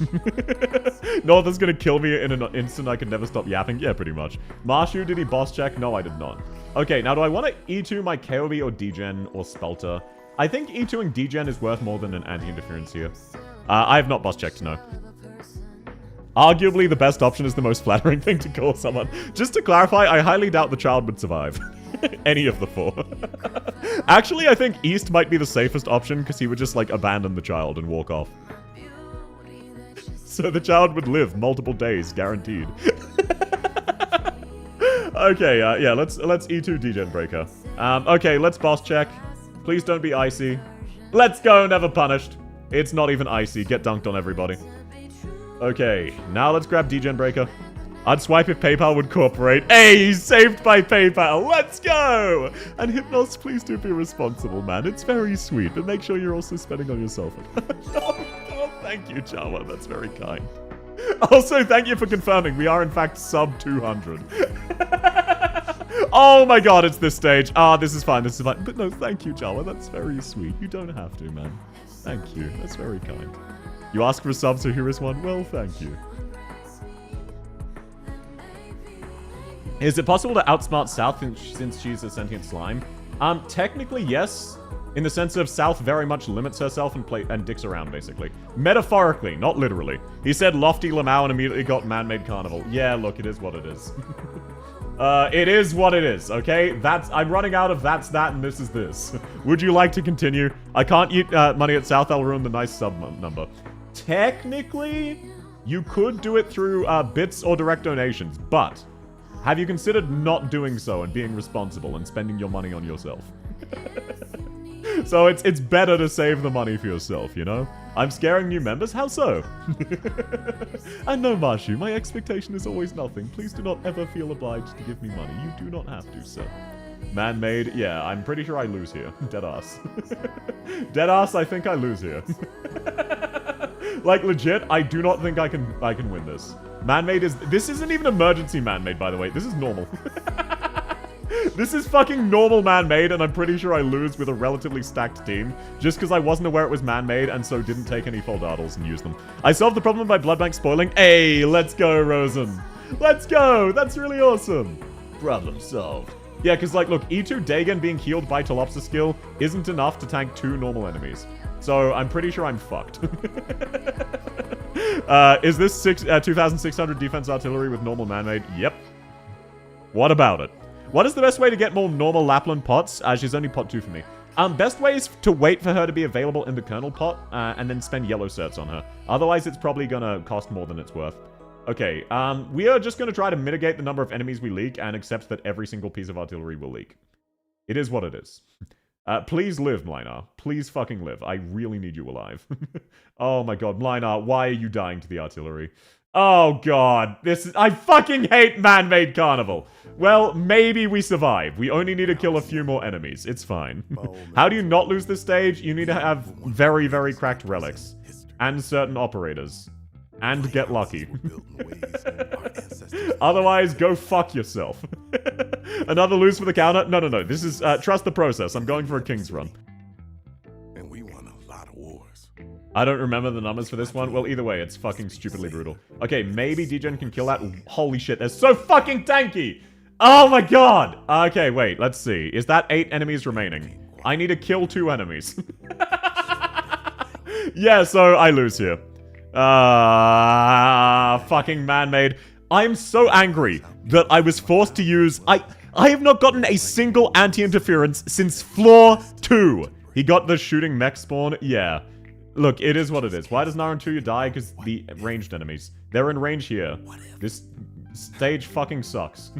North is gonna kill me in an instant I can never stop yapping. Yeah, pretty much. Marshu, did he boss check? No, I did not. Okay, now do I want to E2 my KOB or Degen or Spelter? I think E2ing Degen is worth more than an anti-interference here. I have not boss checked, no. Arguably, the best option is the most flattering thing to call someone. Just to clarify, I highly doubt the child would survive. Any of the four. Actually, I think East might be the safest option because he would just, like, abandon the child and walk off. So the child would live multiple days, guaranteed. Okay, yeah, let's E2 Degen Breaker. Okay, let's boss check. Please don't be icy. Let's go, never punished. It's not even icy. Get dunked on, everybody. Okay, now let's grab Degen Breaker. I'd swipe if PayPal would cooperate. Hey, he's saved by PayPal. Let's go! And Hypnos, please do be responsible, man. It's very sweet, but make sure you're also spending on yourself. Oh, thank you, Chawa. That's very kind. Also, thank you for confirming. We are, in fact, sub 200. Oh my god, it's this stage. This is fine. This is fine. But no, thank you, Chawa. That's very sweet. You don't have to, man. Thank you. That's very kind. You ask for a sub, so here is one. Well, thank you. Is it possible to outsmart South since she's a sentient slime? Technically, yes. In the sense of South very much limits herself and dicks around, basically. Metaphorically, not literally. He said Lofty Lamau and immediately got Man-Made Carnival. Yeah, look, it is what it is. It is what it is, okay? I'm running out of that's that and this is this. Would you like to continue? I can't eat money at South, I'll ruin the nice sub number. Technically, you could do it through bits or direct donations, but have you considered not doing so and being responsible and spending your money on yourself? So it's better to save the money for yourself, you know? I'm scaring new members? How so? And no, Marshu, my expectation is always nothing. Please do not ever feel obliged to give me money. You do not have to, sir. Man-made? Yeah, I'm pretty sure I lose here. Deadass. Deadass, I think I lose here. Like, legit, I do not think I can win this. Man-made is... This isn't even emergency man-made, by the way. This is normal. This is fucking normal man-made, and I'm pretty sure I lose with a relatively stacked team, just because I wasn't aware it was man-made, and so didn't take any Foldaddles and use them. I solved the problem by blood bank spoiling. Hey, let's go, Rosen. Let's go! That's really awesome. Problem solved. Yeah, because, like, look, E2 Dagon being healed by Telopsis skill isn't enough to tank 2 normal enemies. So, I'm pretty sure I'm fucked. Is this 2,600 defense artillery with normal man-made? Yep. What about it? What is the best way to get more normal Lapland pots? She's only pot 2 for me. Best way is to wait for her to be available in the Colonel pot, and then spend yellow certs on her. Otherwise, it's probably gonna cost more than it's worth. Okay, we are just gonna try to mitigate the number of enemies we leak, and accept that every single piece of artillery will leak. It is what it is. Please live, Mlinar. Please fucking live. I really need you alive. Oh my god, Mlinar, why are you dying to the artillery? Oh god, I fucking hate man-made carnival. Well, maybe we survive. We only need to kill a few more enemies. It's fine. How do you not lose this stage? You need to have very, very cracked relics. And certain operators. And get lucky. Otherwise, go fuck yourself. Another lose for the counter? No. This is, trust the process. I'm going for a King's Run. And we won a lot of wars. I don't remember the numbers for this one. Well, either way, it's fucking stupidly brutal. Okay, maybe Degen can kill that. Holy shit, they're so fucking tanky! Oh my god! Okay, wait, let's see. Is that 8 enemies remaining? I need to kill 2 enemies. Yeah, so I lose here. Fucking man-made. I'm so angry that I was forced to use... I have not gotten a single anti-interference since floor 2. He got the shooting mech spawn. Yeah. Look, it is what it is. Why does Narantuya die? Because the ranged enemies. They're in range here. This stage fucking sucks.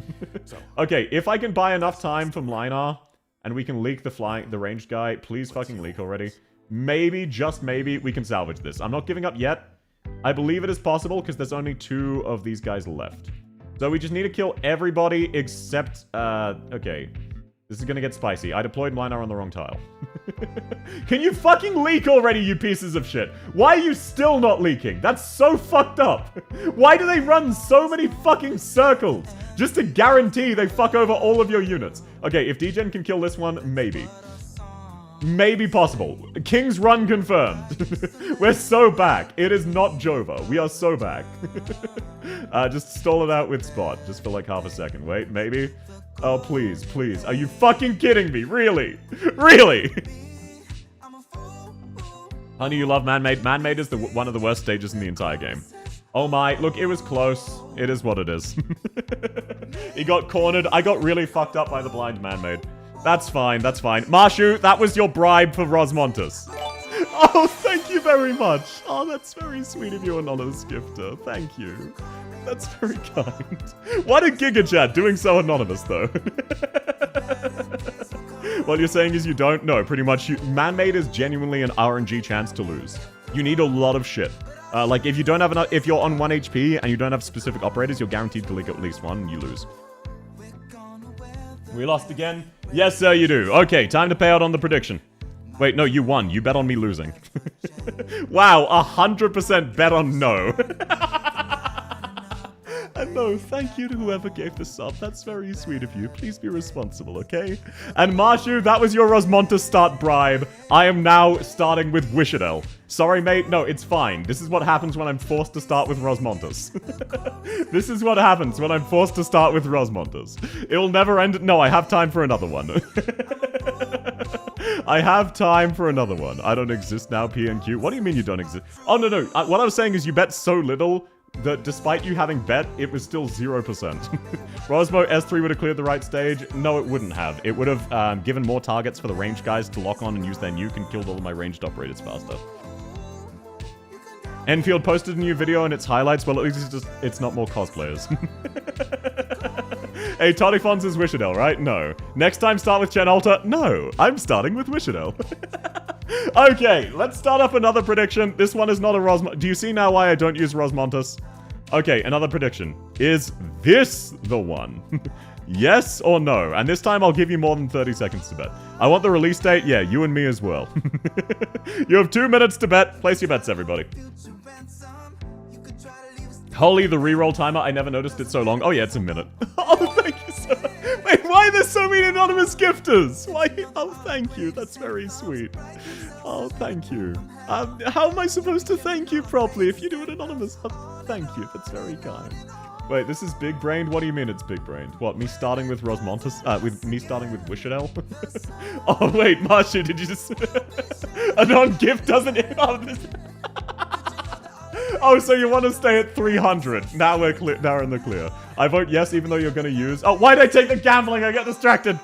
Okay, if I can buy enough time from Linar, and we can leak the ranged guy, please fucking leak already. Maybe, just maybe, we can salvage this. I'm not giving up yet. I believe it is possible, because there's only 2 of these guys left. So we just need to kill everybody except, okay. This is gonna get spicy. I deployed Linar on the wrong tile. Can you fucking leak already, you pieces of shit? Why are you still not leaking? That's so fucked up. Why do they run so many fucking circles? Just to guarantee they fuck over all of your units. Okay, if Degen can kill this one, maybe. Maybe possible. King's Run confirmed. We're so back. It is not Jova. We are so back. Just stall it out with Spot. Just for like half a second. Wait, maybe? Oh, please, please. Are you fucking kidding me? Really? Really? Honey, you love Man-Made. Man-Made is one of the worst stages in the entire game. Oh my. Look, it was close. It is what it is. He got cornered. I got really fucked up by the blind Man-Made. That's fine, that's fine. Marshu, that was your bribe for Rosmontus. Oh, thank you very much. Oh, that's very sweet of you, Anonymous Gifter. Thank you. That's very kind. What a Giga Chat doing so anonymous, though. What you're saying is you don't? No, pretty much. Man-Made is genuinely an RNG chance to lose. You need a lot of shit. Like, if you don't have enough, if you're on 1 HP and you don't have specific operators, you're guaranteed to leak at least one and you lose. We lost again? Yes, sir, you do. Okay, time to pay out on the prediction. Wait, no, you won. You bet on me losing. Wow, 100% bet on no. And no, thank you to whoever gave the sub. That's very sweet of you. Please be responsible, okay? And Marshu, that was your Rosmontus start bribe. I am now starting with Wishadel. Sorry, mate. No, it's fine. This is what happens when I'm forced to start with Rosmontus. This is what happens when I'm forced to start with Rosmontus. It'll never end. No, I have time for another one. I have time for another one. I don't exist now, PNQ. What do you mean you don't exist? Oh, no. What I was saying is you bet so little that despite you having bet, it was still 0%. Rosmo S3 would have cleared the right stage? No, it wouldn't have. It would have given more targets for the ranged guys to lock on and use their nuke and killed all of my ranged operators faster. Enfield posted a new video and its highlights. Well, at least it's not more cosplayers. Hey, Toddyfons is Wishadel, right? No. Next time start with Chen Alta? No. I'm starting with Wishadel. Okay, let's start up another prediction. This one is not a Rosmontus. Do you see now why I don't use Rosmontus? Okay, another prediction. Is this the one? Yes or no? And this time I'll give you more than 30 seconds to bet. I want the release date. Yeah, you and me as well. You have 2 minutes to bet. Place your bets, everybody. Holy, the reroll timer. I never noticed it so long. Oh, yeah, it's a minute. Oh, thank you, sir. Wait, why are there so many anonymous gifters? Why? Oh, thank you. That's very sweet. Oh, thank you. How am I supposed to thank you properly if you do it anonymous? Oh, thank you. That's very kind. Wait, this is big brained? What do you mean it's big brained? What, me starting with Rosmontus? With me starting with Wishadel? Oh, wait, Marsha, did you just... A non-gift doesn't... Oh, so you want to stay at 300. Now we're clear. Now we're in the clear. I vote yes, even though you're going to use... Oh, why'd I take the gambling? I got distracted.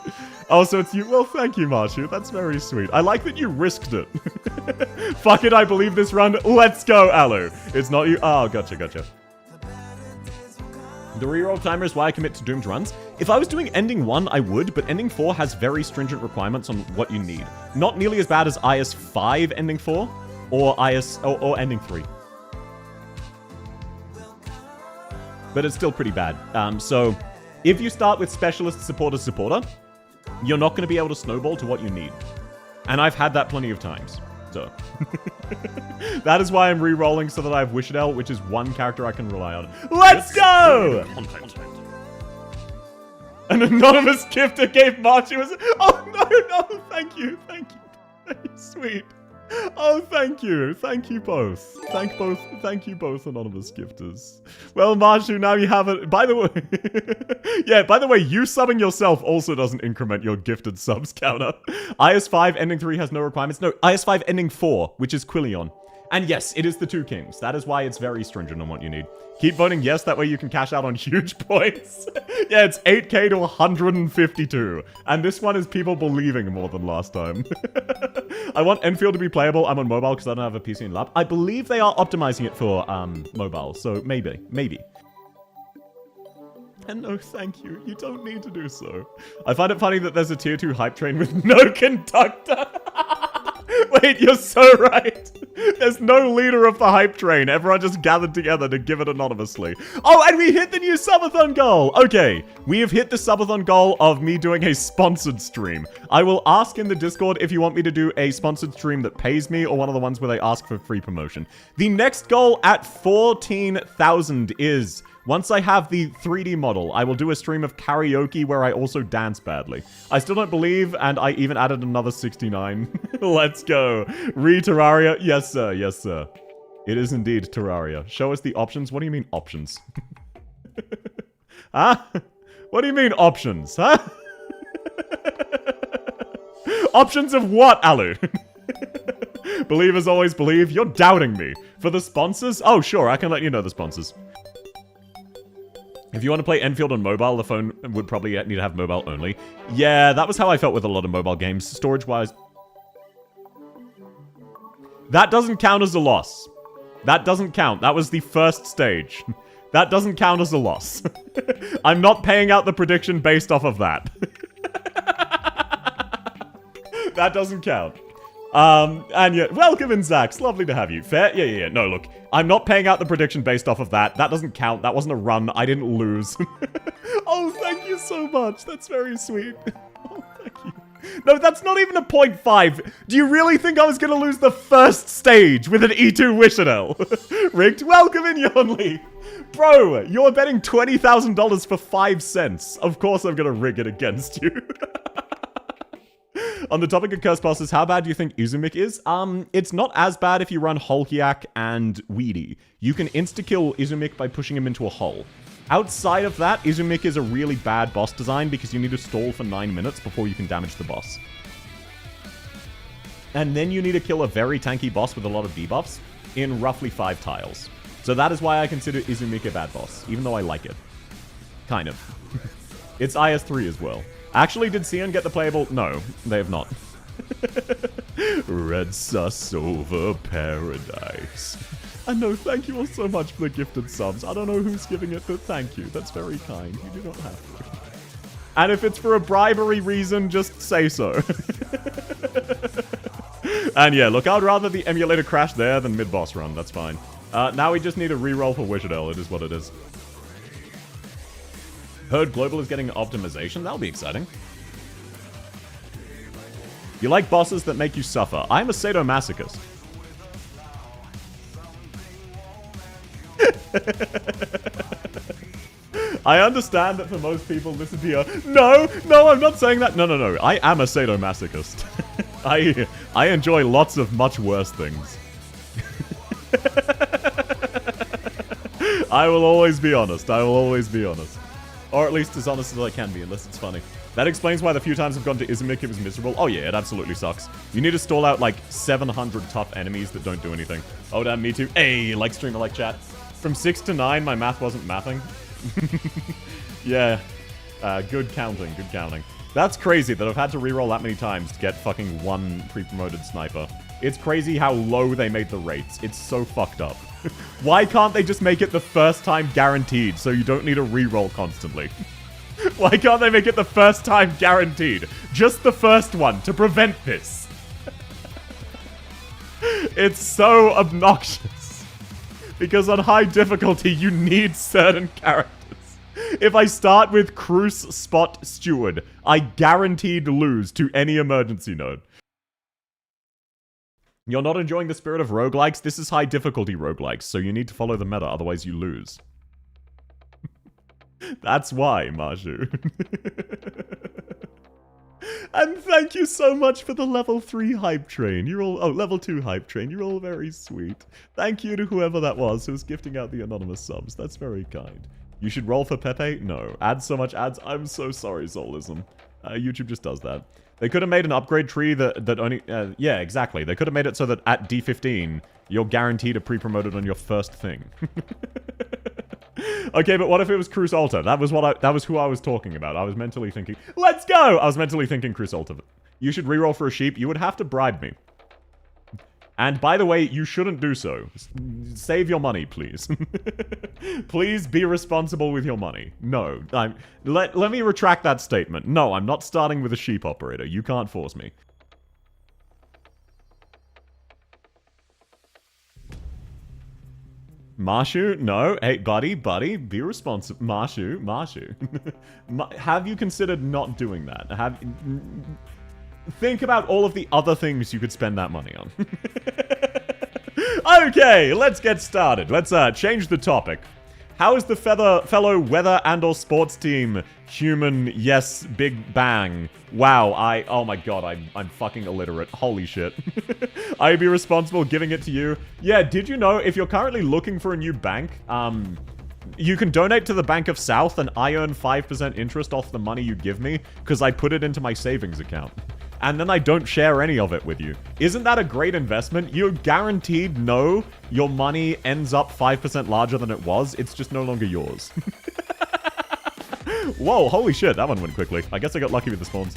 Oh, so it's you. Well, thank you, Marsha. That's very sweet. I like that you risked it. Fuck it, I believe this run. Let's go, Alu. It's not you. Oh, gotcha. The reroll timer is why I commit to doomed runs. If I was doing ending 1, I would, but ending 4 has very stringent requirements on what you need. Not nearly as bad as IS5 ending 4 or or ending 3. But it's still pretty bad. So if you start with specialist supporter, you're not going to be able to snowball to what you need. And I've had that plenty of times. So that is why I'm re-rolling so that I have Wishadel, which is one character I can rely on. Let's go! An anonymous gifter gave Marchie was... Oh, no, thank you. Sweet. Oh, thank you. Thank you both. Thank you both, anonymous gifters. Well, Marshu, now you have it. By the way... Yeah, by the way, you subbing yourself also doesn't increment your gifted subs counter. IS5 ending 3 has no requirements. No, IS5 ending 4, which is Quillion. And yes, it is the 2 kings. That is why it's very stringent on what you need. Keep voting yes, that way you can cash out on huge points. Yeah, it's 8k to 152. And this one is people believing more than last time. I want Enfield to be playable. I'm on mobile because I don't have a PC and lap. I believe they are optimizing it for mobile, so maybe. And no, thank you. You don't need to do so. I find it funny that there's a tier 2 hype train with no conductor. Wait, you're so right. There's no leader of the hype train. Everyone just gathered together to give it anonymously. Oh, and we hit the new subathon goal. Okay, we have hit the subathon goal of me doing a sponsored stream. I will ask in the Discord if you want me to do a sponsored stream that pays me or one of the ones where they ask for free promotion. The next goal at 14,000 is... Once I have the 3D model, I will do a stream of karaoke where I also dance badly. I still don't believe, and I even added another 69. Let's go. Re-Terraria. Yes, sir. Yes, sir. It is indeed Terraria. Show us the options. What do you mean options? Huh? What do you mean options? Huh? Options of what, Alu? Believers always believe. You're doubting me. For the sponsors? Oh, sure. I can let you know the sponsors. If you want to play Enfield on mobile, the phone would probably need to have mobile only. Yeah, that was how I felt with a lot of mobile games, storage-wise. That doesn't count as a loss. That doesn't count. That was the first stage. That doesn't count as a loss. I'm not paying out the prediction based off of that. That doesn't count. And yeah, welcome in, Zax. Lovely to have you. Fair? Yeah. No, look. I'm not paying out the prediction based off of that. That doesn't count. That wasn't a run. I didn't lose. Oh, thank you so much. That's very sweet. Oh, thank you. No, that's not even a 0.5. Do you really think I was going to lose the first stage with an E2 Wishadel? Rigged. Welcome in, Yonli. Bro, you're betting $20,000 for 5 cents. Of course I'm going to rig it against you. On the topic of curse bosses, how bad do you think Izumik is? It's not as bad if you run Holkiak and Weedy. You can insta-kill Izumik by pushing him into a hole. Outside of that, Izumik is a really bad boss design because you need to stall for 9 minutes before you can damage the boss. And then you need to kill a very tanky boss with a lot of debuffs in roughly 5 tiles. So that is why I consider Izumik a bad boss, even though I like it. Kind of. It's IS3 as well. Actually, did Sion get the playable? No, they have not. Red sus over paradise. And no, thank you all so much for the gifted subs. I don't know who's giving it, but thank you. That's very kind. You do not have to. And if it's for a bribery reason, just say so. And yeah, look, I'd rather the emulator crash there than mid-boss run. That's fine. Now we just need a reroll for Wishadel. It is what it is. Heard Global is getting optimization. That'll be exciting. You like bosses that make you suffer. I'm a sadomasochist. I understand that for most people this would be a... No, I'm not saying that. No. I am a sadomasochist. I enjoy lots of much worse things. I will always be honest. I will always be honest. Or at least as honest as I can be, unless it's funny. That explains why the few times I've gone to Izumik it was miserable. Oh yeah, it absolutely sucks. You need to stall out like 700 tough enemies that don't do anything. Oh damn, me too. Hey, like streamer, like chat. From 6 to 9, my math wasn't mathing. Yeah. Good counting, good counting. That's crazy that I've had to reroll that many times to get fucking one pre-promoted sniper. It's crazy how low they made the rates. It's so fucked up. Why can't they just make it the first time guaranteed so you don't need a reroll constantly? Why can't they make it the first time guaranteed? Just the first one to prevent this. It's so obnoxious. Because on high difficulty, you need certain characters. If I start with Cruise Spot Steward, I guaranteed lose to any emergency node. You're not enjoying the spirit of roguelikes? This is high difficulty roguelikes, so you need to follow the meta, otherwise you lose. That's why, Marshu. And thank you so much for the level 3 hype train. You're all... Oh, level 2 hype train. You're all very sweet. Thank you to whoever that was who was gifting out the anonymous subs. That's very kind. You should roll for Pepe? No. Add so much ads. I'm so sorry, Soulism. YouTube just does that. They could have made an upgrade tree that only... yeah, exactly. They could have made it so that at D15, you're guaranteed a pre-promoted on your first thing. Okay, but what if it was Cruise Alta? That was who I was talking about. I was mentally thinking, let's go! I was mentally thinking Cruise Alta. You should reroll for a sheep. You would have to bribe me. And by the way, you shouldn't do so. Save your money, please. Please be responsible with your money. No, let me retract that statement. No, I'm not starting with a sheep operator. You can't force me. Marshu, no. Hey, buddy, be responsible. Marshu. Have you considered not doing that? Think about all of the other things you could spend that money on. Okay, let's get started. Let's change the topic. How is the fellow weather and or sports team human? Yes, Big Bang. Wow, oh my god, I'm fucking illiterate. Holy shit. I'd be responsible giving it to you. Yeah, did you know if you're currently looking for a new bank, you can donate to the Bank of South and I earn 5% interest off the money you give me because I put it into my savings account. And then I don't share any of it with you. Isn't that a great investment? You guaranteed know your money ends up 5% larger than it was. It's just no longer yours. Whoa, holy shit, that one went quickly. I guess I got lucky with the spawns.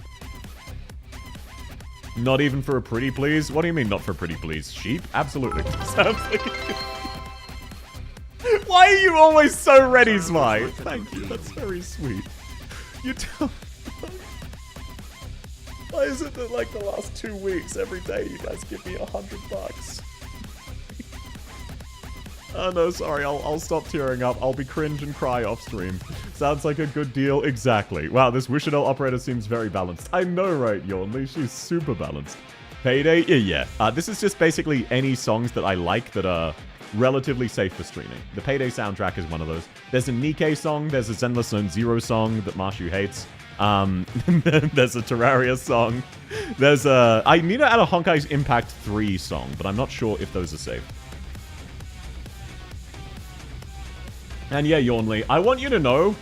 Not even for a pretty please? What do you mean not for a pretty please? Sheep? Absolutely. Sounds like Why are you always so ready, Smite? Thank you, that's very sweet. You tell... Why is it that, like, the last 2 weeks, every day, you guys give me $100? Oh, no, sorry, I'll stop tearing up. I'll be cringe and cry off stream. Sounds like a good deal. Exactly. Wow, this Wishadel operator seems very balanced. I know, right, Yornley? She's super balanced. Payday? Yeah. This is just basically any songs that I like that are relatively safe for streaming. The Payday soundtrack is one of those. There's a Nikke song, there's a Zenless Zone Zero song that Marshu hates. There's a Terraria song. There's a... I need to add a Honkai's Impact 3 song, but I'm not sure if those are safe. And yeah, Yornley, I want you to know,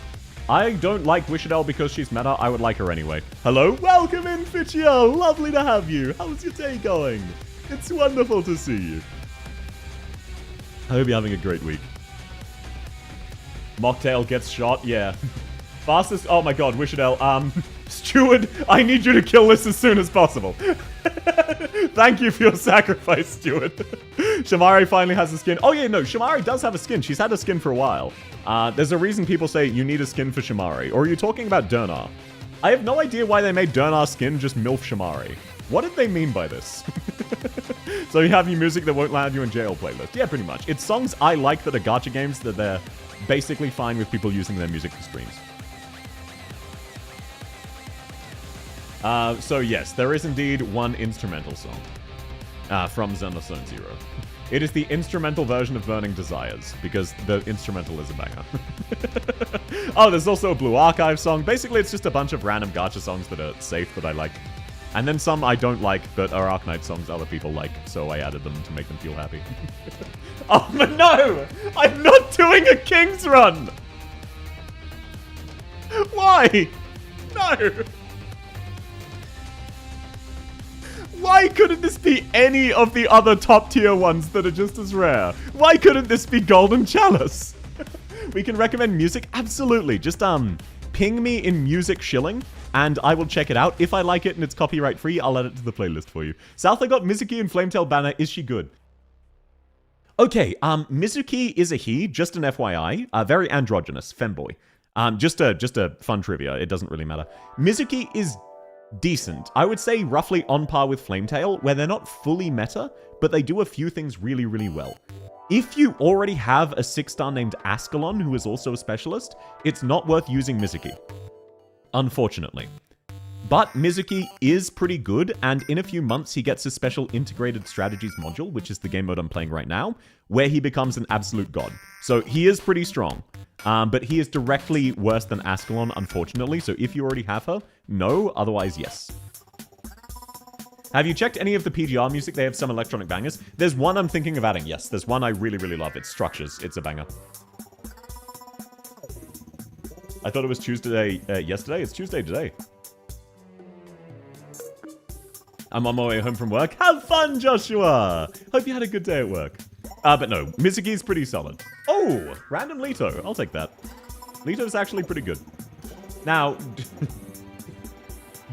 I don't like Wishadel because she's meta. I would like her anyway. Hello? Welcome in, Fitchio! Lovely to have you. How's your day going? It's wonderful to see you. I hope you're having a great week. Mocktail gets shot, yeah. Fastest... Oh my god, Wishadel. Steward, I need you to kill this as soon as possible. Thank you for your sacrifice, Steward. Shamari finally has a skin. Oh yeah, no, Shamari does have a skin. She's had a skin for a while. There's a reason people say you need a skin for Shamari. Or are you talking about Durnar? I have no idea why they made Durnar's skin just MILF Shamari. What did they mean by this? So you have your music that won't land you in jail playlist. Yeah, pretty much. It's songs I like that are gacha games that they're basically fine with people using their music for streams. So yes, there is indeed one instrumental song from Xenophon Zero. It is the instrumental version of Burning Desires, because the instrumental is a banger. Oh, there's also a Blue Archive song. Basically, it's just a bunch of random gacha songs that are safe that I like. And then some I don't like, but are Arknights songs other people like, so I added them to make them feel happy. Oh, but no! I'm not doing a King's Run! Why? No! Why couldn't this be any of the other top tier ones that are just as rare? Why couldn't this be Golden Chalice? We can recommend music? Absolutely. Just, ping me in music shilling, and I will check it out. If I like it and it's copyright free, I'll add it to the playlist for you. South, I got Mizuki and Flametail Banner. Is she good? Okay, Mizuki is a he, just an FYI. Very androgynous, femboy. Just a fun trivia. It doesn't really matter. Mizuki is decent. I would say roughly on par with Flametail, where they're not fully meta, but they do a few things really, really well. If you already have a 6-star named Ascalon, who is also a specialist, it's not worth using Mizuki. Unfortunately. But Mizuki is pretty good, and in a few months he gets a special integrated strategies module, which is the game mode I'm playing right now, where he becomes an absolute god. So he is pretty strong. But he is directly worse than Ascalon, unfortunately, so if you already have her, no, otherwise yes. Have you checked any of the PGR music? They have some electronic bangers. There's one I'm thinking of adding, yes. There's one I really, really love. It's Structures. It's a banger. I thought it was Tuesday yesterday. It's Tuesday today. I'm on my way home from work. Have fun, Joshua! Hope you had a good day at work. But no, Mizuki's pretty solid. Oh, random Leto. I'll take that. Leto's actually pretty good. Now,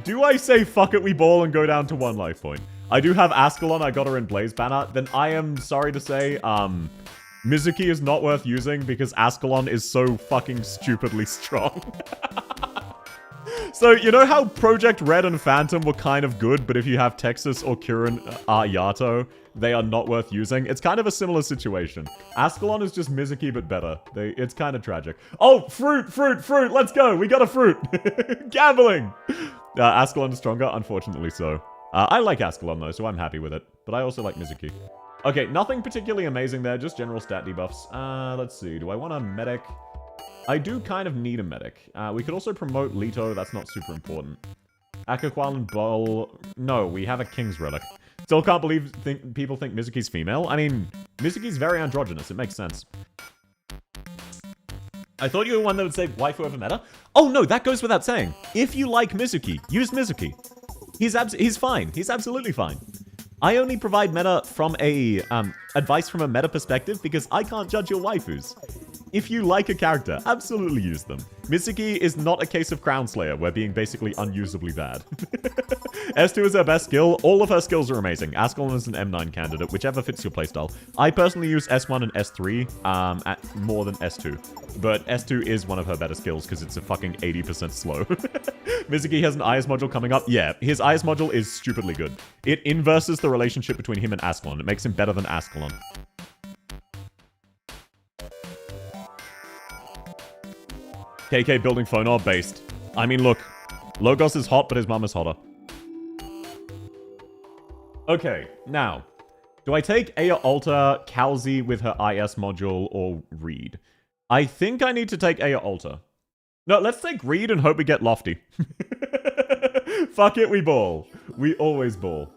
do I say fuck it, we ball and go down to 1 life point? I do have Ascalon, I got her in Blaze Banner. Then I am sorry to say, Mizuki is not worth using because Ascalon is so fucking stupidly strong. So, you know how Project Red and Phantom were kind of good, but if you have Texas or Kurin Yato, they are not worth using? It's kind of a similar situation. Ascalon is just Mizuki, but better. It's kind of tragic. Oh, fruit! Let's go! We got a fruit! Gambling! Ascalon is stronger? Unfortunately so. I like Ascalon, though, so I'm happy with it. But I also like Mizuki. Okay, nothing particularly amazing there, just general stat debuffs. Let's see. Do I want a medic? I do kind of need a medic. We could also promote Leto, that's not super important. Akaqualan Bowl... No, we have a King's Relic. Still can't believe people think Mizuki's female. I mean, Mizuki's very androgynous, it makes sense. I thought you were one that would say waifu over meta. Oh no, that goes without saying. If you like Mizuki, use Mizuki. He's fine. He's absolutely fine. I only provide meta from a, advice from a meta perspective because I can't judge your waifus. If you like a character, absolutely use them. Mizuki is not a case of Crown Slayer, where being basically unusably bad. S2 is her best skill. All of her skills are amazing. Ascalon is an M9 candidate, whichever fits your playstyle. I personally use S1 and S3 at more than S2. But S2 is one of her better skills because it's a fucking 80% slow. Mizuki has an IS module coming up. Yeah, his IS module is stupidly good. It inverses the relationship between him and Ascalon. It makes him better than Ascalon. KK building phone or based. I mean, look. Logos is hot, but his mum is hotter. Okay, now. Do I take Aya Alta, Kalzi with her IS module, or Reed? I think I need to take Aya Alta. No, let's take Reed and hope we get Lofty. Fuck it, we ball. We always ball.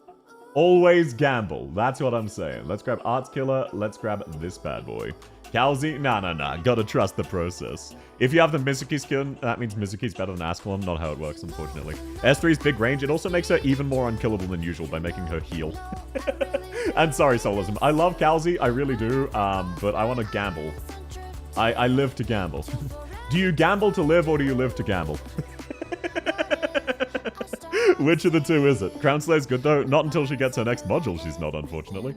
Always gamble. That's what I'm saying. Let's grab Arts Killer. Let's grab this bad boy. Kalzi? Nah. Gotta trust the process. If you have the Mizuki skin, that means Mizuki's better than Ascalon. Not how it works, unfortunately. S3's big range. It also makes her even more unkillable than usual by making her heal. And sorry, Solism. I love Kalzi. I really do. But I want to gamble. I live to gamble. Do you gamble to live or do you live to gamble? Which of the two is it? Crown Slayer's good though. Not until she gets her next module, she's not, unfortunately.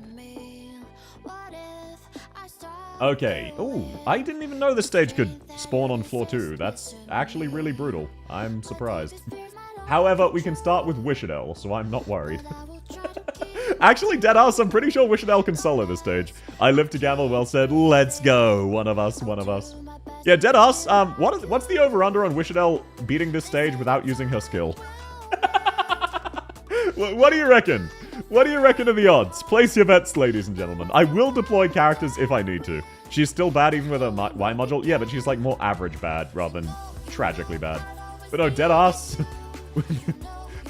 Okay. Ooh, I didn't even know this stage could spawn on floor 2. That's actually really brutal. I'm surprised. However, we can start with Wishadel, so I'm not worried. Actually, Deadass, I'm pretty sure Wishadel can solo this stage. I live to gamble, well said. Let's go. One of us, one of us. Yeah, Deadass, what's the over-under on Wishadel beating this stage without using her skill? What do you reckon? What do you reckon of the odds? Place your bets, ladies and gentlemen. I will deploy characters if I need to. She's still bad even with her Y module. Yeah, but she's like more average bad rather than tragically bad. But no, Deadass.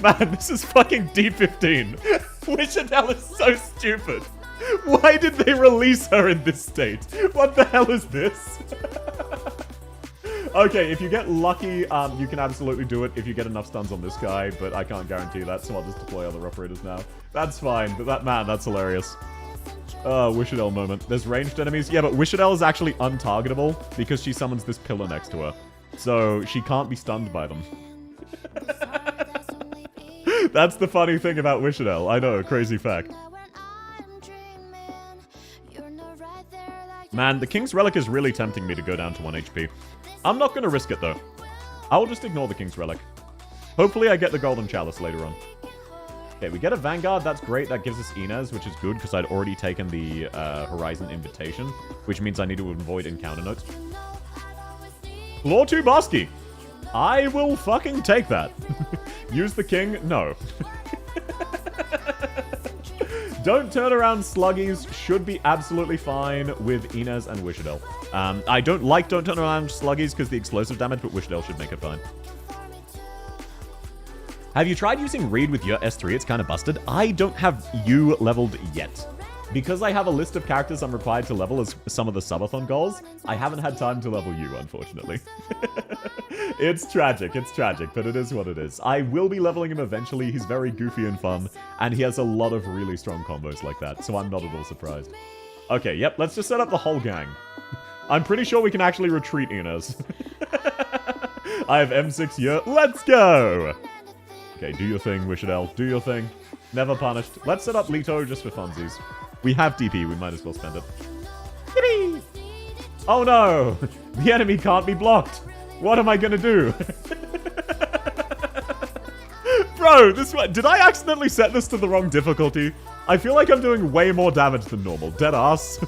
Man, this is fucking D15. Wishadel is so stupid. Why did they release her in this state? What the hell is this? Okay, if you get lucky, you can absolutely do it if you get enough stuns on this guy, but I can't guarantee that, so I'll just deploy other operators now. That's fine, but that's hilarious. Wishadel moment. There's ranged enemies. Yeah, but Wishadel is actually untargetable because she summons this pillar next to her. So she can't be stunned by them. That's the funny thing about Wishadel. I know, crazy fact. Man, the King's Relic is really tempting me to go down to 1 HP. I'm not going to risk it, though. I will just ignore the King's Relic. Hopefully I get the Golden Chalice later on. Okay, we get a Vanguard. That's great. That gives us Inez, which is good, because I'd already taken the Horizon Invitation, which means I need to avoid encounter notes. Floor 2 Bosky. I will fucking take that. Use the King? No. Don't turn around Sluggies should be absolutely fine with Inez and Wishadel. I don't like Don't Turn Around Sluggies because the explosive damage, but Wishadel should make it fine. Have you tried using Reed with your S3? It's kind of busted. I don't have U leveled yet. Because I have a list of characters I'm required to level as some of the Subathon goals, I haven't had time to level you, unfortunately. It's tragic, but it is what it is. I will be leveling him eventually. He's very goofy and fun, and he has a lot of really strong combos like that, so I'm not at all surprised. Okay, yep, let's just set up the whole gang. I'm pretty sure we can actually retreat Inez. I have M6 here. Let's go! Okay, do your thing, Wishadel. Do your thing. Never punished. Let's set up Leto just for funsies. We have DP, we might as well spend it. Yippee! Oh no! The enemy can't be blocked! What am I gonna do? Bro, this one. Did I accidentally set this to the wrong difficulty? I feel like I'm doing way more damage than normal. Dead ass.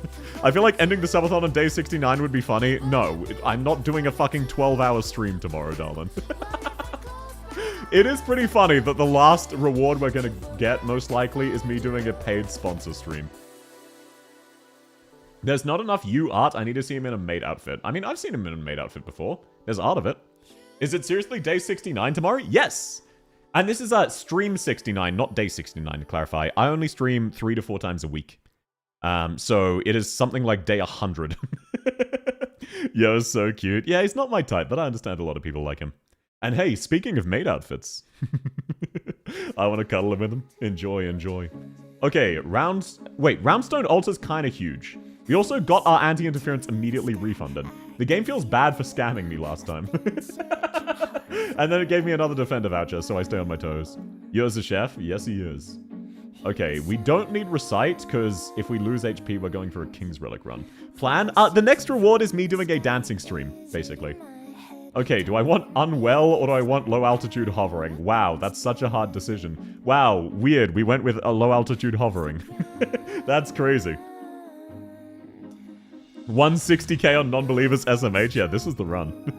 I feel like ending the Subathon on day 69 would be funny. No, I'm not doing a fucking 12-hour stream tomorrow, darling. It is pretty funny that the last reward we're gonna get, most likely, is me doing a paid sponsor stream. There's not enough you art. I need to see him in a maid outfit. I mean, I've seen him in a maid outfit before. There's art of it. Is it seriously day 69 tomorrow? Yes! And this is stream 69, not day 69, to clarify. I only stream 3 to 4 times a week. So it is something like day 100. Yo, so cute. Yeah, he's not my type, but I understand a lot of people like him. And hey, speaking of maid outfits. I want to cuddle him with him. Enjoy, enjoy. Okay, Roundstone Altar's kind of huge. We also got our anti-interference immediately refunded. The game feels bad for scamming me last time. And then it gave me another defender voucher, so I stay on my toes. Yours a chef? Yes, he is. Okay, we don't need Recite, because if we lose HP, we're going for a King's Relic run. Plan? The next reward is me doing a dancing stream, basically. Okay, do I want Unwell or do I want Low Altitude Hovering? Wow, that's such a hard decision. Wow, weird. We went with a Low Altitude Hovering. That's crazy. 160k on Non-Believers SMH. Yeah, this is the run.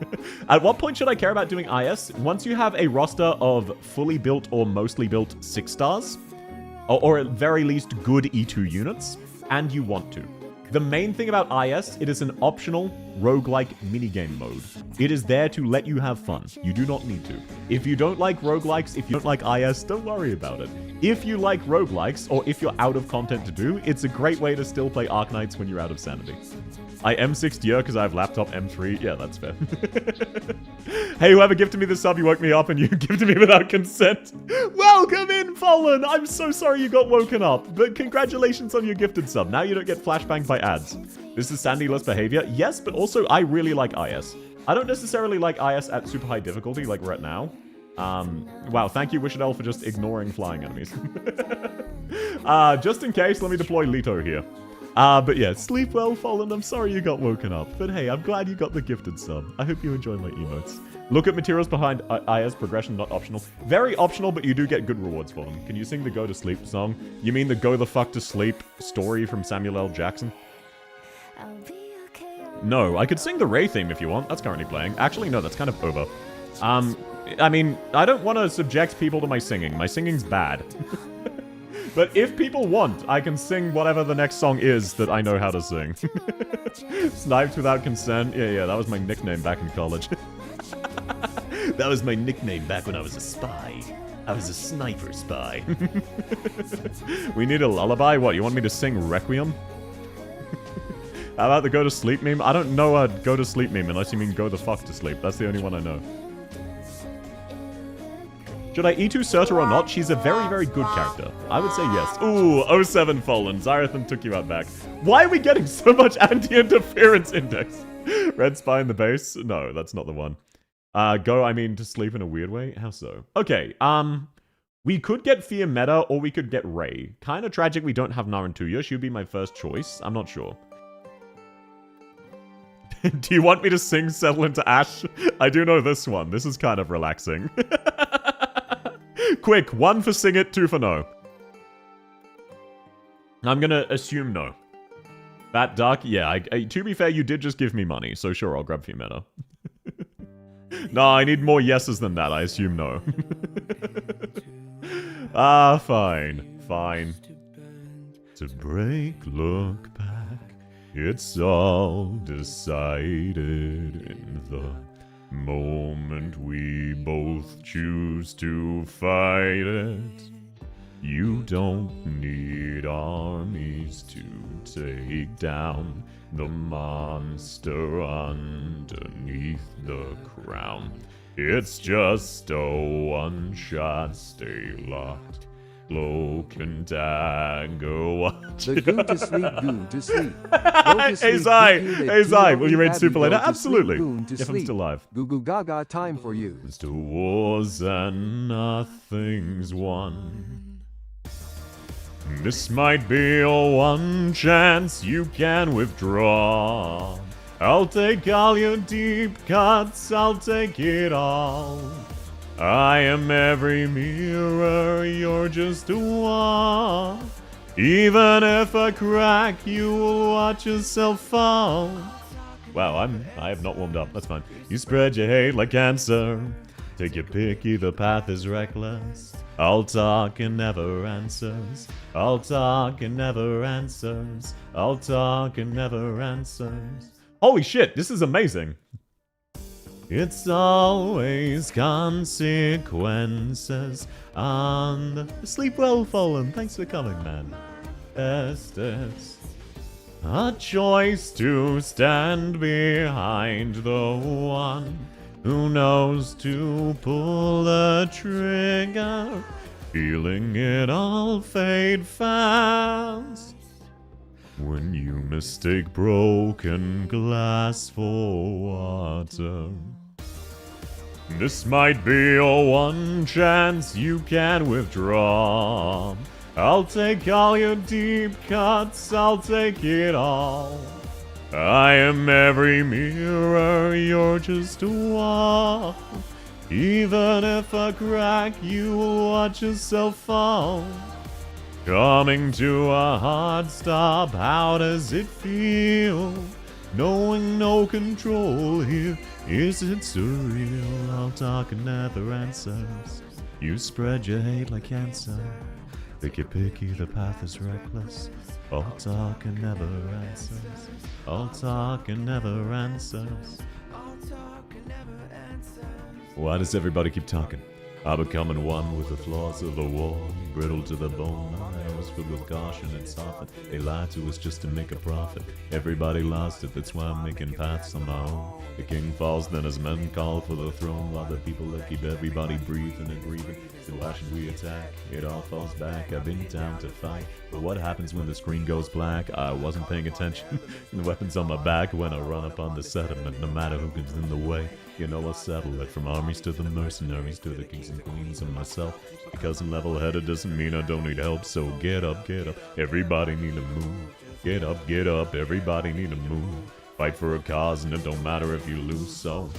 At what point should I care about doing IS? Once you have a roster of fully built or mostly built 6 stars, or at very least good E2 units, and you want to. The main thing about IS, it is an optional roguelike minigame mode. It is there to let you have fun. You do not need to. If you don't like roguelikes, if you don't like IS, don't worry about it. If you like roguelikes, or if you're out of content to do, it's a great way to still play Arknights when you're out of sanity. I M6'd you because I have laptop M3. Yeah, that's fair. Hey, whoever gifted me the sub, you woke me up and you gifted me without consent. Welcome in, Fallen! I'm so sorry you got woken up, but congratulations on your gifted sub. Now you don't get flashbanged by ads. This is Sandy-less behavior. Yes, but also I really like IS. I don't necessarily like IS at super high difficulty like we're at now. Wow, thank you, Wishadel, for just ignoring flying enemies. Just in case, let me deploy Leto here. But yeah, sleep well, Fallen. I'm sorry you got woken up. But hey, I'm glad you got the gifted sub. I hope you enjoy my emotes. Look at materials behind IS progression, not optional. Very optional, but you do get good rewards for them. Can you sing the Go to Sleep song? You mean the Go the Fuck to Sleep story from Samuel L. Jackson? No, I could sing the Ray theme if you want. That's currently playing. Actually, no, that's kind of over. I mean, I don't want to subject people to my singing. My singing's bad. But if people want, I can sing whatever the next song is that I know how to sing. Sniped without consent. Yeah, that was my nickname back in college. That was my nickname back when I was a spy. I was a sniper spy. We need a lullaby? What, you want me to sing Requiem? How about the Go to Sleep meme? I don't know a Go to Sleep meme unless you mean Go the Fuck to Sleep. That's the only one I know. Should I E2 Surtur or not? She's a very, very good character. I would say yes. Ooh, 07 Fallen. Xyrathan took you out back. Why are we getting so much anti-interference index? Red Spy in the base? No, that's not the one. Go, I mean, to sleep in a weird way? How so? Okay, we could get Fear Meta or we could get Ray. Kinda tragic we don't have Narantuya. She'd be my first choice. I'm not sure. Do you want me to sing Settle into Ash? I do know this one. This is kind of relaxing. Quick, 1 for sing it, 2 for no. I'm gonna assume no. That Dark, yeah, to be fair, you did just give me money, so sure, I'll grab Femeta. No, I need more yeses than that, I assume no. Fine. To break, look back, it's all decided in the moment we both choose to fight it. You don't need armies to take down the monster underneath the crown. It's just a one-shot, stay locked, cloak and dagger watch. The go to sleep, go to sleep. Hey Zai, will you raid Super later? Absolutely. If I'm still alive. Goo goo gaga time for you. To wars and nothing's won. This might be a one chance you can withdraw. I'll take all your deep cuts, I'll take it all. I am every mirror, you're just a wall. Even if I crack, you will watch yourself fall. Wow, I have not warmed up, that's fine. You spread your hate like cancer. Take your pick, either path is reckless. I'll talk and never answers. I'll talk and never answers. I'll talk and never answers. Holy shit, this is amazing. It's always consequences on the... Sleep well, Fallen. Thanks for coming, man. Estes. A choice to stand behind the one who knows to pull the trigger, feeling it all fade fast. When you mistake broken glass for water. This might be a one chance you can withdraw. I'll take all your deep cuts, I'll take it all. I am every mirror, you're just a wall. Even if I crack, you will watch yourself fall. Coming to a hard stop, how does it feel? Knowing no control here, is it surreal? I'll talk and never answers. You spread your hate like cancer. Picky picky, the path is reckless. All talk and never answers. All talk and never answers. Why does everybody keep talking? I becoming one with the flaws of the wall, brittle to the bone. I was filled with caution and softened. They lied to us just to make a profit. Everybody lost it, that's why I'm making paths on my own. The king falls, then his men call for the throne, while the people that keep everybody breathing and grieving. So why should we attack? It all falls back. I've been down to fight, but what happens when the screen goes black? I wasn't paying attention. The weapons on my back when I run up on the settlement. No matter who gets in the way, you know I'll settle it. From armies to the mercenaries to the kings and queens and myself. Because I'm level-headed doesn't mean I don't need help. So get up, everybody need to move. Get up, everybody need to move. Fight for a cause and it don't matter if you lose. So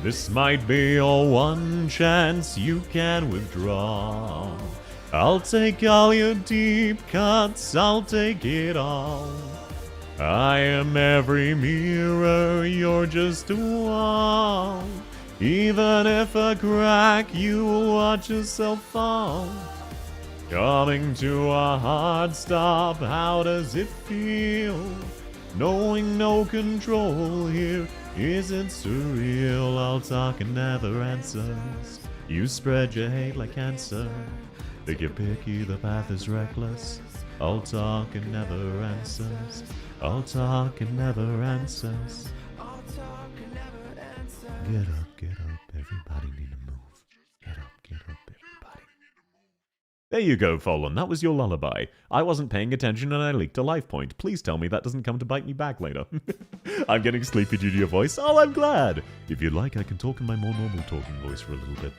This might be your one chance you can withdraw. I'll take all your deep cuts, I'll take it all. I am every mirror, you're just a wall. Even if a crack, you will watch yourself fall. Coming to a hard stop, how does it feel? Knowing no control here, isn't surreal. All talk and never answers. You spread your hate like cancer. Think you're picky, the path is reckless. All talk and never answers. All talk and never answers. Get up, everybody need to move. Get up, everybody. There you go, Fallen, that was your lullaby. I wasn't paying attention and I leaked a life point. Please tell me that doesn't come to bite me back later. I'm getting sleepy due to your voice. Oh, I'm glad. If you'd like, I can talk in my more normal talking voice for a little bit.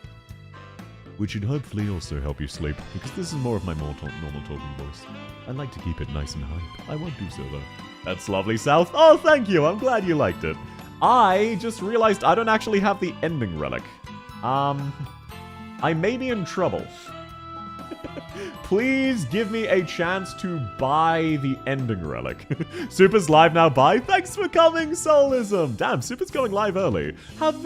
Which should hopefully also help you sleep, because this is more of my more normal talking voice. I like to keep it nice and hype. I won't do so, though. That's lovely, South. Oh, thank you. I'm glad you liked it. I just realized I don't actually have the ending relic. I may be in trouble. Please give me a chance to buy the ending relic. Super's live now, bye. Thanks for coming, Soulism. Damn, Super's going live early. Have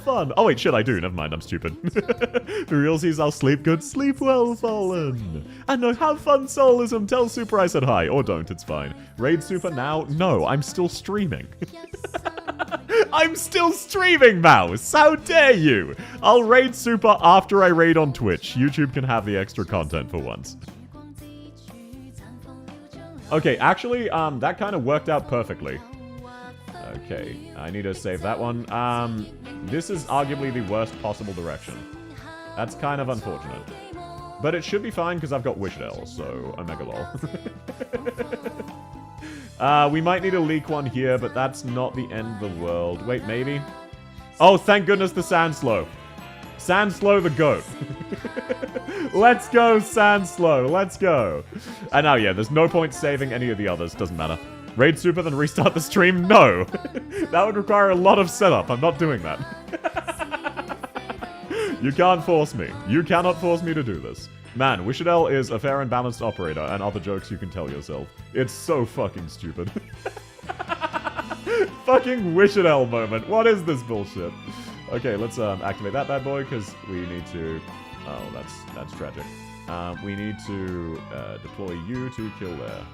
fun. Oh, wait, shit, I do. Never mind, I'm stupid. For realsies, I'll sleep good. Sleep well, Fallen. And no, have fun, Soulism. Tell Super I said hi. Or don't, it's fine. Raid Super now? No, I'm still streaming. I'm still streaming, Mouse! How dare you! I'll raid Super after I raid on Twitch. YouTube can have the extra content for once. Okay, actually, that kind of worked out perfectly. Okay, I need to save that one. This is arguably the worst possible direction. That's kind of unfortunate. But it should be fine because I've got Wishdale, so Omega lol. We might need a leak one here, but that's not the end of the world. Wait, maybe? Oh, thank goodness the Sandslow. Sandslow the goat. Let's go, Sandslow. Let's go. And now, yeah, there's no point saving any of the others. Doesn't matter. Raid Super, then restart the stream? No. That would require a lot of setup. I'm not doing that. You can't force me. You cannot force me to do this. Man, Wishadel is a fair and balanced operator, and other jokes you can tell yourself. It's so fucking stupid. Fucking Wishadel moment. What is this bullshit? Okay, let's activate that bad boy, because we need to... Oh, that's tragic. We need to deploy you to kill there.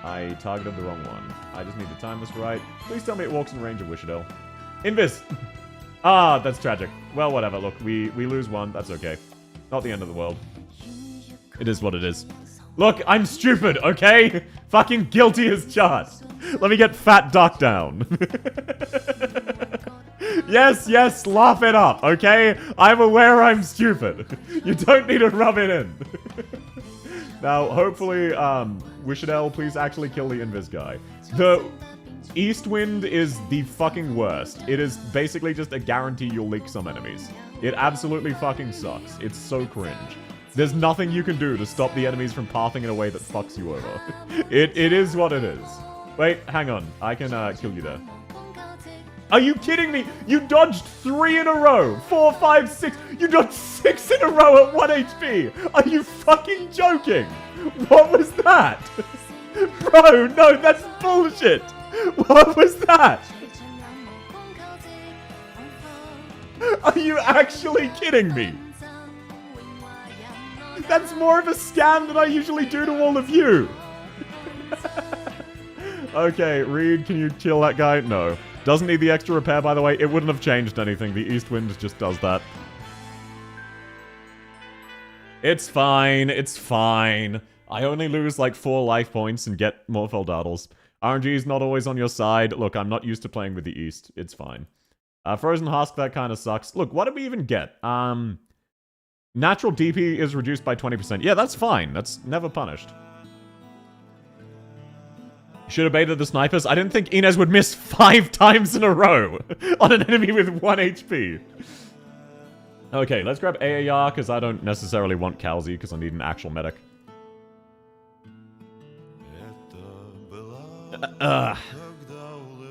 I targeted the wrong one. I just need to time this right. Please tell me it walks in range of Wishadel. Invis! Ah, that's tragic. Well, whatever. Look, we lose one. That's okay. Not the end of the world. It is what it is. Look, I'm stupid, okay? Fucking guilty as charged. Let me get Fat Duck down. Yes, laugh it up, okay? I'm aware I'm stupid. You don't need to rub it in. Now, hopefully, Wishadel, please actually kill the Invis guy. The East Wind is the fucking worst. It is basically just a guarantee you'll leak some enemies. It absolutely fucking sucks. It's so cringe. There's nothing you can do to stop the enemies from pathing in a way that fucks you over. It is what it is. Wait, hang on. I can kill you there. Are you kidding me? You dodged 3 in a row. 4, 5, 6. You dodged 6 in a row at 1 HP. Are you fucking joking? What was that? Bro, no, that's bullshit. What was that? Are you actually kidding me? That's more of a scam than I usually do to all of you. Okay, Reed, can you kill that guy? No. Doesn't need the extra repair, by the way. It wouldn't have changed anything. The East Wind just does that. It's fine. It's fine. I only lose like 4 life points and get more Feldaddles. RNG is not always on your side. Look, I'm not used to playing with the East. It's fine. Frozen Husk, that kind of sucks. Look, what did we even get? Natural DP is reduced by 20%. Yeah, that's fine. That's never punished. Should have baited the snipers. I didn't think Inez would miss 5 times in a row on an enemy with 1 HP. Okay, let's grab AAR, because I don't necessarily want Calzy, because I need an actual medic.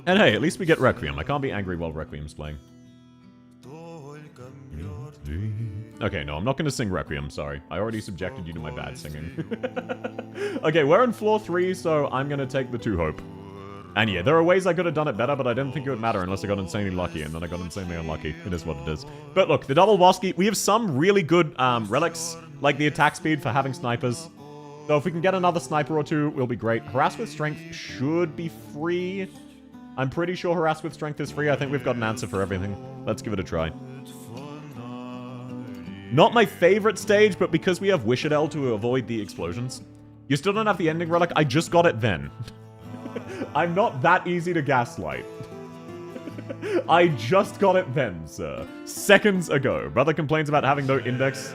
And hey, at least we get Requiem. I can't be angry while Requiem's playing. Okay, no, I'm not going to sing Requiem, sorry. I already subjected you to my bad singing. Okay, we're in floor 3, so I'm going to take the 2 hope. And yeah, there are ways I could have done it better, but I didn't think it would matter unless I got insanely lucky, and then I got insanely unlucky. It is what it is. But look, the double Bosky, we have some really good relics, like the attack speed for having snipers. So if we can get another sniper or 2, we'll be great. Harass with Strength should be free. I'm pretty sure Harass with Strength is free. I think we've got an answer for everything. Let's give it a try. Not my favorite stage, but because we have Wishadel to avoid the explosions. You still don't have the ending relic? I just got it then. I'm not that easy to gaslight. I just got it then, sir. Seconds ago. Brother complains about having no index,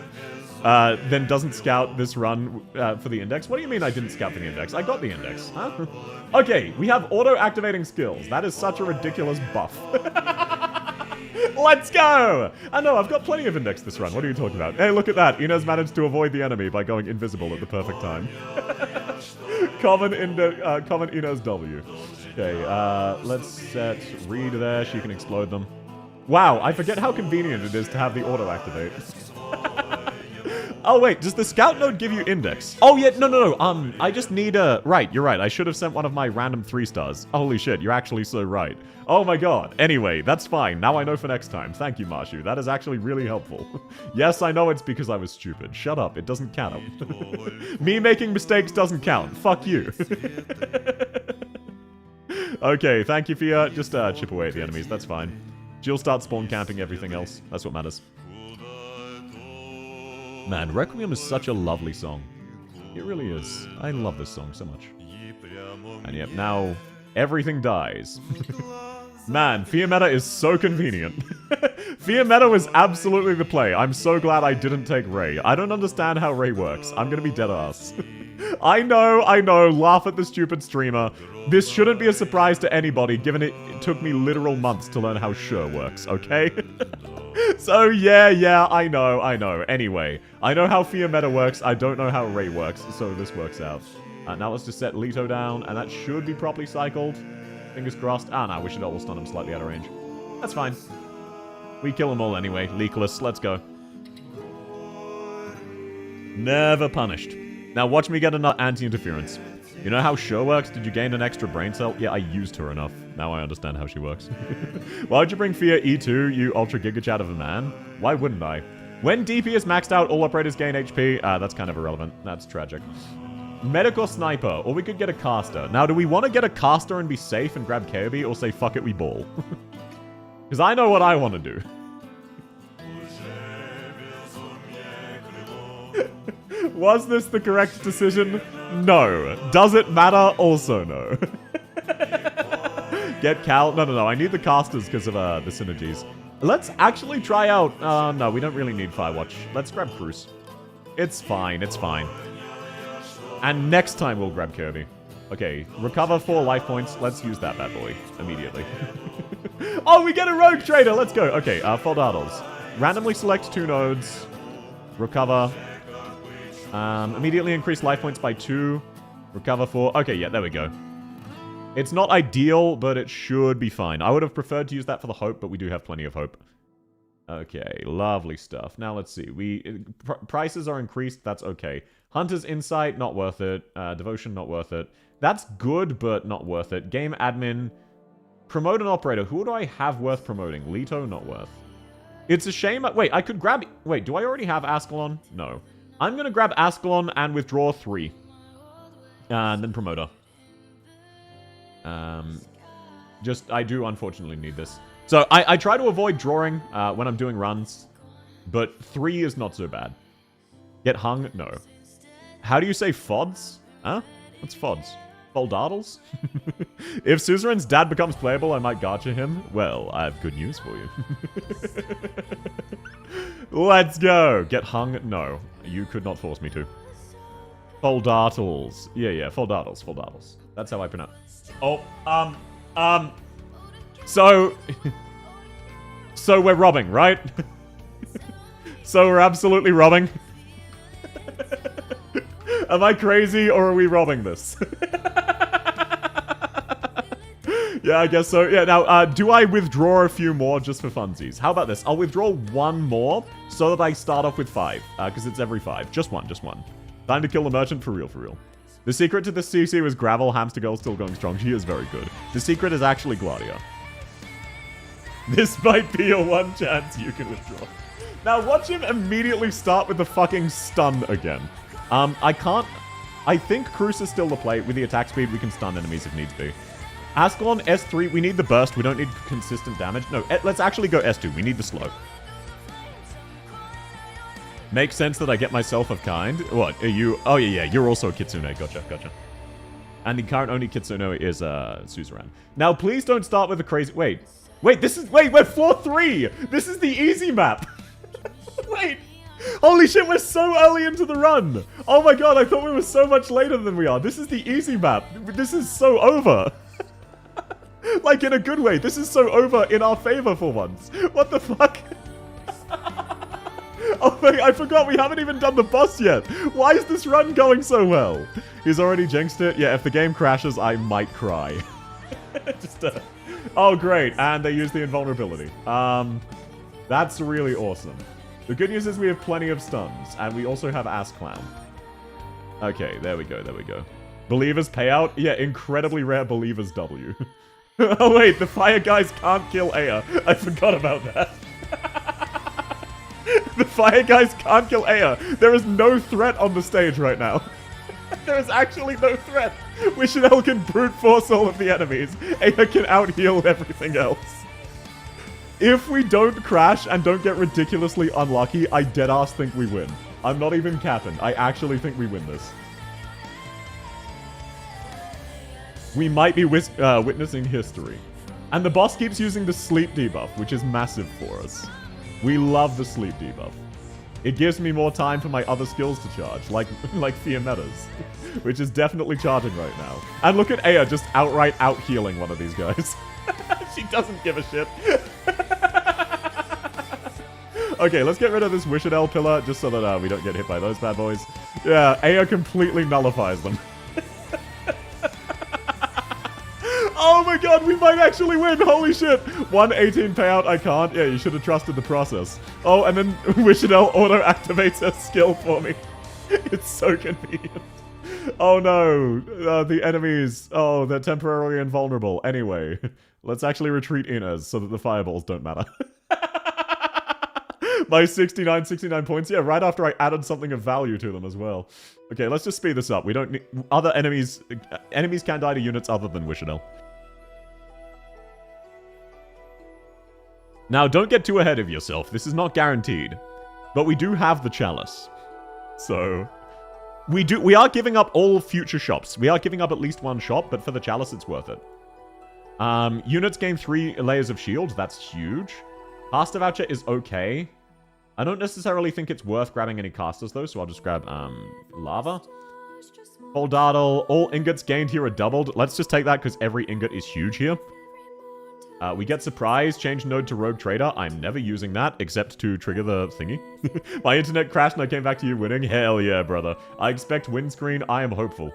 then doesn't scout this run for the index. What do you mean I didn't scout for the index? I got the index, huh? Okay, we have auto-activating skills. That is such a ridiculous buff. Let's go! I know, I've got plenty of index this run. What are you talking about? Hey, look at that. Inez managed to avoid the enemy by going invisible at the perfect time. Common Inez W. Okay, let's set Reed there. She can explode them. Wow, I forget how convenient it is to have the auto-activate. Oh, wait, does the scout node give you index? Oh, yeah, no, I just need a... Right, you're right. I should have sent one of my random 3 stars. Holy shit, you're actually so right. Oh my god. Anyway, that's fine. Now I know for next time. Thank you, Marshu. That is actually really helpful. Yes, I know it's because I was stupid. Shut up. It doesn't count. Me making mistakes doesn't count. Fuck you. Okay, thank you, Fia. Just chip away at the enemies. That's fine. She'll start spawn camping everything else. That's what matters. Man, Requiem is such a lovely song. It really is. I love this song so much. And yep, now everything dies. Man, Fiametta is so convenient. Fiametta was absolutely the play. I'm so glad I didn't take Ray. I don't understand how Ray works. I'm gonna be dead ass. I know, laugh at the stupid streamer. This shouldn't be a surprise to anybody, given it took me literal months to learn how Sure works, okay? So, yeah, I know. Anyway, I know how Fiametta works, I don't know how Ray works, so this works out. Now let's just set Leto down, and that should be properly cycled. Fingers crossed. Ah, no, we should all stun him slightly out of range. That's fine. We kill them all anyway. Leakless, let's go. Never punished. Now watch me get another anti-interference. You know how Sure works? Did you gain an extra brain cell? Yeah, I used her enough. Now I understand how she works. Why'd you bring Fia E2, you ultra giga chat of a man? Why wouldn't I? When DP is maxed out, all operators gain HP. That's kind of irrelevant. That's tragic. Medic or sniper, or we could get a caster. Now, do we want to get a caster and be safe and grab Kirby, or say fuck it, we ball? Because I know what I want to do. Was this the correct decision? No. Does it matter? Also no. Get Cal? No. I need the casters because of the synergies. Let's actually try out... no, we don't really need Firewatch. Let's grab Cruise. It's fine. And next time we'll grab Kirby. Okay, recover 4 life points. Let's use that bad boy immediately. Oh, we get a Rogue Trader! Let's go. Okay, Foldados. Randomly select 2 nodes. Recover. Immediately increase life points by 2. Recover 4. Okay, yeah, there we go. It's not ideal, but it should be fine. I would have preferred to use that for the hope, but we do have plenty of hope. Okay, lovely stuff. Now let's see. Prices are increased. That's okay. Hunter's Insight, not worth it. Devotion, not worth it. That's good, but not worth it. Game Admin. Promote an operator. Who do I have worth promoting? Leto, not worth. It's a shame. Wait, I could grab... Wait, do I already have Ascalon? No. I'm going to grab Ascalon and withdraw 3. And then Promoter. I do unfortunately need this. So, I try to avoid drawing when I'm doing runs. But 3 is not so bad. Get hung? No. How do you say FODs? Huh? What's FODs? Foldaddles? If Suzerain's dad becomes playable, I might gotcha him. Well, I have good news for you. Let's go! Get hung? No. You could not force me to. Foldaddles. Yeah, Foldaddles. That's how I pronounce. Oh, So we're robbing, right? So we're absolutely robbing. Am I crazy or are we robbing this? Yeah, I guess so. Yeah, now, do I withdraw a few more just for funsies? How about this? I'll withdraw one more so that I start off with 5, because it's every 5. Just one, just one. Time to kill the merchant, for real, for real. The secret to this CC was Gravel. Hamster Girl still going strong. She is very good. The secret is actually Gladia. This might be your one chance you can withdraw. Now, watch him immediately start with the fucking stun again. I think Cruise is still the play. With the attack speed, we can stun enemies if needs be. Ascalon, S3, we need the burst. We don't need consistent damage. No, let's actually go S2. We need the slow. Makes sense that I get myself of kind. What, are you? Oh, yeah, you're also a Kitsune. Gotcha, gotcha. And the current only Kitsune is, Suzerain. Now, please don't start with a crazy... Wait, we're floor 3! This is the easy map! Wait! Holy shit, we're so early into the run! Oh my god, I thought we were so much later than we are. This is the easy map. This is so over. Like, in a good way. This is so over in our favor for once. What the fuck? Oh my, I forgot we haven't even done the boss yet. Why is this run going so well? He's already jinxed it. Yeah, if the game crashes, I might cry. Oh, great. And they use the invulnerability. That's really awesome. The good news is we have plenty of stuns, and we also have Ass Clown. Okay, there we go, there we go. Believers payout? Yeah, incredibly rare Believers W. Oh wait, the fire guys can't kill Aya. I forgot about that. The fire guys can't kill Aya. There is no threat on the stage right now. There is actually no threat. Wishinel can brute force all of the enemies. Aya can out-heal everything else. If we don't crash and don't get ridiculously unlucky, I deadass think we win. I'm not even capping. I actually think we win this. We might be witnessing history. And the boss keeps using the sleep debuff, which is massive for us. We love the sleep debuff. It gives me more time for my other skills to charge, like Fear Metas, which is definitely charging right now. And look at Aya just outright out-healing one of these guys. She doesn't give a shit. Okay, let's get rid of this Wishinel pillar, just so that we don't get hit by those bad boys. Yeah, Aya completely nullifies them. Oh my god, we might actually win! Holy shit! 118 payout, I can't. Yeah, you should have trusted the process. Oh, and then Wishinel auto-activates her skill for me. It's so convenient. Oh no, the enemies. Oh, they're temporarily invulnerable. Anyway, let's actually retreat Inez so that the fireballs don't matter. My 69 points. Yeah, right after I added something of value to them as well. Okay, let's just speed this up. We don't need... Other enemies... Enemies can die to units other than Wishinel. Now, don't get too ahead of yourself. This is not guaranteed. But we do have the chalice. So... We are giving up all future shops. We are giving up at least one shop, but for the chalice, it's worth it. Units gain 3 layers of shield. That's huge. Caster voucher is okay. I don't necessarily think it's worth grabbing any casters, though, so I'll just grab, lava. Full Dartle. All ingots gained here are doubled. Let's just take that, because every ingot is huge here. We get surprise. Change node to rogue trader. I'm never using that, except to trigger the thingy. My internet crashed and I came back to you winning. Hell yeah, brother. I expect windscreen. I am hopeful.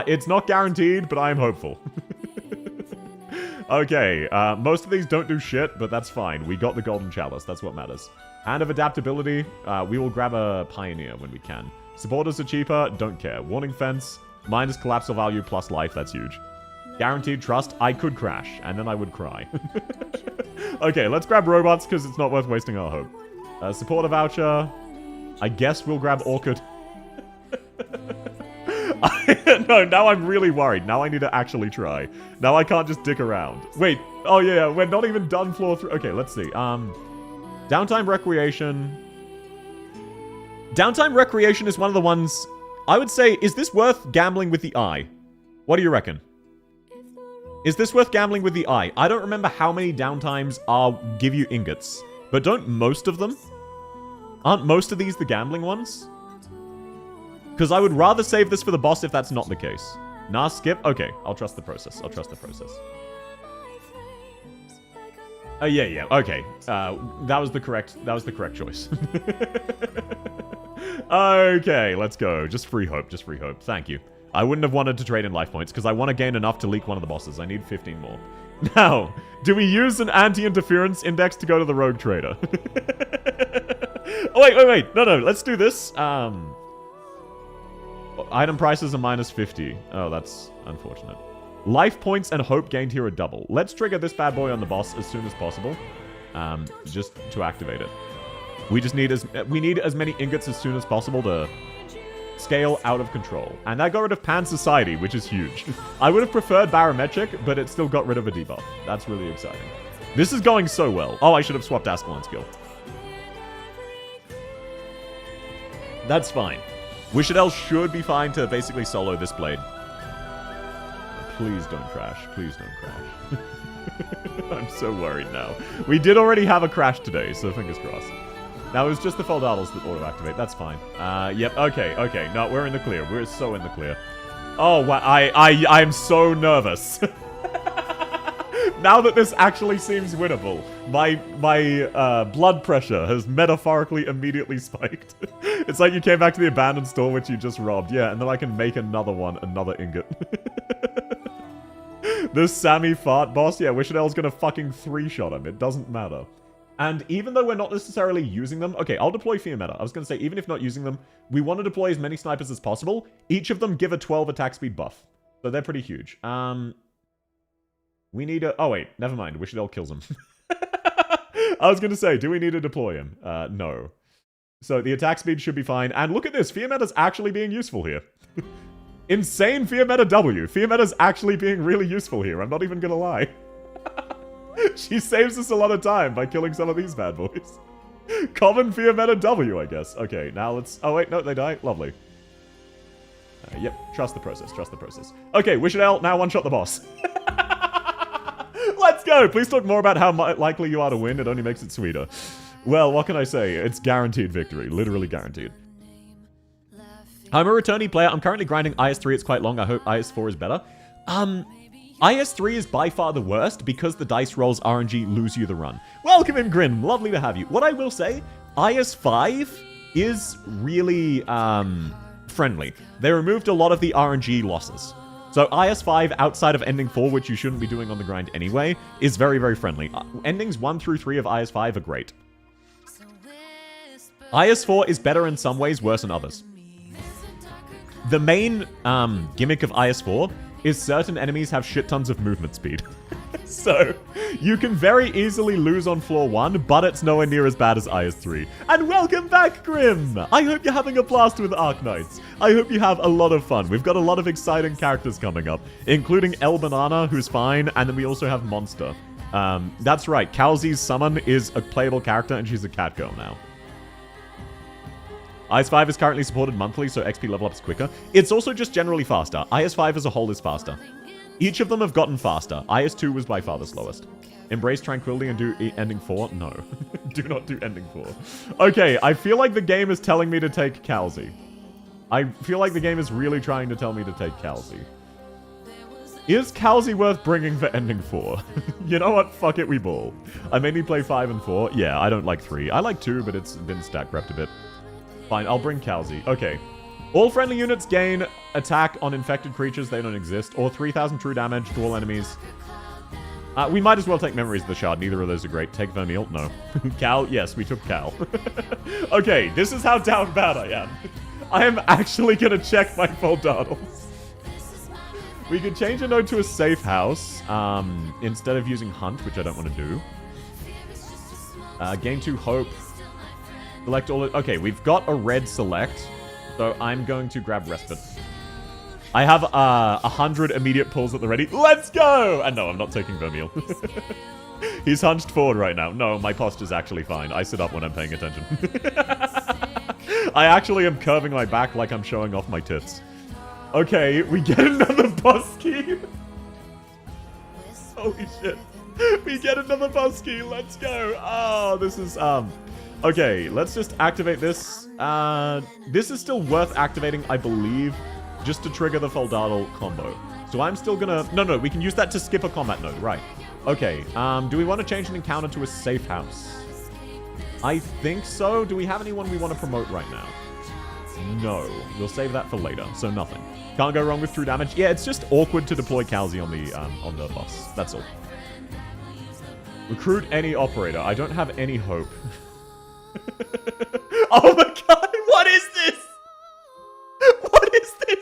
It's not guaranteed, but I am hopeful. Okay, most of these don't do shit, but that's fine. We got the golden chalice. That's what matters. Hand of adaptability. We will grab a pioneer when we can. Supporters are cheaper. Don't care. Warning fence. Minus collapsal value plus life. That's huge. Guaranteed trust. I could crash, and then I would cry. Okay, let's grab robots, because it's not worth wasting our hope. Supporter voucher. I guess we'll grab Orchid. No, now I'm really worried. Now I need to actually try. Now I can't just dick around. Wait. Oh, yeah, we're not even done floor 3. Okay, let's see. Downtime Recreation. Downtime Recreation is one of the ones... I would say, is this worth gambling with the eye? What do you reckon? Is this worth gambling with the eye? I don't remember how many downtimes give you ingots. But don't most of them? Aren't most of these the gambling ones? Because I would rather save this for the boss if that's not the case. Nah, skip? Okay, I'll trust the process. I'll trust the process. Yeah, okay. That was the correct choice. Okay, let's go. Just free hope, just free hope. Thank you. I wouldn't have wanted to trade in life points, because I want to gain enough to leak one of the bosses. I need 15 more. Now, do we use an anti-interference index to go to the rogue trader? Oh, wait. No. Let's do this. Item prices are -50. Oh, that's unfortunate. Life points and hope gained here are double. Let's trigger this bad boy on the boss as soon as possible. Just to activate it. We need as many ingots as soon as possible to scale out of control. And that got rid of Pan Society, which is huge. I would have preferred Barometric, but it still got rid of a debuff. That's really exciting. This is going so well. Oh, I should have swapped Ascalon skill. That's fine. Wishadel should be fine to basically solo this blade. Please don't crash. Please don't crash. I'm so worried now. We did already have a crash today, so fingers crossed. Now, it was just the Foldaddles that auto-activate. That's fine. Yep, okay. No, we're in the clear. We're so in the clear. Oh, wow. I'm so nervous. Now that this actually seems winnable, my blood pressure has metaphorically immediately spiked. It's like you came back to the abandoned store which you just robbed. Yeah, and then I can make another ingot. This Sammy Fart boss, yeah, Wishadel's gonna fucking 3-shot him. It doesn't matter. And even though we're not necessarily using them... Okay, I'll deploy Fear Meta. I was going to say, even if not using them, we want to deploy as many snipers as possible. Each of them give a 12 attack speed buff. So they're pretty huge. We need a... Oh, wait. Never mind. Wishadel kills him. I was going to say, do we need to deploy him? No. So the attack speed should be fine. And look at this. Fear Meta's actually being useful here. Insane Fear Meta W. Fear Meta's actually being really useful here. I'm not even going to lie. She saves us a lot of time by killing some of these bad boys. Common Fear Meta W, I guess. Okay, now let's... Oh, wait, no, they die. Lovely. Yep, trust the process, trust the process. Okay, Wishadel, now one-shot the boss. Let's go! Please talk more about how likely you are to win. It only makes it sweeter. Well, what can I say? It's guaranteed victory. Literally guaranteed. I'm a returnee player. I'm currently grinding IS3. It's quite long. I hope IS4 is better. IS3 is by far the worst because the dice rolls RNG lose you the run. Welcome in, Grin. Lovely to have you. What I will say, IS5 is really friendly. They removed a lot of the RNG losses. So IS5, outside of Ending 4, which you shouldn't be doing on the grind anyway, is very, very friendly. Endings 1 through 3 of IS5 are great. IS4 is better in some ways, worse in others. The main gimmick of IS4 is certain enemies have shit tons of movement speed. So, you can very easily lose on floor 1, but it's nowhere near as bad as IS3. And welcome back, Grim! I hope you're having a blast with Arknights. I hope you have a lot of fun. We've got a lot of exciting characters coming up, including El Banana, who's fine, and then we also have Monster. That's right, Kalzi's summon is a playable character, and she's a cat girl now. IS5 is currently supported monthly, so XP level up is quicker. It's also just generally faster. IS5 as a whole is faster. Each of them have gotten faster. IS2 was by far the slowest. Embrace tranquility and do Ending 4? No. Do not do Ending 4. Okay, I feel like the game is telling me to take Kalzi. I feel like the game is really trying to tell me to take Kalzi. Is Kalzi worth bringing for Ending 4? You know what? Fuck it, we ball. I mainly play 5 and 4. Yeah, I don't like 3. I like 2, but it's been stack prepped a bit. Fine, I'll bring Kalzi. Okay. All friendly units gain attack on infected creatures. They don't exist. Or 3,000 true damage to all enemies. We might as well take Memories of the Shard. Neither of those are great. Take Vermeil? No. Cal? Yes, we took Cal. Okay, this is how down bad I am. I am actually going to check my Foldaddles. We could change a node to a safe house instead of using Hunt, which I don't want to do. Gain 2 Hope. Select all... Okay, we've got a red select, so I'm going to grab Respite. I have 100 immediate pulls at the ready. Let's go! And no, I'm not taking Vermeil. He's hunched forward right now. No, my posture's actually fine. I sit up when I'm paying attention. I actually am curving my back like I'm showing off my tits. Okay, we get another boss key. Holy shit. We get another boss key. Let's go. Oh, this is... Okay, let's just activate this. This is still worth activating, I believe, just to trigger the Foldaddle combo. So I'm still gonna... No, we can use that to skip a combat node, right. Okay, do we want to change an encounter to a safe house? I think so. Do we have anyone we want to promote right now? No. We'll save that for later, so nothing. Can't go wrong with true damage. Yeah, it's just awkward to deploy Kalzi on the boss. That's all. Recruit any operator. I don't have any hope. Oh my god, what is this? What is this?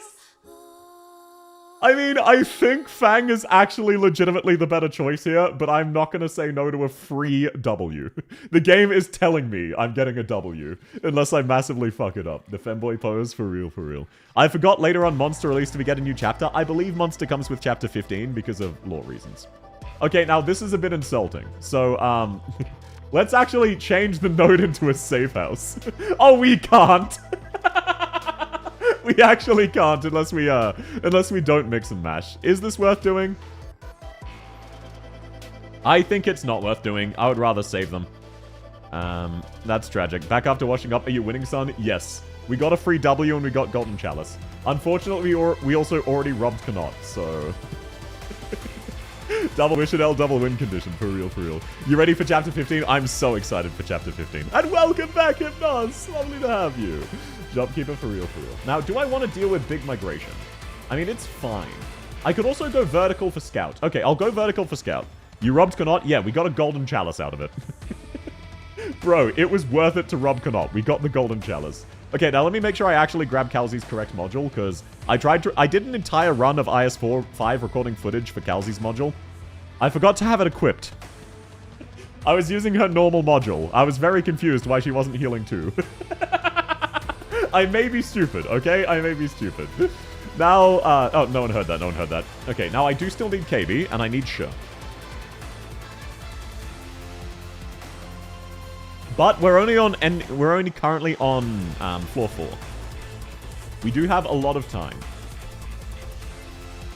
I mean, I think Fang is actually legitimately the better choice here, but I'm not going to say no to a free W. The game is telling me I'm getting a W, unless I massively fuck it up. The femboy pose, for real, for real. I forgot later on Monster released if we get a new chapter. I believe Monster comes with chapter 15 because of lore reasons. Okay, now this is a bit insulting. So, let's actually change the node into a safe house. Oh, we can't! We actually can't unless we don't mix and mash. Is this worth doing? I think it's not worth doing. I would rather save them. That's tragic. Back after washing up. Are you winning, son? Yes. We got a free W and we got Golden Chalice. Unfortunately, we also already robbed Connaught, so... Double Wishadel, double win condition. For real, for real. You ready for Chapter 15? I'm so excited for Chapter 15. And welcome back, Hypnos! Lovely to have you. Jobkeeper, for real, for real. Now, do I want to deal with big migration? I mean, it's fine. I could also go vertical for Scout. Okay, I'll go vertical for Scout. You robbed Connaught? Yeah, we got a Golden Chalice out of it. Bro, it was worth it to rob Connaught. We got the Golden Chalice. Okay, now let me make sure I actually grab Calzy's correct module, because I did an entire run of IS4 5 recording footage for Calzy's module. I forgot to have it equipped. I was using her normal module. I was very confused why she wasn't healing too. I may be stupid, okay? I may be stupid. Now, oh, no one heard that, no one heard that. Okay, now I do still need KB, and I need Sh. But we're only currently on floor 4. We do have a lot of time.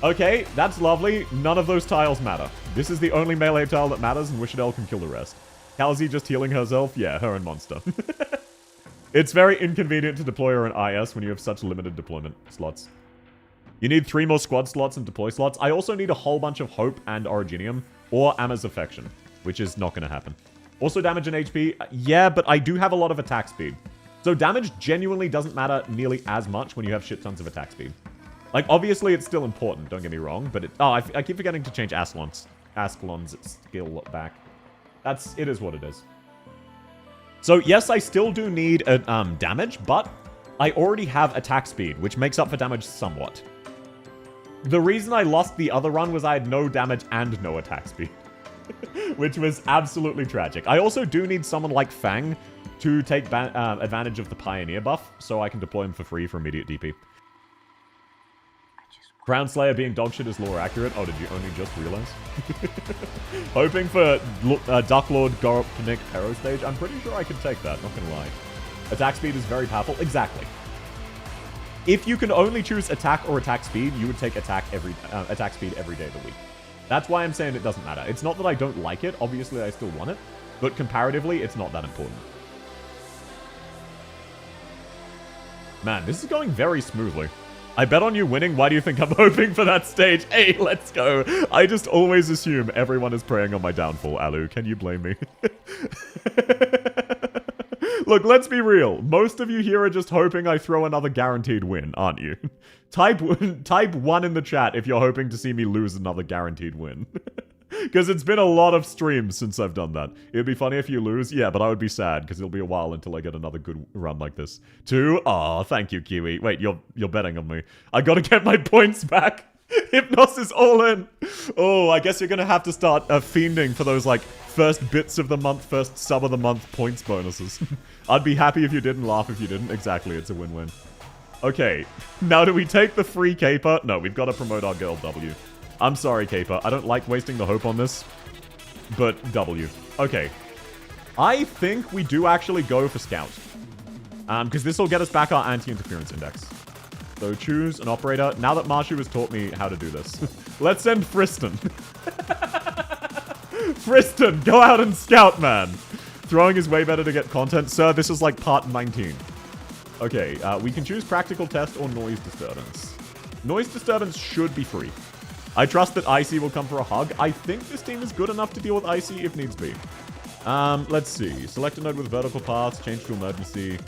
Okay, that's lovely. None of those tiles matter. This is the only melee tile that matters, and Wishadel can kill the rest. Calzy just healing herself? Yeah, her and Monster. It's very inconvenient to deploy her in IS when you have such limited deployment slots. You need 3 more squad slots and deploy slots. I also need a whole bunch of Hope and Originium, or Amma's Affection, which is not going to happen. Also damage and HP. Yeah, but I do have a lot of attack speed. So damage genuinely doesn't matter nearly as much when you have shit tons of attack speed. Like, obviously it's still important, don't get me wrong, but I keep forgetting to change Ascalon's skill back. It is what it is. So, yes, I still do need damage, but I already have attack speed, which makes up for damage somewhat. The reason I lost the other run was I had no damage and no attack speed. Which was absolutely tragic. I also do need someone like Fang to take advantage of the Pioneer buff, so I can deploy him for free for immediate DP. Crown Slayer being dogshit is lore accurate. Oh, did you only just realize? Hoping for Duck Lord Goropnik Hero stage. I'm pretty sure I can take that, not gonna lie. Attack speed is very powerful. Exactly. If you can only choose attack or attack speed, you would take attack speed every day of the week. That's why I'm saying it doesn't matter. It's not that I don't like it. Obviously, I still want it. But comparatively, it's not that important. Man, this is going very smoothly. I bet on you winning. Why do you think I'm hoping for that stage? Hey, let's go. I just always assume everyone is preying on my downfall, Alu. Can you blame me? Look, let's be real. Most of you here are just hoping I throw another guaranteed win, aren't you? Type 1 in the chat if you're hoping to see me lose another guaranteed win. Because it's been a lot of streams since I've done that. It'd be funny if you lose. Yeah, but I would be sad, because it'll be a while until I get another good run like this. 2? Aw, thank you, Kiwi. Wait, you're betting on me. I gotta get my points back. Hypnos is all in. Oh, I guess you're gonna have to start fiending for those, like, first bits of the month, first sub of the month points bonuses. I'd be happy if you didn't, laugh if you didn't. Exactly, it's a win-win. Okay, now do we take the free caper? No, we've got to promote our girl W. I'm sorry, Caper. I don't like wasting the hope on this. But W. Okay. I think we do actually go for Scout. Because this will get us back our anti-interference index. So choose an operator. Now that Marshu has taught me how to do this. Let's send Friston. Friston, go out and scout, man. Throwing is way better to get content. Sir, this is like part 19. Okay, we can choose practical test or noise disturbance. Noise disturbance should be free. I trust that Icy will come for a hug. I think this team is good enough to deal with Icy if needs be. Let's see. Select a node with vertical paths, change to emergency.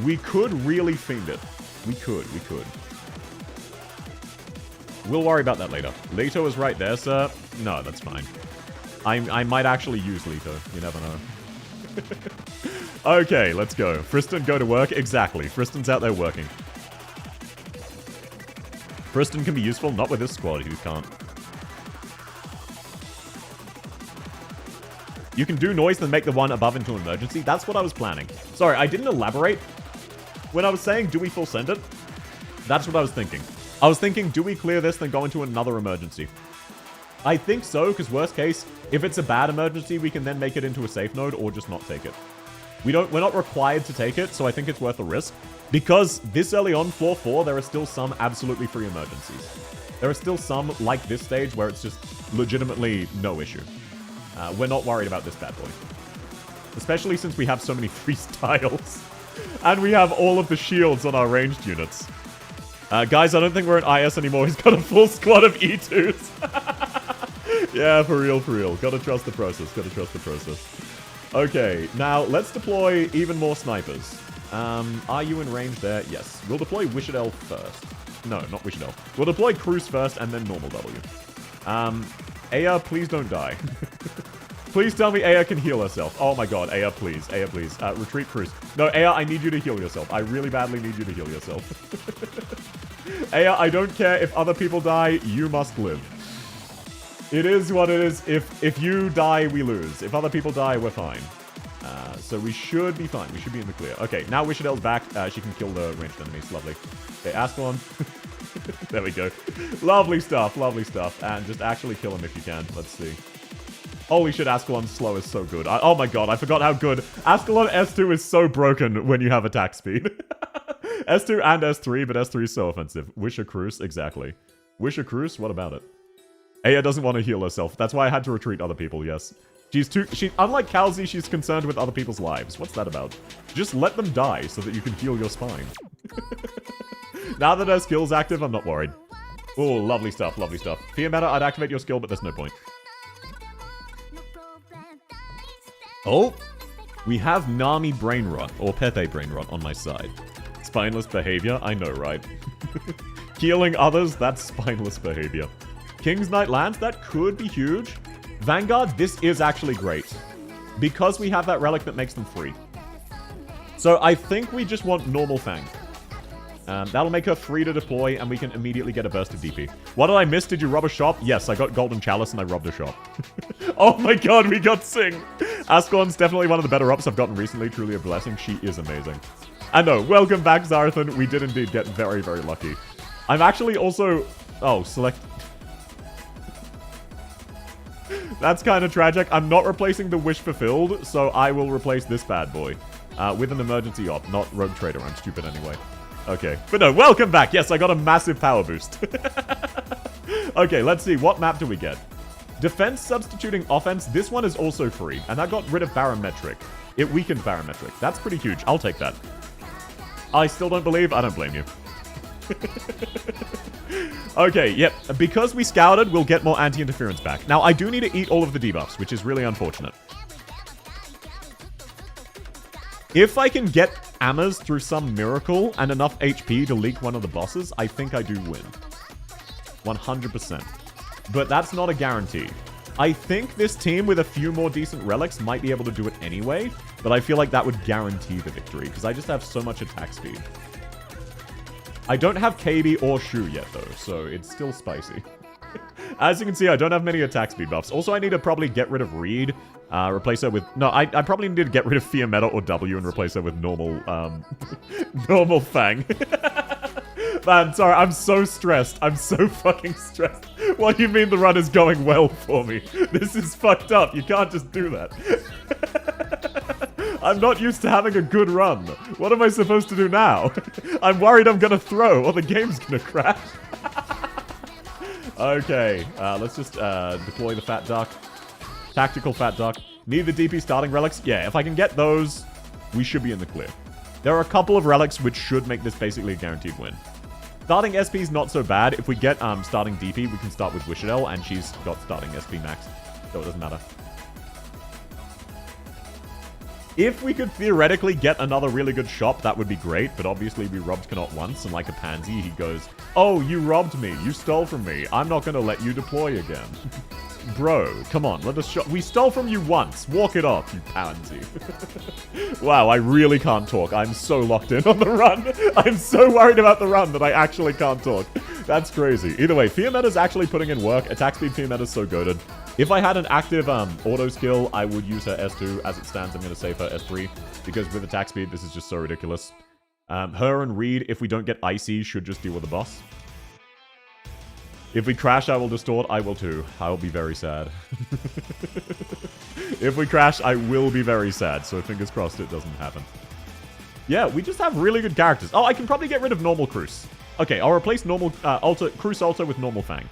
We could really fiend it. We could. We'll worry about that later. Leto is right there, sir. No, that's fine. I might actually use Leto. You never know. Okay, let's go. Friston, go to work. Exactly. Friston's out there working. Friston can be useful. Not with this squad. Who can't. You can do noise, then make the one above into an emergency. That's what I was planning. Sorry, I didn't elaborate. When I was saying, do we full send it? That's what I was thinking. I was thinking, do we clear this, then go into another emergency? I think so, because worst case, if it's a bad emergency, we can then make it into a safe node or just not take it. We're not required to take it, so I think it's worth the risk. Because this early on, floor 4, there are still some absolutely free emergencies. There are still some, like this stage, where it's just legitimately no issue. We're not worried about this bad boy. Especially since we have so many free styles. And we have all of the shields on our ranged units. Guys, I don't think we're in IS anymore. He's got a full squad of E2s. Yeah, for real, for real. Gotta trust the process. Gotta trust the process. Okay, now let's deploy even more snipers. Are you in range there? Yes. We'll deploy Wishadel first. No, not Wishadel. We'll deploy Cruise first and then normal W. Aya, please don't die. Please tell me Aya can heal herself. Oh my god, Aya, please. Aya, please. Retreat Cruise. No, Aya, I need you to heal yourself. I really badly need you to heal yourself. Aya, I don't care if other people die, you must live. It is what it is. If you die, we lose. If other people die, we're fine. So we should be fine. We should be in the clear. Okay, now Wishadel's back. She can kill the ranged enemies. Lovely. Okay, Ascalon. There we go. Lovely stuff. Lovely stuff. And just actually kill him if you can. Let's see. Holy shit, Ascalon's slow is so good. Oh my god, I forgot how good. Ascalon S2 is so broken when you have attack speed. S2 and S3, but S3 is so offensive. Wish a Cruise, exactly. Wish a Cruise, what about it? Aya doesn't want to heal herself. That's why I had to retreat other people, yes. Unlike Kalzi, she's concerned with other people's lives. What's that about? Just let them die so that you can heal your spine. Now that her skill's active, I'm not worried. Oh, lovely stuff, lovely stuff. Fear Matter, I'd activate your skill, but there's no point. Oh, we have Nami Brain Rot, or Pepe Brain Rot on my side. Spineless behavior, I know, right? Healing others, that's spineless behavior. King's Knight Lance, that could be huge. Vanguard, this is actually great. Because we have that relic that makes them free. So I think we just want normal Fang. That'll make her free to deploy, and we can immediately get a burst of DP. What did I miss? Did you rob a shop? Yes, I got Golden Chalice and I robbed a shop. Oh my god, we got Sing! Ascalon's definitely one of the better ups I've gotten recently. Truly a blessing. She is amazing. And no, welcome back, Zarathan. We did indeed get very, very lucky. I'm actually also... Oh, select... That's kind of tragic. I'm not replacing the Wish Fulfilled, so I will replace this bad boy. With an emergency op, not Rogue Trader. I'm stupid anyway. Okay. But no, welcome back. Yes, I got a massive power boost. Okay, let's see. What map do we get? Defense substituting offense. This one is also free. And that got rid of Barometric. It weakened Barometric. That's pretty huge. I'll take that. I still don't believe. I don't blame you. Okay, yep. Because we scouted, we'll get more anti-interference back. Now, I do need to eat all of the debuffs, which is really unfortunate. If I can get Ammers through some miracle and enough HP to leak one of the bosses, I think I do win. 100%. But that's not a guarantee. I think this team with a few more decent relics might be able to do it anyway, but I feel like that would guarantee the victory, because I just have so much attack speed. I don't have KB or Shu yet, though, so it's still spicy. As you can see, I don't have many attack speed buffs. Also, I need to probably get rid of Reed, replace her with... No, I probably need to get rid of Fear Meta or W and replace her with normal, normal Fang. Man, sorry, I'm so stressed. I'm so fucking stressed. What do you mean the run is going well for me? This is fucked up. You can't just do that. I'm not used to having a good run. What am I supposed to do now? I'm worried I'm gonna throw or the game's gonna crash. Okay, let's just deploy the Fat Duck. Tactical Fat Duck. Need the DP starting relics? Yeah, if I can get those, we should be in the clear. There are a couple of relics which should make this basically a guaranteed win. Starting SP is not so bad. If we get starting DP, we can start with Wishadel, and she's got starting SP max, so it doesn't matter. If we could theoretically get another really good shop, that would be great, but obviously we robbed Connaught once, and like a pansy, he goes, "Oh, you robbed me. You stole from me. I'm not going to let you deploy again." Bro, come on, let us show. We stole from you once. Walk it off, you pansy. Wow, I really can't talk. I'm so locked in on the run. I'm so worried about the run that I actually can't talk. That's crazy. Either way, Fear Meta's actually putting in work. Attack speed Fear Meta's so goated. If I had an active auto skill, I would use her S2. As it stands, I'm going to save her S3. Because with attack speed, this is just so ridiculous. Her and Reed, if we don't get Icy, should just deal with the boss. If we crash, I will distort. I will too. I will be very sad. If we crash, I will be very sad. So fingers crossed it doesn't happen. Yeah, we just have really good characters. Oh, I can probably get rid of normal Cruz. Okay, I'll replace normal Cruz Alto with normal Fang.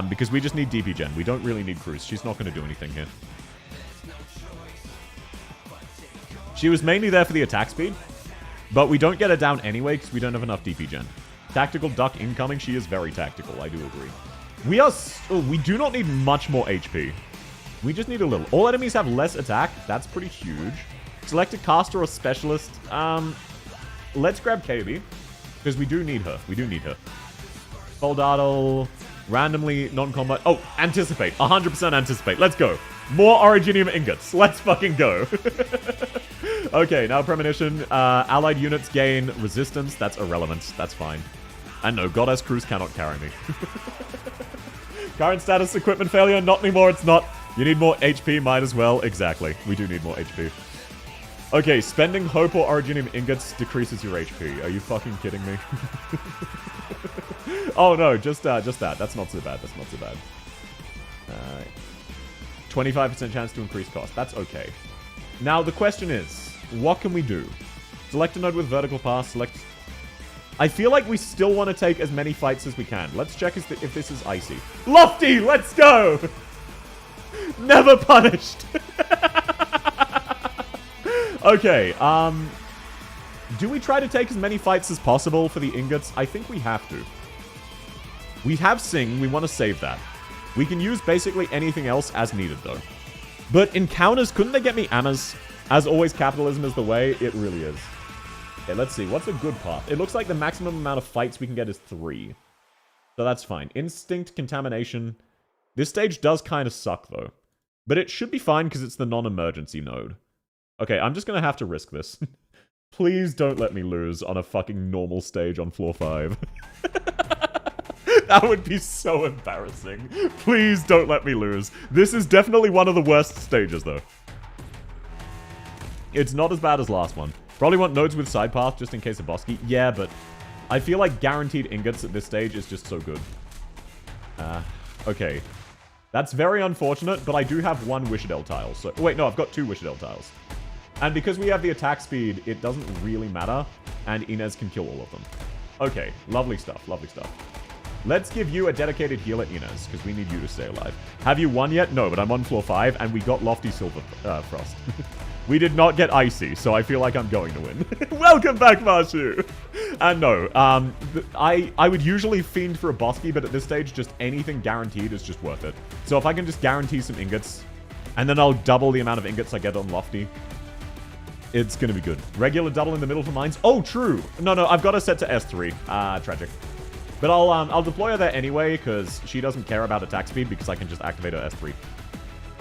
Because we just need DP Gen. We don't really need Cruz. She's not going to do anything here. She was mainly there for the attack speed. But we don't get her down anyway because we don't have enough DP Gen. Tactical Duck incoming. She is very tactical. I do agree. We do not need much more HP. We just need a little. All enemies have less attack. That's pretty huge. Select a caster or specialist. Let's grab KB. Because we do need her. We do need her. Soldado. Randomly non-combat. Oh, anticipate. 100% anticipate. Let's go. More Originium ingots. Let's fucking go. Okay, now Premonition. Allied units gain resistance. That's irrelevant. That's fine. And no, Goddess Cruz cannot carry me. Current status, equipment failure. Not anymore, it's not. You need more HP, might as well. Exactly. We do need more HP. Okay, spending Hope or Originium ingots decreases your HP. Are you fucking kidding me? Oh no, just that. That's not so bad. That's not so bad. 25% chance to increase cost. That's okay. Now, the question is, what can we do? Select a node with vertical pass. Select... I feel like we still want to take as many fights as we can. Let's check if this is icy. Lofty, let's go! Never punished. Okay, do we try to take as many fights as possible for the ingots? I think we have to. We have Sing. We want to save that. We can use basically anything else as needed, though. But encounters, couldn't they get me Amas? As always, capitalism is the way. It really is. Okay, let's see. What's a good path? It looks like the maximum amount of fights we can get is 3. So that's fine. Instinct, Contamination. This stage does kind of suck, though. But it should be fine because it's the non-emergency node. Okay, I'm just going to have to risk this. Please don't let me lose on a fucking normal stage on floor 5. That would be so embarrassing. Please don't let me lose. This is definitely one of the worst stages, though. It's not as bad as last one. Probably want nodes with side path just in case of boss key. Yeah, but I feel like guaranteed ingots at this stage is just so good. Okay. That's very unfortunate, but I do have 1 Wishadel tile. So wait, no, I've got 2 Wishadel tiles. And because we have the attack speed, it doesn't really matter. And Inez can kill all of them. Okay, lovely stuff, lovely stuff. Let's give you a dedicated healer, Inez, because we need you to stay alive. Have you won yet? No, but I'm on floor 5, and we got Lofty Silver Frost. We did not get Icy, so I feel like I'm going to win. Welcome back, Marshu! And no, I would usually fiend for a boss key, but at this stage, just anything guaranteed is just worth it. So if I can just guarantee some ingots, and then I'll double the amount of ingots I get on Lofty, it's gonna be good. Regular double in the middle for mines. Oh, true! No, I've got her set to S3. Tragic. But I'll deploy her there anyway, because she doesn't care about attack speed, because I can just activate her S3.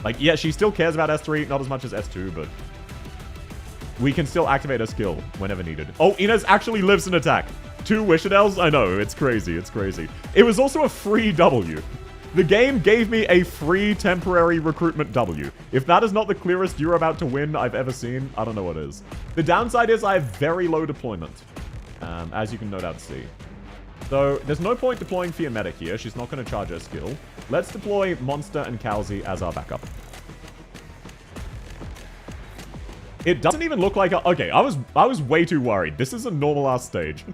Like, yeah, she still cares about S3, not as much as S2, but we can still activate her skill whenever needed. Oh, Inez actually lives in attack. 2 Wishadels? I know, it's crazy, it's crazy. It was also a free W. The game gave me a free temporary recruitment W. If that is not the clearest you're about to win I've ever seen, I don't know what is. The downside is I have very low deployment, as you can no doubt see. So, there's no point deploying Fear Medic here. She's not going to charge her skill. Let's deploy Monster and Calzi as our backup. It doesn't even look like... Okay, I was way too worried. This is a normal-ass stage.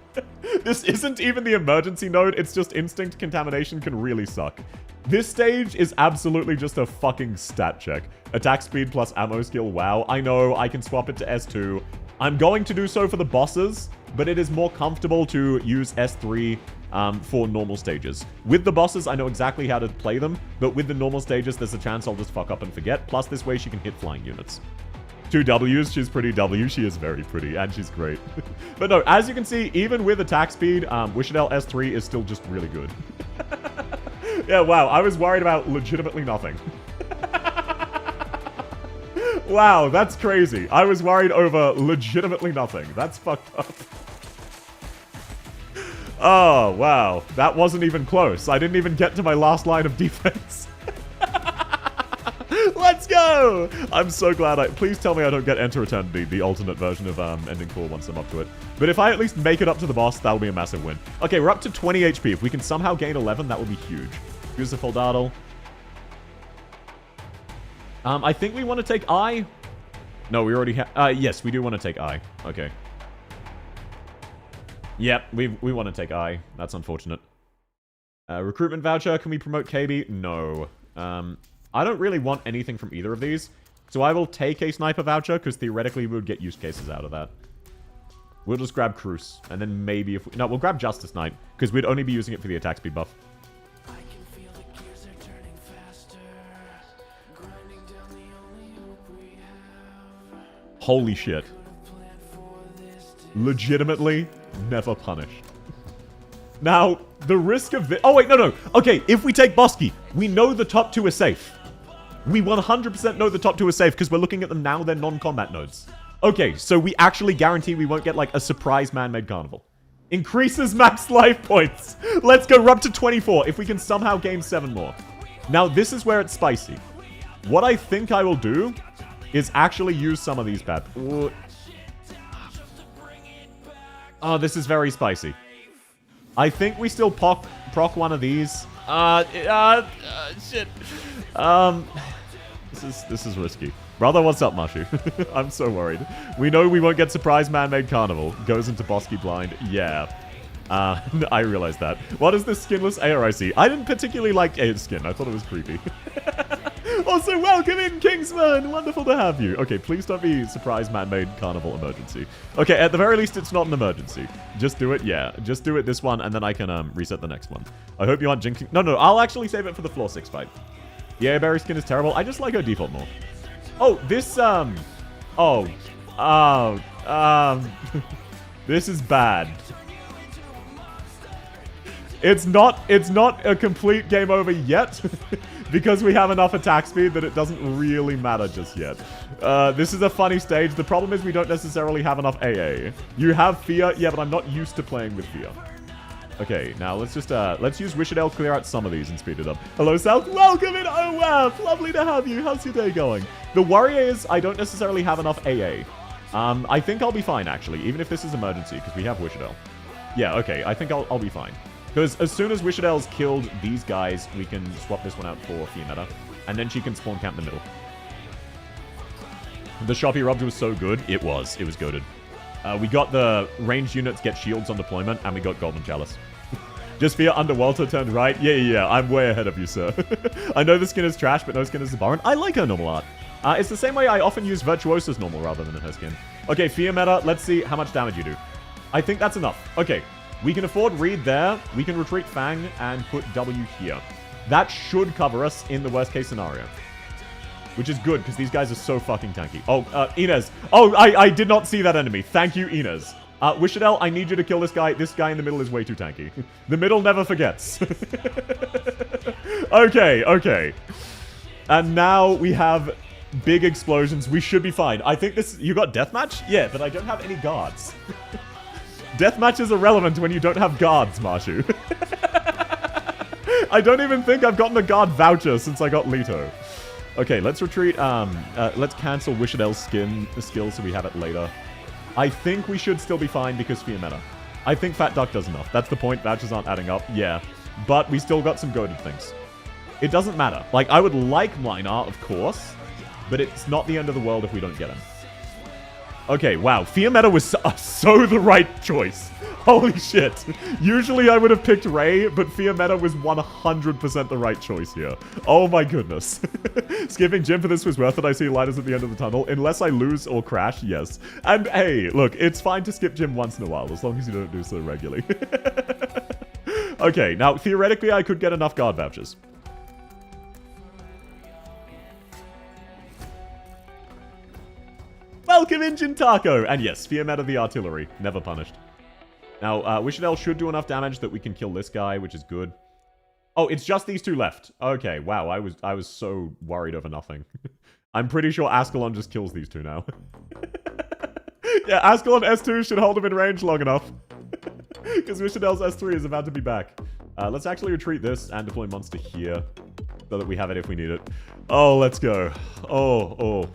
This isn't even the emergency node. It's just Instinct Contamination can really suck. This stage is absolutely just a fucking stat check. Attack speed plus ammo skill, wow. I know, I can swap it to S2. I'm going to do so for the bosses, but it is more comfortable to use S3 for normal stages. With the bosses, I know exactly how to play them, but with the normal stages, there's a chance I'll just fuck up and forget. Plus, this way she can hit flying units. 2 Ws, she's pretty W. She is very pretty, and she's great. But no, as you can see, even with attack speed, Wishadel S3 is still just really good. Yeah, wow. I was worried about legitimately nothing. Wow, that's crazy. I was worried over legitimately nothing. That's fucked up. Oh, wow. That wasn't even close. I didn't even get to my last line of defense. Let's go! I'm so glad Please tell me I don't get Enter Eternity, the alternate version of ending core once I'm up to it. But if I at least make it up to the boss, that'll be a massive win. Okay, we're up to 20 HP. If we can somehow gain 11, that would be huge. Use the Feldadel. I think we want to take I. No, we already have... yes, we do want to take I. Okay. Yep, we want to take I. That's unfortunate. Recruitment voucher. Can we promote KB? No. I don't really want anything from either of these. So I will take a sniper voucher, because theoretically we would get use cases out of that. We'll just grab Cruise. And then maybe if we... No, we'll grab Justice Knight, because we'd only be using it for the attack speed buff. I can feel the gears are turning faster, grinding down the only hope we have. Holy shit. Planned for this day. Legitimately never punished. Now, the risk of this... Oh, wait, no. Okay, if we take Bosky, we know the top two are safe. We 100% know the top two are safe because we're looking at them now. They're non-combat nodes. Okay, so we actually guarantee we won't get, like, a surprise man-made carnival. Increases max life points. Let's go. We're up to 24 if we can somehow gain 7 more. Now, this is where it's spicy. What I think I will do is actually use some of these bad... Oh, this is very spicy. I think we still proc one of these. Shit. This is risky. Brother, what's up, Mashu? I'm so worried. We know we won't get surprise man-made carnival. Goes into Bosky blind. Yeah. I realized that. What is this skinless ARIC? I didn't particularly like A's skin. I thought it was creepy. Also, welcome in, Kingsman! Wonderful to have you. Okay, please don't be surprise man-made carnival emergency. Okay, at the very least, it's not an emergency. Just do it, yeah. Just do it this one, and then I can reset the next one. I hope you aren't jinxing... No, I'll actually save it for the floor 6 fight. Yeah, Berry skin is terrible. I just like her default more. Oh, this, this is bad. It's not a complete game over yet, because we have enough attack speed that it doesn't really matter just yet. This is a funny stage. The problem is we don't necessarily have enough AA. You have Fear, yeah, but I'm not used to playing with Fear. Okay, now let's just, let's use Wishadel, clear out some of these and speed it up. Hello, South. Welcome in, OWAF. Lovely to have you. How's your day going? The worry is I don't necessarily have enough AA. I think I'll be fine, actually, even if this is emergency, because we have Wishadel. Yeah, okay, I think I'll be fine. Because as soon as Wishadel's killed these guys, we can swap this one out for Fiametta. And then she can spawn camp in the middle. The Shoppy Robs was so good. It was goated. We got the ranged units get shields on deployment, and we got Golden Chalice. Just Fear Underwater turned right. Yeah. I'm way ahead of you, sir. I know the skin is trash, but no skin is abhorrent. I like her normal art. It's the same way I often use Virtuosa's normal rather than her skin. Okay, Fiametta, let's see how much damage you do. I think that's enough. Okay. We can afford Reed there. We can retreat Fang and put W here. That should cover us in the worst case scenario. Which is good, because these guys are so fucking tanky. Oh, Inez. Oh, I did not see that enemy. Thank you, Inez. Wishadel, I need you to kill this guy. This guy in the middle is way too tanky. The middle never forgets. Okay. And now we have big explosions. We should be fine. I think this... You got deathmatch? Yeah, but I don't have any guards. Deathmatch is irrelevant when you don't have guards, Marshu. I don't even think I've gotten a guard voucher since I got Leto. Okay, let's retreat. Let's cancel Wishadel's skill so we have it later. I think we should still be fine because Fiametta. I think Fat Duck does enough. That's the point. Vouchers aren't adding up. Yeah. But we still got some goated things. It doesn't matter. Like, I would like Mlinar, of course. But it's not the end of the world if we don't get him. Okay, wow. Fiametta was so the right choice. Holy shit. Usually I would have picked Ray, but Fiametta was 100% the right choice here. Oh my goodness. Skipping gym for this was worth it. I see lighters at the end of the tunnel. Unless I lose or crash, yes. And hey, look, it's fine to skip gym once in a while, as long as you don't do so regularly. Okay, now theoretically I could get enough guard vouchers. Welcome in, Jintako! And yes, Fiametta the artillery. Never punished. Now, Wishadel should do enough damage that we can kill this guy, which is good. Oh, it's just these two left. Okay, wow, I was so worried over nothing. I'm pretty sure Ascalon just kills these two now. Yeah, Ascalon S2 should hold him in range long enough. Because Wishadel's S3 is about to be back. Let's actually retreat this and deploy Monster here. So that we have it if we need it. Oh, let's go. Oh.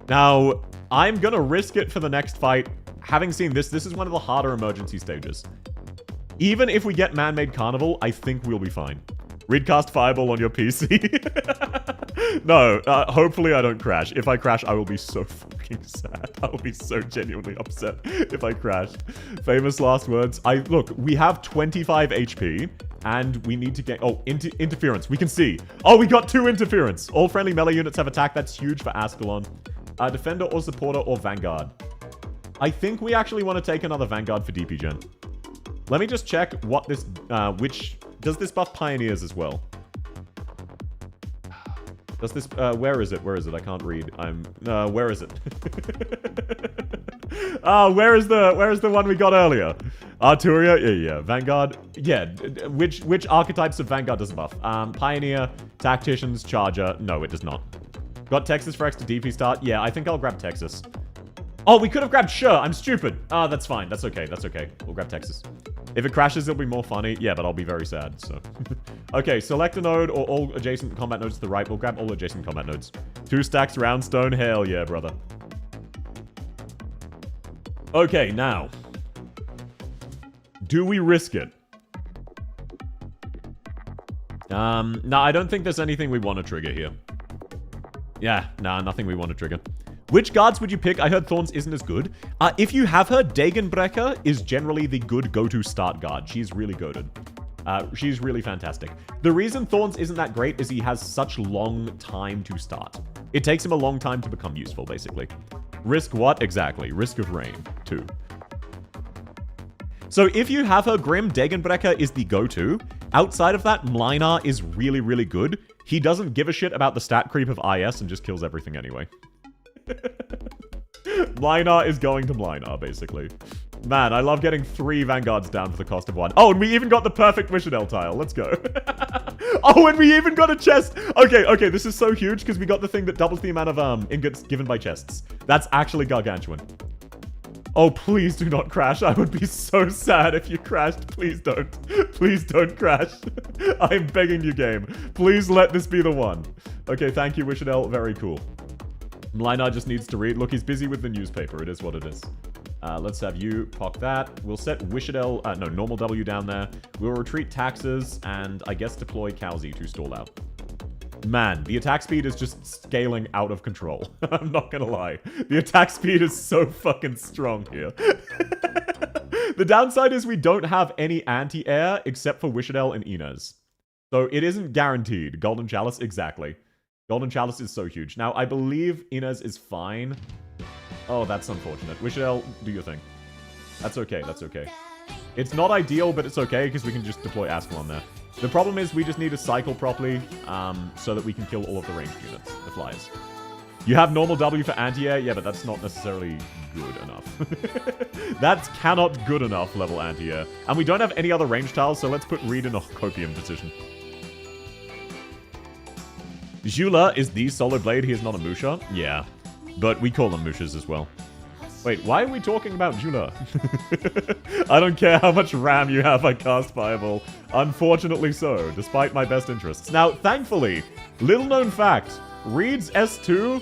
Now, I'm gonna risk it for the next fight. Having seen this is one of the harder emergency stages. Even if we get Man-Made Carnival, I think we'll be fine. Readcast Fireball on your PC. No, hopefully I don't crash. If I crash, I will be so fucking sad. I will be so genuinely upset if I crash. Famous last words. Look, we have 25 HP, and we need to get... Oh, interference. We can see. Oh, we got 2 interference. All friendly melee units have attack. That's huge for Ascalon. Defender or Supporter or Vanguard. I think we actually want to take another Vanguard for DP Gen. Let me just check what this... Does this buff Pioneers as well? Does this... where is it? Where is it? I can't read. where is it? Where is the one we got earlier? Arturia? Yeah. Vanguard? Yeah. Which archetypes of Vanguard does it buff? Pioneer, Tacticians, Charger. No, it does not. Got Texas for extra DP start? Yeah, I think I'll grab Texas. Oh, we could have grabbed Sure. I'm stupid. That's fine. That's okay. That's okay. We'll grab Texas. If it crashes, it'll be more funny. Yeah, but I'll be very sad, so. Okay, select a node or all adjacent combat nodes to the right. We'll grab all adjacent combat nodes. 2 stacks roundstone. Hell yeah, brother. Okay, now. Do we risk it? No, I don't think there's anything we want to trigger here. Yeah, nah, nothing we want to trigger. Which guards would you pick? I heard Thorns isn't as good. If you have her, Dagenbrecher is generally the good go-to start guard. She's really goated. She's really fantastic. The reason Thorns isn't that great is he has such long time to start. It takes him a long time to become useful, basically. Risk what? Exactly. Risk of rain, 2. So if you have her, Grim, Dagenbrecher is the go-to. Outside of that, Mlynar is really, really good. He doesn't give a shit about the stat creep of IS and just kills everything anyway. Mlynar is going to Mlynar, basically. Man, I love getting 3 Vanguards down for the cost of 1. Oh, and we even got the perfect Wishadel tile. Let's go. Oh, and we even got a chest. Okay, this is so huge because we got the thing that doubles the amount of ingots given by chests. That's actually gargantuan. Oh, please do not crash. I would be so sad if you crashed. Please don't. Please don't crash. I'm begging you, game. Please let this be the one. Okay, thank you, Wishadel. Very cool. Mlynar just needs to read. Look, he's busy with the newspaper. It is what it is. Let's have you pop that. We'll set Wishadel, normal W down there. We'll retreat taxes and I guess deploy Cowsy to stall out. Man, the attack speed is just scaling out of control. I'm not gonna lie. The attack speed is so fucking strong here. The downside is we don't have any anti-air except for Wishadel and Inez. So it isn't guaranteed. Golden Chalice, exactly. Golden Chalice is so huge. Now, I believe Inez is fine. Oh, that's unfortunate. Wishadel, do your thing. That's okay, that's okay. It's not ideal, but it's okay, because we can just deploy Ascalon there. The problem is we just need to cycle properly, so that we can kill all of the ranged units, the flyers. You have normal W for anti-air? Yeah, but that's not necessarily good enough. That's cannot good enough level anti-air. And we don't have any other range tiles, so let's put Reed in a copium position. Jula is the Solar Blade. He is not a Musha. Yeah, but we call them Mushas as well. Wait, why are we talking about Jula? I don't care how much RAM you have, I cast Fireball. Unfortunately so, despite my best interests. Now, thankfully, little known fact, Reed's S2,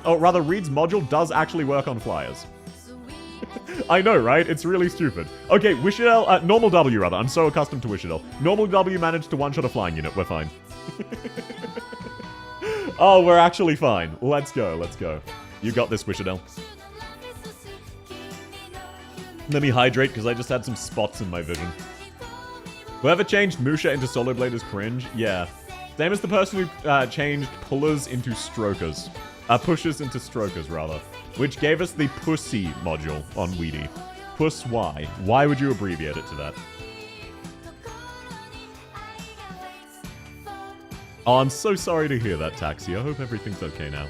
or rather Reed's module does actually work on flyers. I know, right? It's really stupid. Okay, Wishadel, normal W rather. I'm so accustomed to Wishadel. Normal W managed to one-shot a flying unit. We're fine. Oh, we're actually fine. Let's go, let's go. You got this, Wishadel. Let me hydrate, because I just had some spots in my vision. Whoever changed Musha into Solar Blade is cringe? Yeah. Same as the person who changed Pullers into Strokers. Pushers into Strokers, rather. Which gave us the Pussy module on Weedy. Puss Y. Why would you abbreviate it to that? Oh, I'm so sorry to hear that, Taxi. I hope everything's okay now.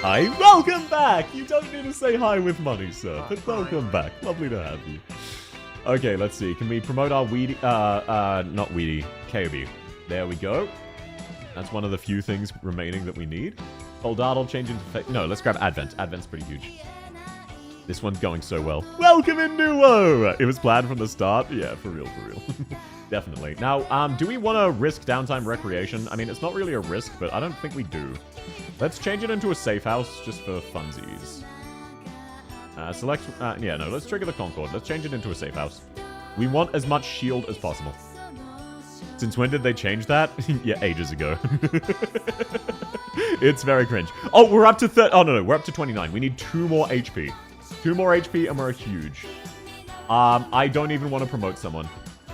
Hi. Welcome back. You don't need to say hi with money, sir. But welcome back. Lovely to have you. Okay, let's see. Can we promote our Weedy... not Weedy. KOB. There we go. That's one of the few things remaining that we need. I'll change into... No, let's grab Advent. Advent's pretty huge. This one's going so well. Welcome in, Nuo! It was planned from the start. Yeah, for real, for real. Definitely. Now, do we want to risk downtime recreation? I mean, it's not really a risk, but I don't think we do. Let's change it into a safe house, just for funsies. Select... yeah, no, let's trigger the Concord. Let's change it into a safe house. We want as much shield as possible. Since when did they change that? Yeah, ages ago. It's very cringe. Oh, we're up to oh, no, we're up to 29. We need 2 more HP. 2 more HP and we're huge. I don't even want to promote someone.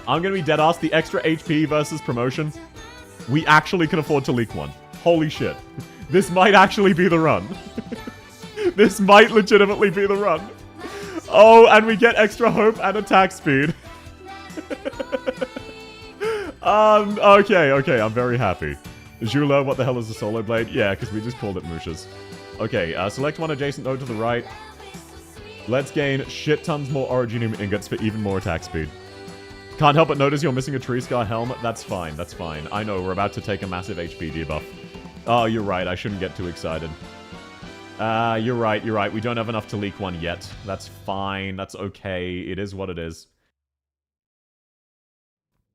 I'm going to be dead ass. The extra HP versus promotion. We actually can afford to leak one. Holy shit. This might actually be the run. This might legitimately be the run. Oh, and we get extra hope and attack speed. Okay, I'm very happy. Jula, what the hell is a solo blade? Yeah, because we just called it Musha's. Okay, select one adjacent node to the right. Let's gain shit tons more Originium ingots for even more attack speed. Can't help but notice you're missing a Tree Scar helm. That's fine, that's fine. I know, we're about to take a massive HP debuff. Oh, you're right, I shouldn't get too excited. You're right. We don't have enough to leak one yet. That's fine, that's okay. It is what it is.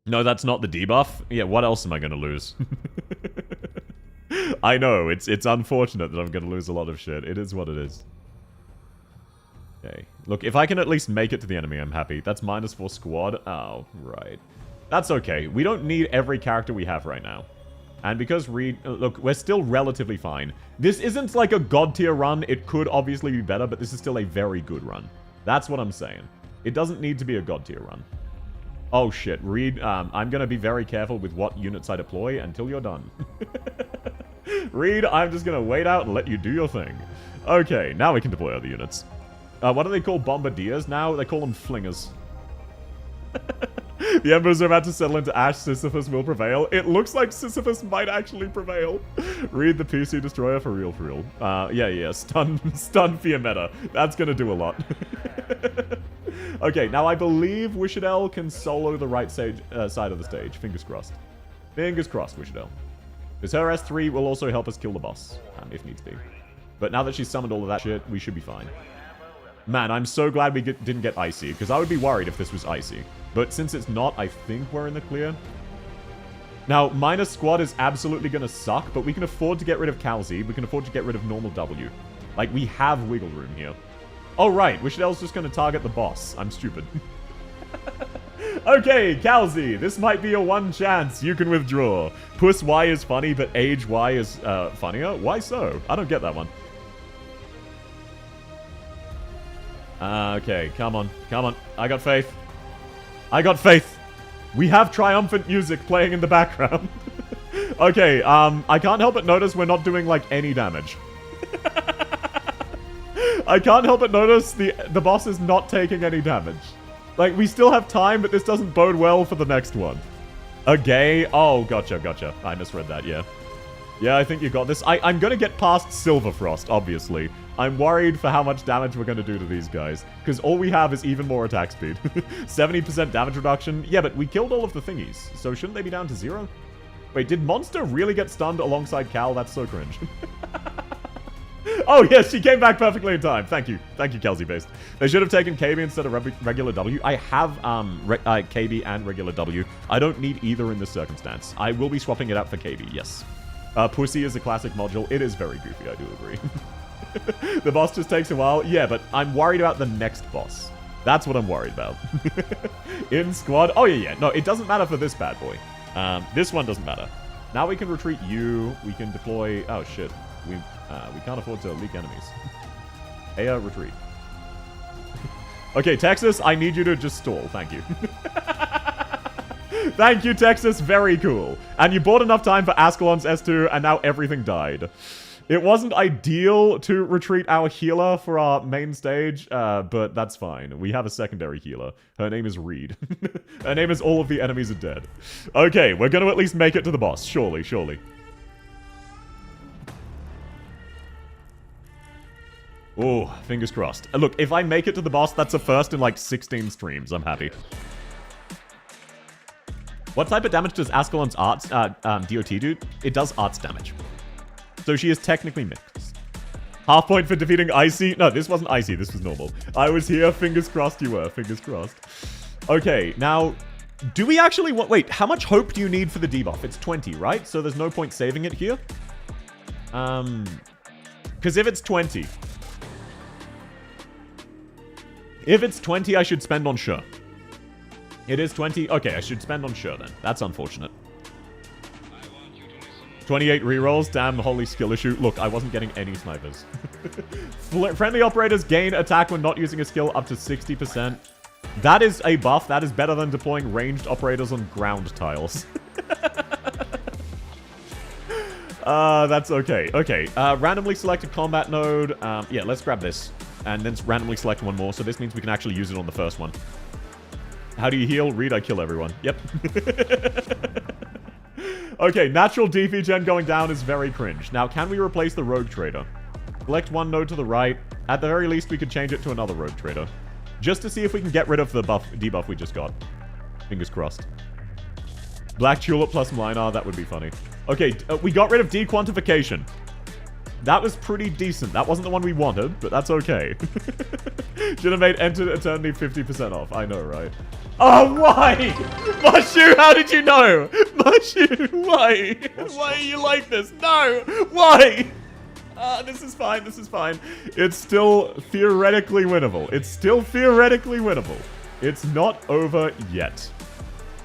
No, that's not the debuff. Yeah, what else am I going to lose? I know, it's unfortunate that I'm going to lose a lot of shit. It is what it is. Okay. Look, if I can at least make it to the enemy, I'm happy. That's -4 squad. Oh, right. That's okay. We don't need every character we have right now. And because Reed... Look, we're still relatively fine. This isn't like a god tier run. It could obviously be better, but this is still a very good run. That's what I'm saying. It doesn't need to be a god tier run. Oh shit, Reed, I'm gonna be very careful with what units I deploy until you're done. Reed, I'm just gonna wait out and let you do your thing. Okay, now we can deploy other units. What do they call bombardiers now? They call them flingers. The Embers are about to settle into ash. Sisyphus will prevail. It looks like Sisyphus might actually prevail. Read the PC Destroyer for real, for real. Yeah. Stun Fiametta. That's gonna do a lot. Okay, now I believe Wishadel can solo the right side of the stage. Fingers crossed. Fingers crossed, Wishadel. Because her S3 will also help us kill the boss, if needs be. But now that she's summoned all of that shit, we should be fine. Man, I'm so glad we didn't get Icy, because I would be worried if this was Icy. But since it's not, I think we're in the clear. Now, minus squad is absolutely going to suck, but we can afford to get rid of Calzi. We can afford to get rid of normal W. Like, we have wiggle room here. Oh, right. Wishadel's just going to target the boss. I'm stupid. Okay, Calzi. This might be your one chance. You can withdraw. Puss Y is funny, but Age Y is funnier? Why so? I don't get that one. Okay, come on. Come on. I got faith. I got faith. We have triumphant music playing in the background. Okay, I can't help but notice we're not doing, like, any damage. I can't help but notice the boss is not taking any damage. Like, we still have time, but this doesn't bode well for the next one. A gay? Oh, gotcha. I misread that, yeah. Yeah, I think you got this. I'm gonna get past Silverfrost, obviously. I'm worried for how much damage we're gonna do to these guys. Because all we have is even more attack speed. 70% damage reduction. Yeah, but we killed all of the thingies. So shouldn't they be down to 0? Wait, did Monster really get stunned alongside Cal? That's so cringe. Oh, yes, she came back perfectly in time. Thank you. Thank you, Kelsey-based. They should have taken KB instead of regular W. I have KB and regular W. I don't need either in this circumstance. I will be swapping it out for KB, yes. Pussy is a classic module. It is very goofy, I do agree. The boss just takes a while. Yeah, but I'm worried about the next boss. That's what I'm worried about. In squad. Oh, yeah. No, it doesn't matter for this bad boy. This one doesn't matter. Now we can retreat you. We can deploy... Oh, shit. We can't afford to leak enemies. Hey, retreat. Okay, Texas, I need you to just stall. Thank you. Thank you, Texas. Very cool. And you bought enough time for Ascalon's S2, and now everything died. It wasn't ideal to retreat our healer for our main stage, but that's fine. We have a secondary healer. Her name is Reed. Her name is All of the Enemies Are Dead. Okay, we're going to at least make it to the boss. Surely. Oh, fingers crossed. Look, if I make it to the boss, that's a first in like 16 streams. I'm happy. What type of damage does Ascalon's arts DOT do? It does arts damage. So she is technically mixed. Half point for defeating Icy. No, this wasn't Icy. This was normal. I was here. Fingers crossed you were. Fingers crossed. Okay, now, do we actually want... Wait, how much hope do you need for the debuff? It's 20, right? So there's no point saving it here. Because if it's 20... If it's 20, I should spend on sure. It is 20? Okay, I should spend on sure then. That's unfortunate. 28 rerolls? Damn, holy skill issue. Look, I wasn't getting any snipers. Friendly operators gain attack when not using a skill up to 60%. That is a buff. That is better than deploying ranged operators on ground tiles. That's okay. Okay, randomly selected combat node. Yeah, let's grab this. And then randomly select one more. So this means we can actually use it on the first one. How do you heal? Read, I kill everyone. Yep. Okay, natural DP gen going down is very cringe. Now, can we replace the rogue trader? Select one node to the right. At the very least, we could change it to another rogue trader. Just to see if we can get rid of the debuff we just got. Fingers crossed. Black Tulip plus Mlinar, that would be funny. Okay, we got rid of dequantification. That was pretty decent. That wasn't the one we wanted, but that's okay. Should have made Enter Eternity 50% off. I know, right? Oh, why? Mushu, how did you know? Mushu, why? Why are you like this? No! Why? This is fine. This is fine. It's still theoretically winnable. It's still theoretically winnable. It's not over yet.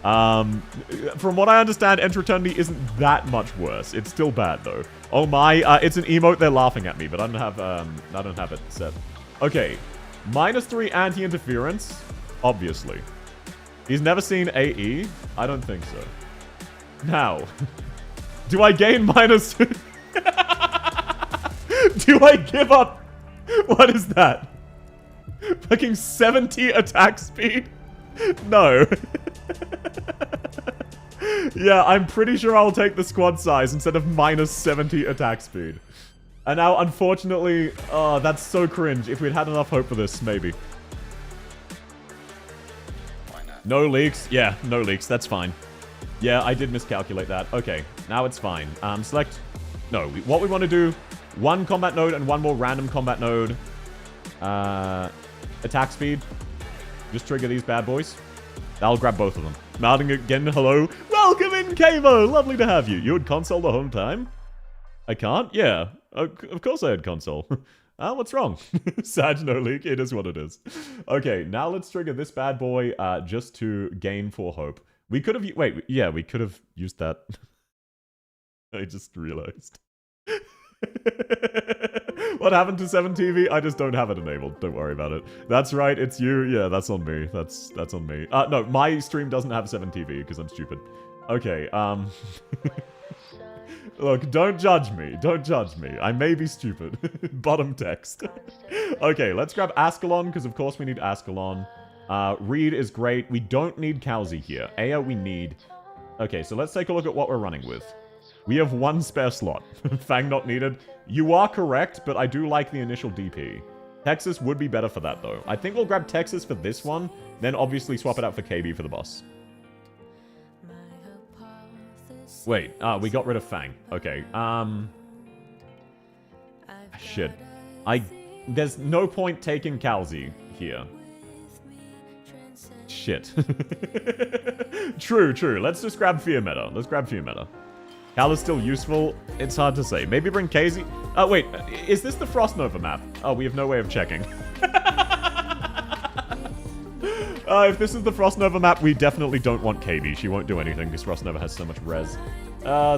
From what I understand, Enter Eternity isn't that much worse. It's still bad, though. Oh my, it's an emote. They're laughing at me, but I don't have it set. Okay. -3 anti-interference. Obviously. He's never seen AE? I don't think so. Now. Do I gain minus... Do I give up? What is that? Fucking 70 attack speed? No. Yeah, I'm pretty sure I'll take the squad size instead of -70 attack speed. And now, unfortunately, oh, that's so cringe. If we'd had enough hope for this, maybe. Why not? No leaks. Yeah, no leaks. That's fine. Yeah, I did miscalculate that. Okay, now it's fine. Select... No, what we want to do... One combat node and one more random combat node. Attack speed. Just trigger these bad boys. I'll grab both of them. Mounting again, hello. Welcome in, Kamo! Lovely to have you. You had console the whole time? I can't? Yeah. Of course I had console. What's wrong? Sag no leak. It is what it is. Okay, now let's trigger this bad boy just to gain 4 hope. We could have... Wait, yeah, we could have used that. I just realized. What happened to 7TV? I just don't have it enabled. Don't worry about it. That's right, it's you. Yeah, that's on me. That's on me. No, my stream doesn't have 7TV because I'm stupid. Okay, Look, don't judge me. Don't judge me. I may be stupid. Bottom text. Okay, let's grab Ascalon because of course we need Ascalon. Reed is great. We don't need Kalzi here. Aya we need. Okay, so let's take a look at what we're running with. We have 1 spare slot. Fang not needed. You are correct, but I do like the initial DP. Texas would be better for that, though. I think we'll grab Texas for this one, then obviously swap it out for KB for the boss. Wait, we got rid of Fang. Okay, shit. There's no point taking Kalzi here. Shit. True. Let's just grab Fear Meta. Let's grab Fear Meta. Cal is still useful. It's hard to say. Maybe bring Casey. Oh, wait. Is this the Frost Nova map? Oh, we have no way of checking. If this is the Frost Nova map, we definitely don't want KB. She won't do anything because Frost Nova has so much res.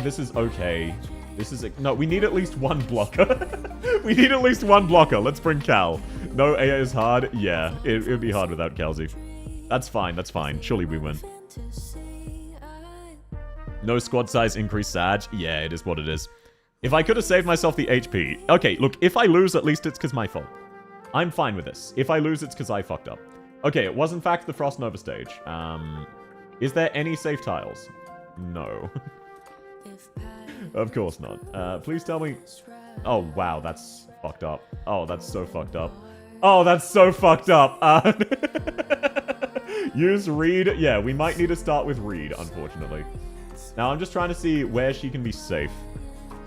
This is okay. This is... No, we need at least 1 blocker. We need at least 1 blocker. Let's bring Cal. No, Aya is hard. Yeah, it would be hard without Kalzi. That's fine. That's fine. Surely we win. No squad size increase, Sag. Yeah, it is what it is. If I could have saved myself the HP... Okay, look, if I lose, at least it's because my fault. I'm fine with this. If I lose, it's because I fucked up. Okay, it was in fact the Frost Nova stage. Is there any safe tiles? No. Of course not. Please tell me... Oh, wow, that's Fucked up. Oh, that's so fucked up. Oh, that's so fucked up. Use Reed. Yeah, we might need to start with Reed, unfortunately. Now, I'm just trying to see where she can be safe.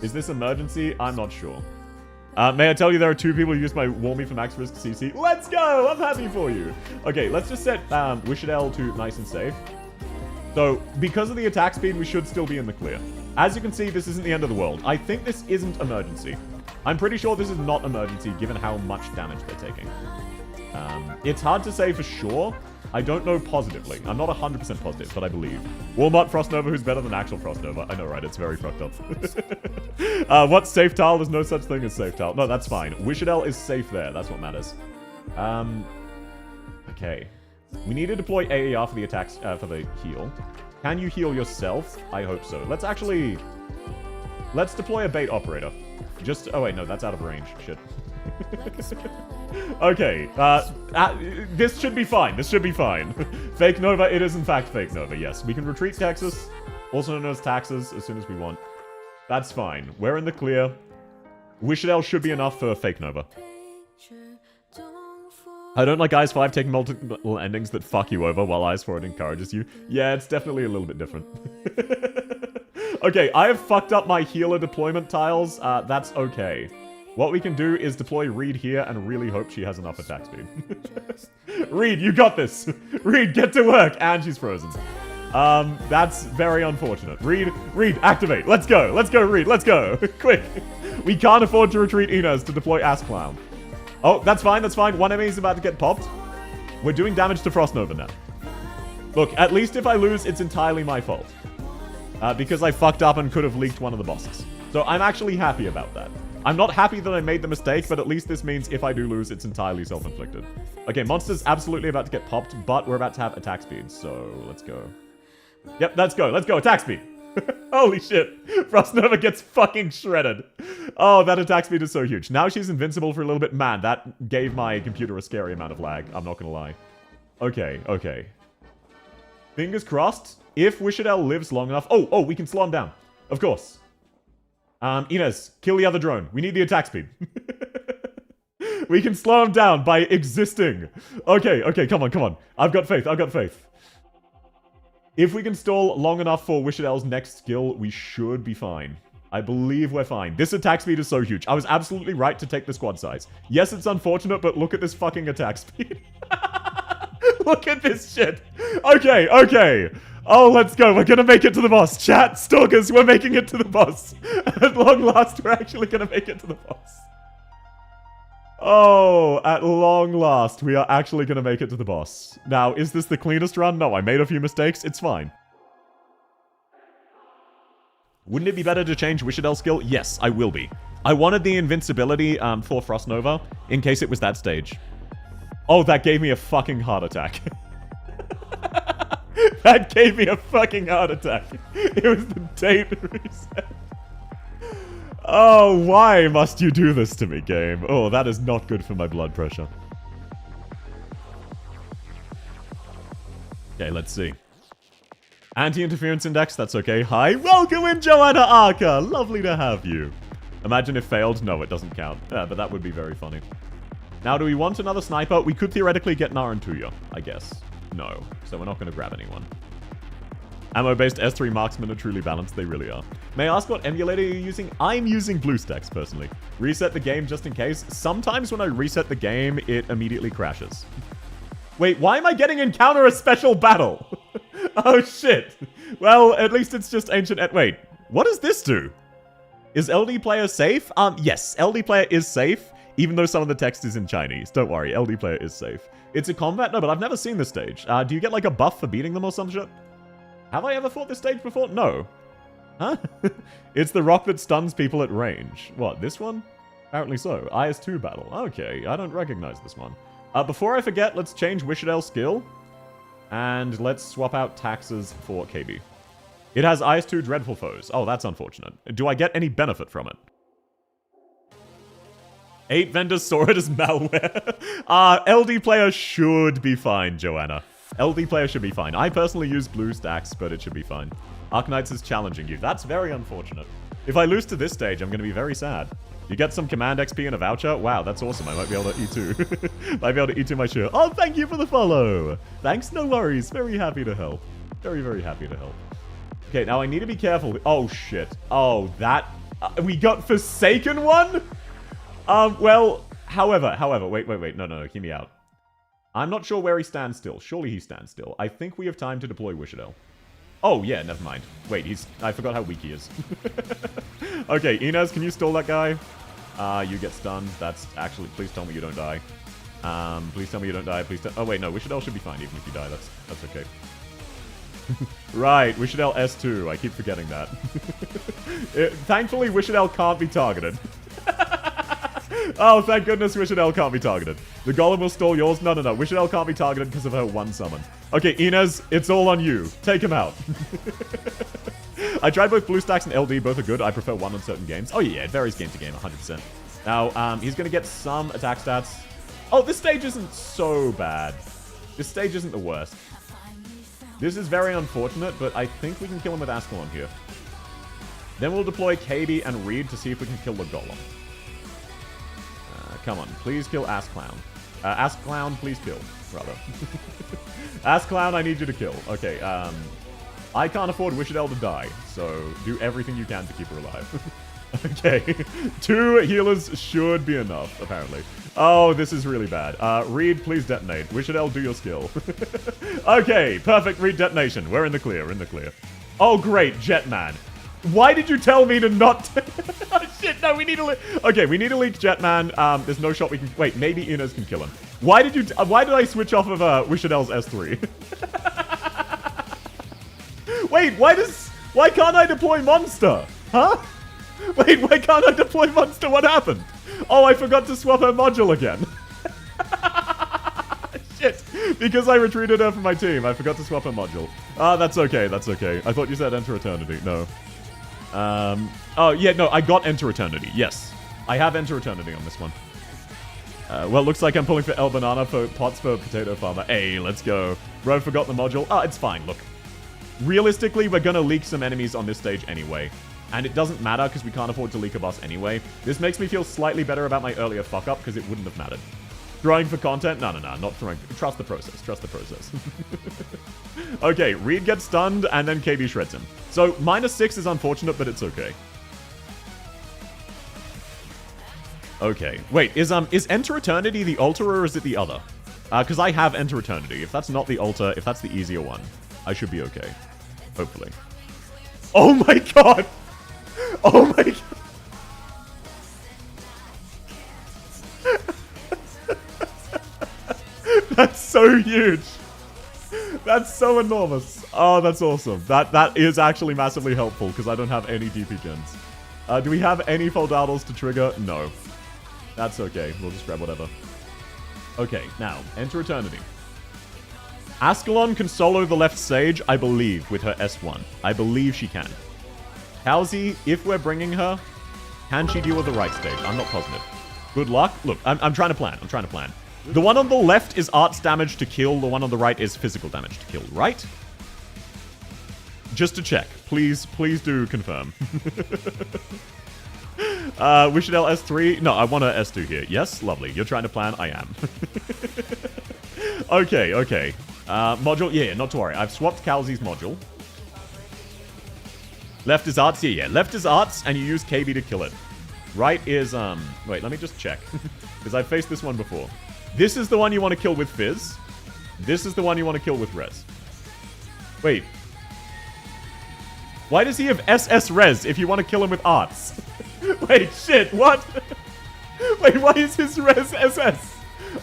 Is this emergency? I'm not sure. May I tell you there are 2 people who use my Warm Me for Max Risk CC? Let's go! I'm happy for you. Okay, let's just set Wishadel to nice and safe. So, because of the attack speed, we should still be in the clear. As you can see, this isn't the end of the world. I think this isn't emergency. I'm pretty sure this is not emergency, given how much damage they're taking. It's hard to say for sure. I don't know positively. I'm not 100% positive, but I believe. Walmart Frostnova, who's better than actual Frostnova. I know, right? It's very fucked up. What's safe tile? There's no such thing as safe tile. No, that's fine. Wishadel is safe there. That's what matters. Okay. We need to deploy AER for the attacks, for the heal. Can you heal yourself? I hope so. Let's deploy a bait operator. Oh wait, no, that's out of range. Shit. Okay, this should be fine. This should be fine. Fake Nova, it is in fact Fake Nova, yes. We can retreat Texas, also known as taxes, as soon as we want. That's fine. We're in the clear. Wishadel should be enough for Fake Nova. I don't like IS5 taking multiple endings that fuck you over while IS4 encourages you. Yeah, it's definitely a little bit different. Okay, I have fucked up my healer deployment tiles. That's okay. What we can do is deploy Reed here and really hope she has enough attack speed. Reed, you got this! Reed, get to work! And she's frozen. That's very unfortunate. Reed, activate! Let's go! Let's go, Reed! Let's go! Quick! We can't afford to retreat Inez to deploy Ass Clown. Oh, that's fine, that's fine. One enemy is about to get popped. We're doing damage to Frostnova now. Look, at least if I lose, it's entirely my fault. Because I fucked up and could have leaked one of the bosses. So I'm actually happy about that. I'm not happy that I made the mistake, but at least this means if I do lose, it's entirely self-inflicted. Okay, Monster's absolutely about to get popped, but we're about to have attack speed, so let's go. Yep, let's go, attack speed! Holy shit, Frostnova gets fucking shredded. Oh, that attack speed is so huge. Now she's invincible for a little bit. Man, that gave my computer a scary amount of lag, I'm not gonna lie. Okay. Fingers crossed, if Wishadel lives long enough... Oh, we can slow him down. Of course. Inez, kill the other drone. We need the attack speed. We can slow him down by existing. Okay, come on. I've got faith. If we can stall long enough for Wishadel's next skill, we should be fine. I believe we're fine. This attack speed is so huge. I was absolutely right to take the squad size. Yes, it's unfortunate, but look at this fucking attack speed. Look at this shit. Okay. Oh, let's go. We're gonna make it to the boss. Chat, stalkers, we're making it to the boss. At long last, we're actually gonna make it to the boss. Oh, at long last, we are actually gonna make it to the boss. Now, is this the cleanest run? No, I made a few mistakes. It's fine. Wouldn't it be better to change Wishadel's skill? Yes, I will be. I wanted the invincibility for Frostnova in case it was that stage. Oh, that gave me a fucking heart attack. That gave me a fucking heart attack. It was the date reset. Oh, why must you do this to me, game? Oh, that is not good for my blood pressure. Okay, let's see. Anti-interference index, that's okay. Hi, welcome in, Joanna Arca. Lovely to have you. Imagine if failed. No, it doesn't count. But that would be very funny. Now, do we want another sniper? We could theoretically get Narantuya, I guess. No, so we're not going to grab anyone. Ammo-based S3 marksmen are truly balanced. They really are. May I ask what emulator you're using? I'm using BlueStacks, personally. Reset the game just in case. Sometimes when I reset the game, it immediately crashes. Wait, why am I getting encounter a special battle? Oh, shit. Well, at least it's just ancient... Wait, what does this do? Is LD player safe? Yes, LD player is safe, even though some of the text is in Chinese. Don't worry, LD player is safe. It's a combat? No, but I've never seen this stage. Do you get like a buff for beating them or some shit? Have I ever fought this stage before? No. Huh? It's the rock that stuns people at range. What, this one? Apparently so. IS2 battle. Okay, I don't recognize this one. Before I forget, let's change Wishadel's skill. And let's swap out taxes for KB. It has IS2 dreadful foes. Oh, that's unfortunate. Do I get any benefit from it? 8 vendors saw it as malware. LD player should be fine, Joanna. LD player should be fine. I personally use BlueStacks, but it should be fine. Arknights is challenging you. That's very unfortunate. If I lose to this stage, I'm going to be very sad. You get some command XP and a voucher? Wow, that's awesome. I might be able to E2. Might be able to E2 my shirt. Oh, thank you for the follow. Thanks, no worries. Very happy to help. Very, very happy to help. Okay, now I need to be careful. Oh, shit. Oh, that... we got Forsaken one? Well, however, wait. No, hear me out. I'm not sure where he stands still. Surely he stands still. I think we have time to deploy Wishadel. Oh, yeah, never mind. Wait, I forgot how weak he is. Okay, Inez, can you stall that guy? You get stunned. That's actually... please tell me you don't die. Please tell me you don't die. Please oh, wait, no. Wishadel should be fine even if you die. That's okay. Right, Wishadel S2. I keep forgetting that. Thankfully, Wishadel can't be targeted. Oh, thank goodness Wishadel can't be targeted. The golem will stall yours? No. Wishadel can't be targeted because of her one summon. Okay, Inez, it's all on you. Take him out. I tried both BlueStacks and LD. Both are good. I prefer one on certain games. Oh, yeah, it varies game to game, 100%. Now, he's going to get some attack stats. Oh, this stage isn't so bad. This stage isn't the worst. This is very unfortunate, but I think we can kill him with Ascalon here. Then we'll deploy KB and Reed to see if we can kill the golem. Come on, please kill Ass Clown. Ass Clown, please kill, rather. Ass Clown, I need you to kill. Okay, I can't afford Wishadel to die, so do everything you can to keep her alive. Okay, 2 healers should be enough, apparently. Oh, this is really bad. Reed, please detonate. Wishadel, do your skill. Okay, perfect Reed detonation. We're in the clear, Oh, great, Jetman. Why did you tell me to not... Oh, shit, no, we need to... Okay, we need to leak Jetman. There's no shot we can... Wait, maybe Inez can kill him. Why did you... why did I switch off of Wishadel's S3? Wait, why can't I deploy Monster? Huh? Wait, why can't I deploy Monster? What happened? Oh, I forgot to swap her module again. Shit. Because I retreated her from my team, I forgot to swap her module. That's okay, that's okay. I thought you said Enter Eternity. No. Oh, yeah, no, I got Enter Eternity. Yes. I have Enter Eternity on this one. Well, looks like I'm pulling for El Banana for pots for Potato Farmer. Hey, let's go. Bro, forgot the module. Oh, it's fine, look. Realistically, we're gonna leak some enemies on this stage anyway. And it doesn't matter because we can't afford to leak a boss anyway. This makes me feel slightly better about my earlier fuck-up because it wouldn't have mattered. Throwing for content? No, not throwing. Trust the process. Trust the process. Okay, Reed gets stunned and then KB shreds him. So, -6 is unfortunate, but it's okay. Okay. Wait, is Enter Eternity the altar or is it the other? Because I have Enter Eternity. If that's not the altar, if that's the easier one, I should be okay. Hopefully. Oh my god! Oh my god! That's so huge! That's so enormous. Oh, that's awesome. That is actually massively helpful because I don't have any DP gens. Do we have any Foldaddles to trigger? No. That's okay. We'll just grab whatever. Okay, now, Enter Eternity. Ascalon can solo the left stage, I believe, with her S1. I believe she can. Halsey, if we're bringing her, can she deal with the right stage? I'm not positive. Good luck. Look, I'm trying to plan. I'm trying to plan. The one on the left is arts damage to kill. The one on the right is physical damage to kill, right? Just to check. Please do confirm. Wishadel S3? No, I want a S2 here. Yes? Lovely. You're trying to plan? I am. Okay. Module? Yeah, not to worry. I've swapped Calzy's module. Left is arts? Yeah. Left is arts, and you use KB to kill it. Right is, wait, let me just check. Because I've faced this one before. This is the one you want to kill with Fizz. This is the one you want to kill with Res. Wait. Why does he have SS Res if you want to kill him with arts? Wait, shit, what? Wait, why is his Res SS?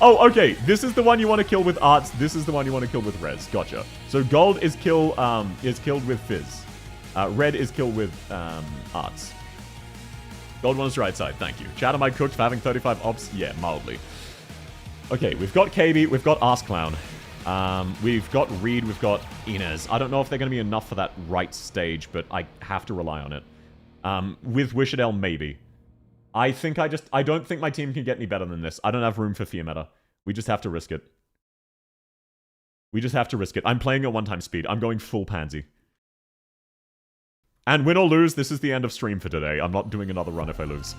Oh, okay. This is the one you want to kill with arts. This is the one you want to kill with Res. Gotcha. So gold is killed with Fizz. Red is killed with arts. Gold one is right side. Thank you. Chat, am I cooked for having 35 ops? Yeah, mildly. Okay, we've got KB. We've got Ass Clown. We've got Reed. We've got Inez. I don't know if they're going to be enough for that right stage, but I have to rely on it. With Wishadel, maybe. I don't think my team can get any better than this. I don't have room for Fear Meta. We just have to risk it. I'm playing at one-time speed. I'm going full pansy. And win or lose, this is the end of stream for today. I'm not doing another run if I lose.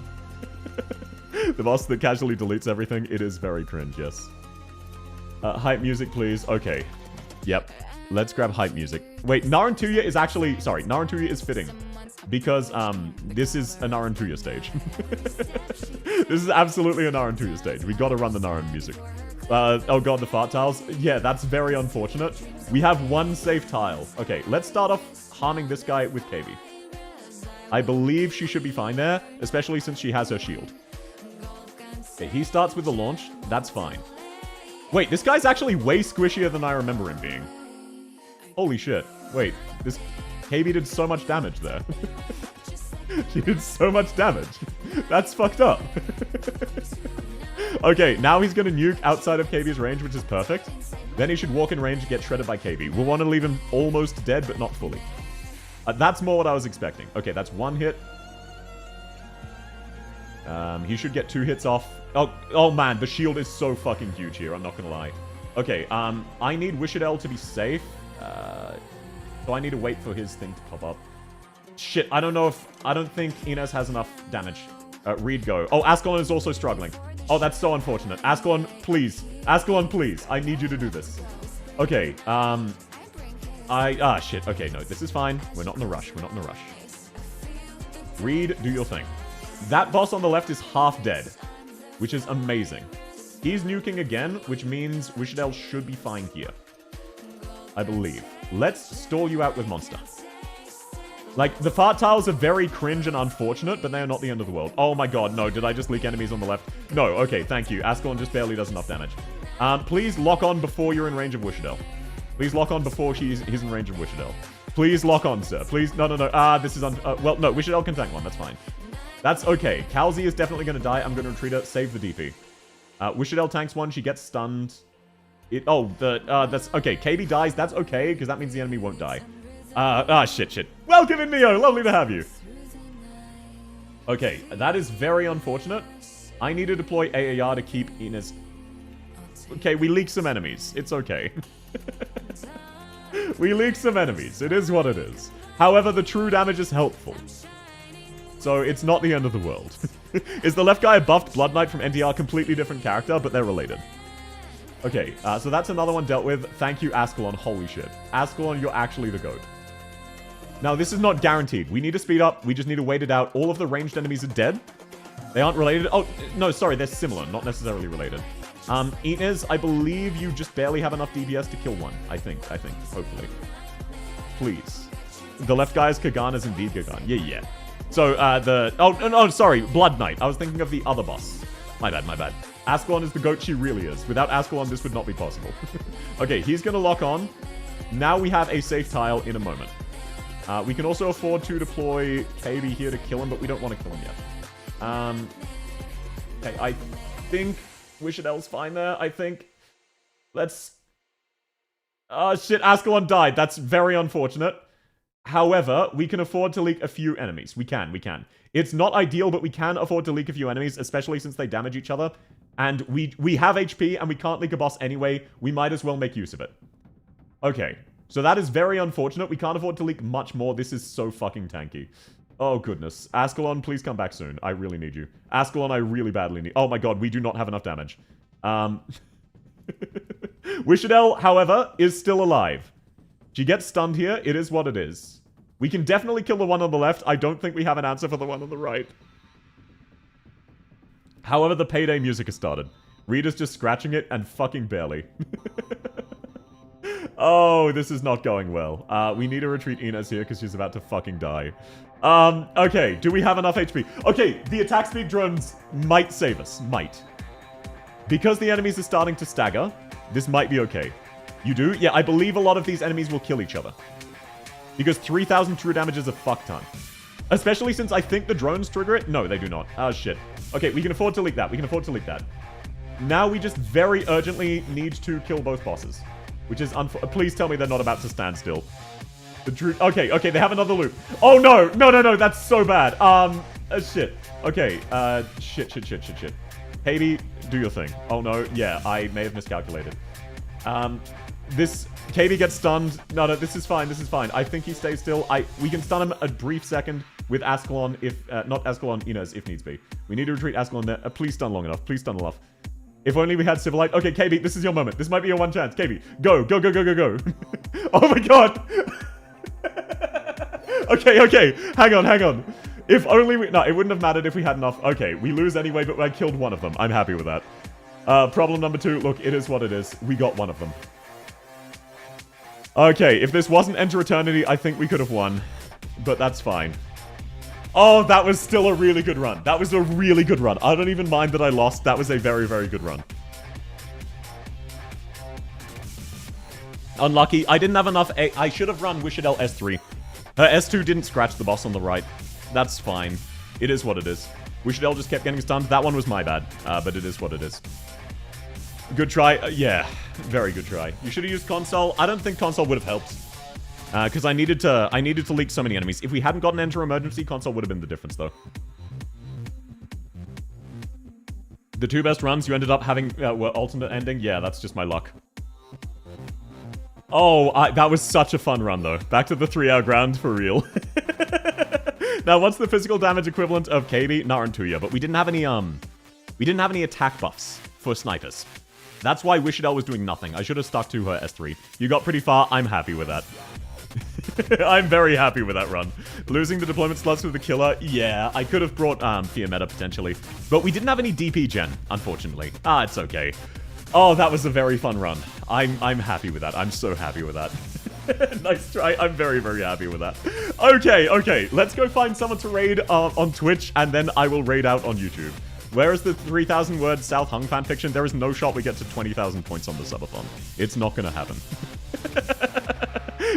The boss that casually deletes everything. It is very cringe, yes. Hype music, please. Okay. Yep. Let's grab hype music. Wait, Narantuya is actually... Sorry, Narantuya is fitting. Because, this is a Narantuya stage. This is absolutely a Narantuya stage. We gotta run the Naran music. Oh god, the fart tiles. Yeah, that's very unfortunate. We have one safe tile. Okay, let's start off harming this guy with KB. I believe she should be fine there, especially since she has her shield. Okay, he starts with the launch. That's fine. Wait, this guy's actually way squishier than I remember him being. Holy shit. Wait, this KB did so much damage there. She did so much damage. That's fucked up. Okay, now he's gonna nuke outside of KB's range, which is perfect. Then he should walk in range and get shredded by KB. We'll want to leave him almost dead, but not fully. That's more what I was expecting. Okay, that's one hit. He should get 2 hits off. Oh man, the shield is so fucking huge here, I'm not gonna lie. Okay, I need Wishadel to be safe. So I need to wait for his thing to pop up. Shit, I don't think Inez has enough damage. Reed, go. Oh, Ascalon is also struggling. Oh, that's so unfortunate. Ascalon, please. Ascalon, please. I need you to do this. Okay, shit. Okay, no, this is fine. We're not in a rush. We're not in a rush. Reed, do your thing. That boss on the left is half dead, which is amazing. He's nuking again, which means Wishadel should be fine here. I believe. Let's stall you out with Monster. Like, the fart tiles are very cringe and unfortunate, but they are not the end of the world. Oh my god, no. Did I just leak enemies on the left? No, okay, thank you. Ascalon just barely does enough damage. Please lock on before you're in range of Wishadel. Please lock on before he's in range of Wishadel. Please lock on, sir. Please, no. This is well, no, Wishadel can tank one, that's fine. That's okay. Calzi is definitely going to die. I'm going to retreat her, save the DP. Wishadel tanks one, she gets stunned. That's, okay, KB dies, that's okay, because that means the enemy won't die. Shit. Welcome in, Neo! Lovely to have you! Okay, that is very unfortunate. I need to deploy AAR to keep Inez... Okay, we leak some enemies. It's okay. We leak some enemies. It is what it is. However, the true damage is helpful. So, it's not the end of the world. Is the left guy a buffed Blood Knight from NTR? Completely different character, but they're related. Okay, so that's another one dealt with. Thank you, Ascalon. Holy shit. Ascalon, you're actually the GOAT. Now, this is not guaranteed. We need to speed up. We just need to wait it out. All of the ranged enemies are dead. They aren't related. Oh, no, sorry. They're similar, not necessarily related. Inez, I believe you just barely have enough DPS to kill one. I think. Hopefully. Please. The left guy is Kagan is indeed Kagan. Yeah. So, Oh, sorry. Blood Knight. I was thinking of the other boss. My bad. Ascalon is the GOAT she really is. Without Ascalon, this would not be possible. Okay, he's going to lock on. Now we have a safe tile in a moment. We can also afford to deploy KB here to kill him, but we don't want to kill him yet. Okay, I think Wishadel's fine there, I think. Let's... Oh, shit, Ascalon died. That's very unfortunate. However, we can afford to leak a few enemies. We can. It's not ideal, but we can afford to leak a few enemies, especially since they damage each other. And we have HP, and we can't leak a boss anyway. We might as well make use of it. Okay, so that is very unfortunate. We can't afford to leak much more. This is so fucking tanky. Oh, goodness. Ascalon, please come back soon. I really need you. Ascalon, I really badly need... Oh my god, we do not have enough damage. Wishadel, however, is still alive. She gets stunned here. It is what it is. We can definitely kill the one on the left. I don't think we have an answer for the one on the right. However, the payday music has started. Rita's just scratching it and fucking barely. Oh, this is not going well. We need to retreat Inez here because she's about to fucking die. Okay, do we have enough HP? Okay, the attack speed drones might save us. Might. Because the enemies are starting to stagger, this might be okay. You do? Yeah, I believe a lot of these enemies will kill each other. Because 3,000 true damage is a fuck ton. Especially since I think the drones trigger it. No, they do not. Oh, shit. Okay, we can afford to leak that. Now we just very urgently need to kill both bosses. Which is please tell me they're not about to stand still. The true... Okay, they have another loop. Oh, no. No, that's so bad. Shit. Okay, shit. KB, do your thing. Oh, no. Yeah, I may have miscalculated. This... KB gets stunned. No, this is fine. I think he stays still. We can stun him a brief second. with Ascalon if... not Ascalon, Inez, if needs be. We need to retreat Ascalon there. Please stun long enough. Please stun enough. If only we had Civilite. Okay, KB, this is your moment. This might be your one chance. KB, go, go, go, go, go, go. Oh my god. Okay, okay. Hang on, hang on. If only we... No, it wouldn't have mattered if we had enough. Okay, we lose anyway, but I killed one of them. I'm happy with that. Problem number 2. Look, it is what it is. We got one of them. Okay, if this wasn't Enter Eternity, I think we could have won. But that's fine. Oh, that was still a really good run. That was a really good run. I don't even mind that I lost. That was a very, very good run. Unlucky. I didn't have enough... I should have run Wishadel S3. Her S2 didn't scratch the boss on the right. That's fine. It is what it is. Wishadel just kept getting stunned. That one was my bad. But it is what it is. Good try. Yeah. Very good try. You should have used console. I don't think console would have helped. Because I needed to leak so many enemies. If we hadn't gotten Enter Emergency, console would have been the difference, though. The 2 best runs you ended up having were alternate ending. Yeah, that's just my luck. Oh, that was such a fun run, though. Back to the 3-hour ground, for real. Now, what's the physical damage equivalent of KB? Narantuya, but we didn't have any attack buffs for snipers. That's why Wishadel was doing nothing. I should have stuck to her S3. You got pretty far. I'm happy with that. I'm very happy with that run. Losing the deployment slots with the killer, yeah, I could have brought Fear Meta potentially. But we didn't have any DP gen, unfortunately. It's okay. Oh, that was a very fun run. I'm happy with that. I'm so happy with that. Nice try. I'm very, very happy with that. Okay, okay. Let's go find someone to raid on Twitch, and then I will raid out on YouTube. Where is the 3,000 word South Hung fanfiction? There is no shot we get to 20,000 points on the subathon. It's not gonna happen.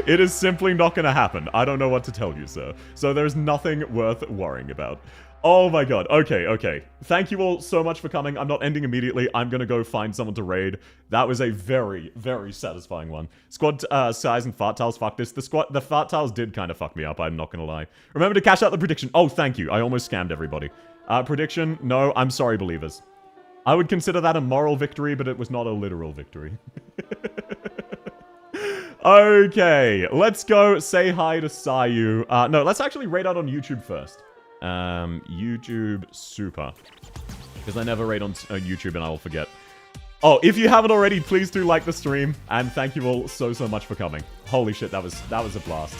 It is simply not gonna happen. I don't know what to tell you, sir. So there's nothing worth worrying about. Oh my god. Okay, okay. Thank you all so much for coming. I'm not ending immediately. I'm gonna go find someone to raid. That was a very, very satisfying one. Squad size and fart tiles, fuck this. The fart tiles did kind of fuck me up, I'm not gonna lie. Remember to cash out the prediction. Oh, thank you. I almost scammed everybody. Prediction? No, I'm sorry, believers. I would consider that a moral victory, but it was not a literal victory. Okay, let's go say hi to Sayu. No, let's actually raid out on YouTube first. YouTube Super. Because I never raid on YouTube and I will forget. Oh, if you haven't already, please do like the stream. And thank you all so, so much for coming. Holy shit, that was a blast.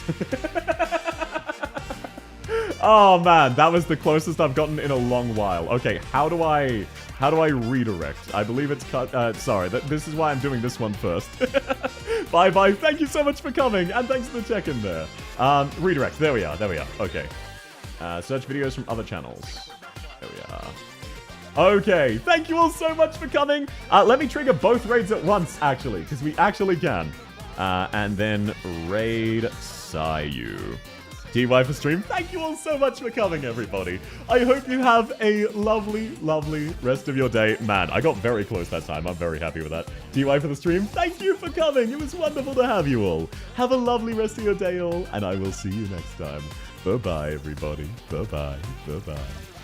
Oh man, that was the closest I've gotten in a long while. Okay, how do I redirect? I believe it's cut. Sorry, this is why I'm doing this one first. Bye bye. Thank you so much for coming, and thanks for the check-in there. Redirect. There we are. There we are. Okay. Search videos from other channels. There we are. Okay. Thank you all so much for coming. Let me trigger both raids at once, actually, because we actually can. And then raid Sayu. TY for stream. Thank you all so much for coming, everybody. I hope you have a lovely, lovely rest of your day. Man, I got very close that time. I'm very happy with that. TY for the stream. Thank you for coming. It was wonderful to have you all. Have a lovely rest of your day, all, and I will see you next time. Bye-bye, everybody. Bye-bye. Bye-bye.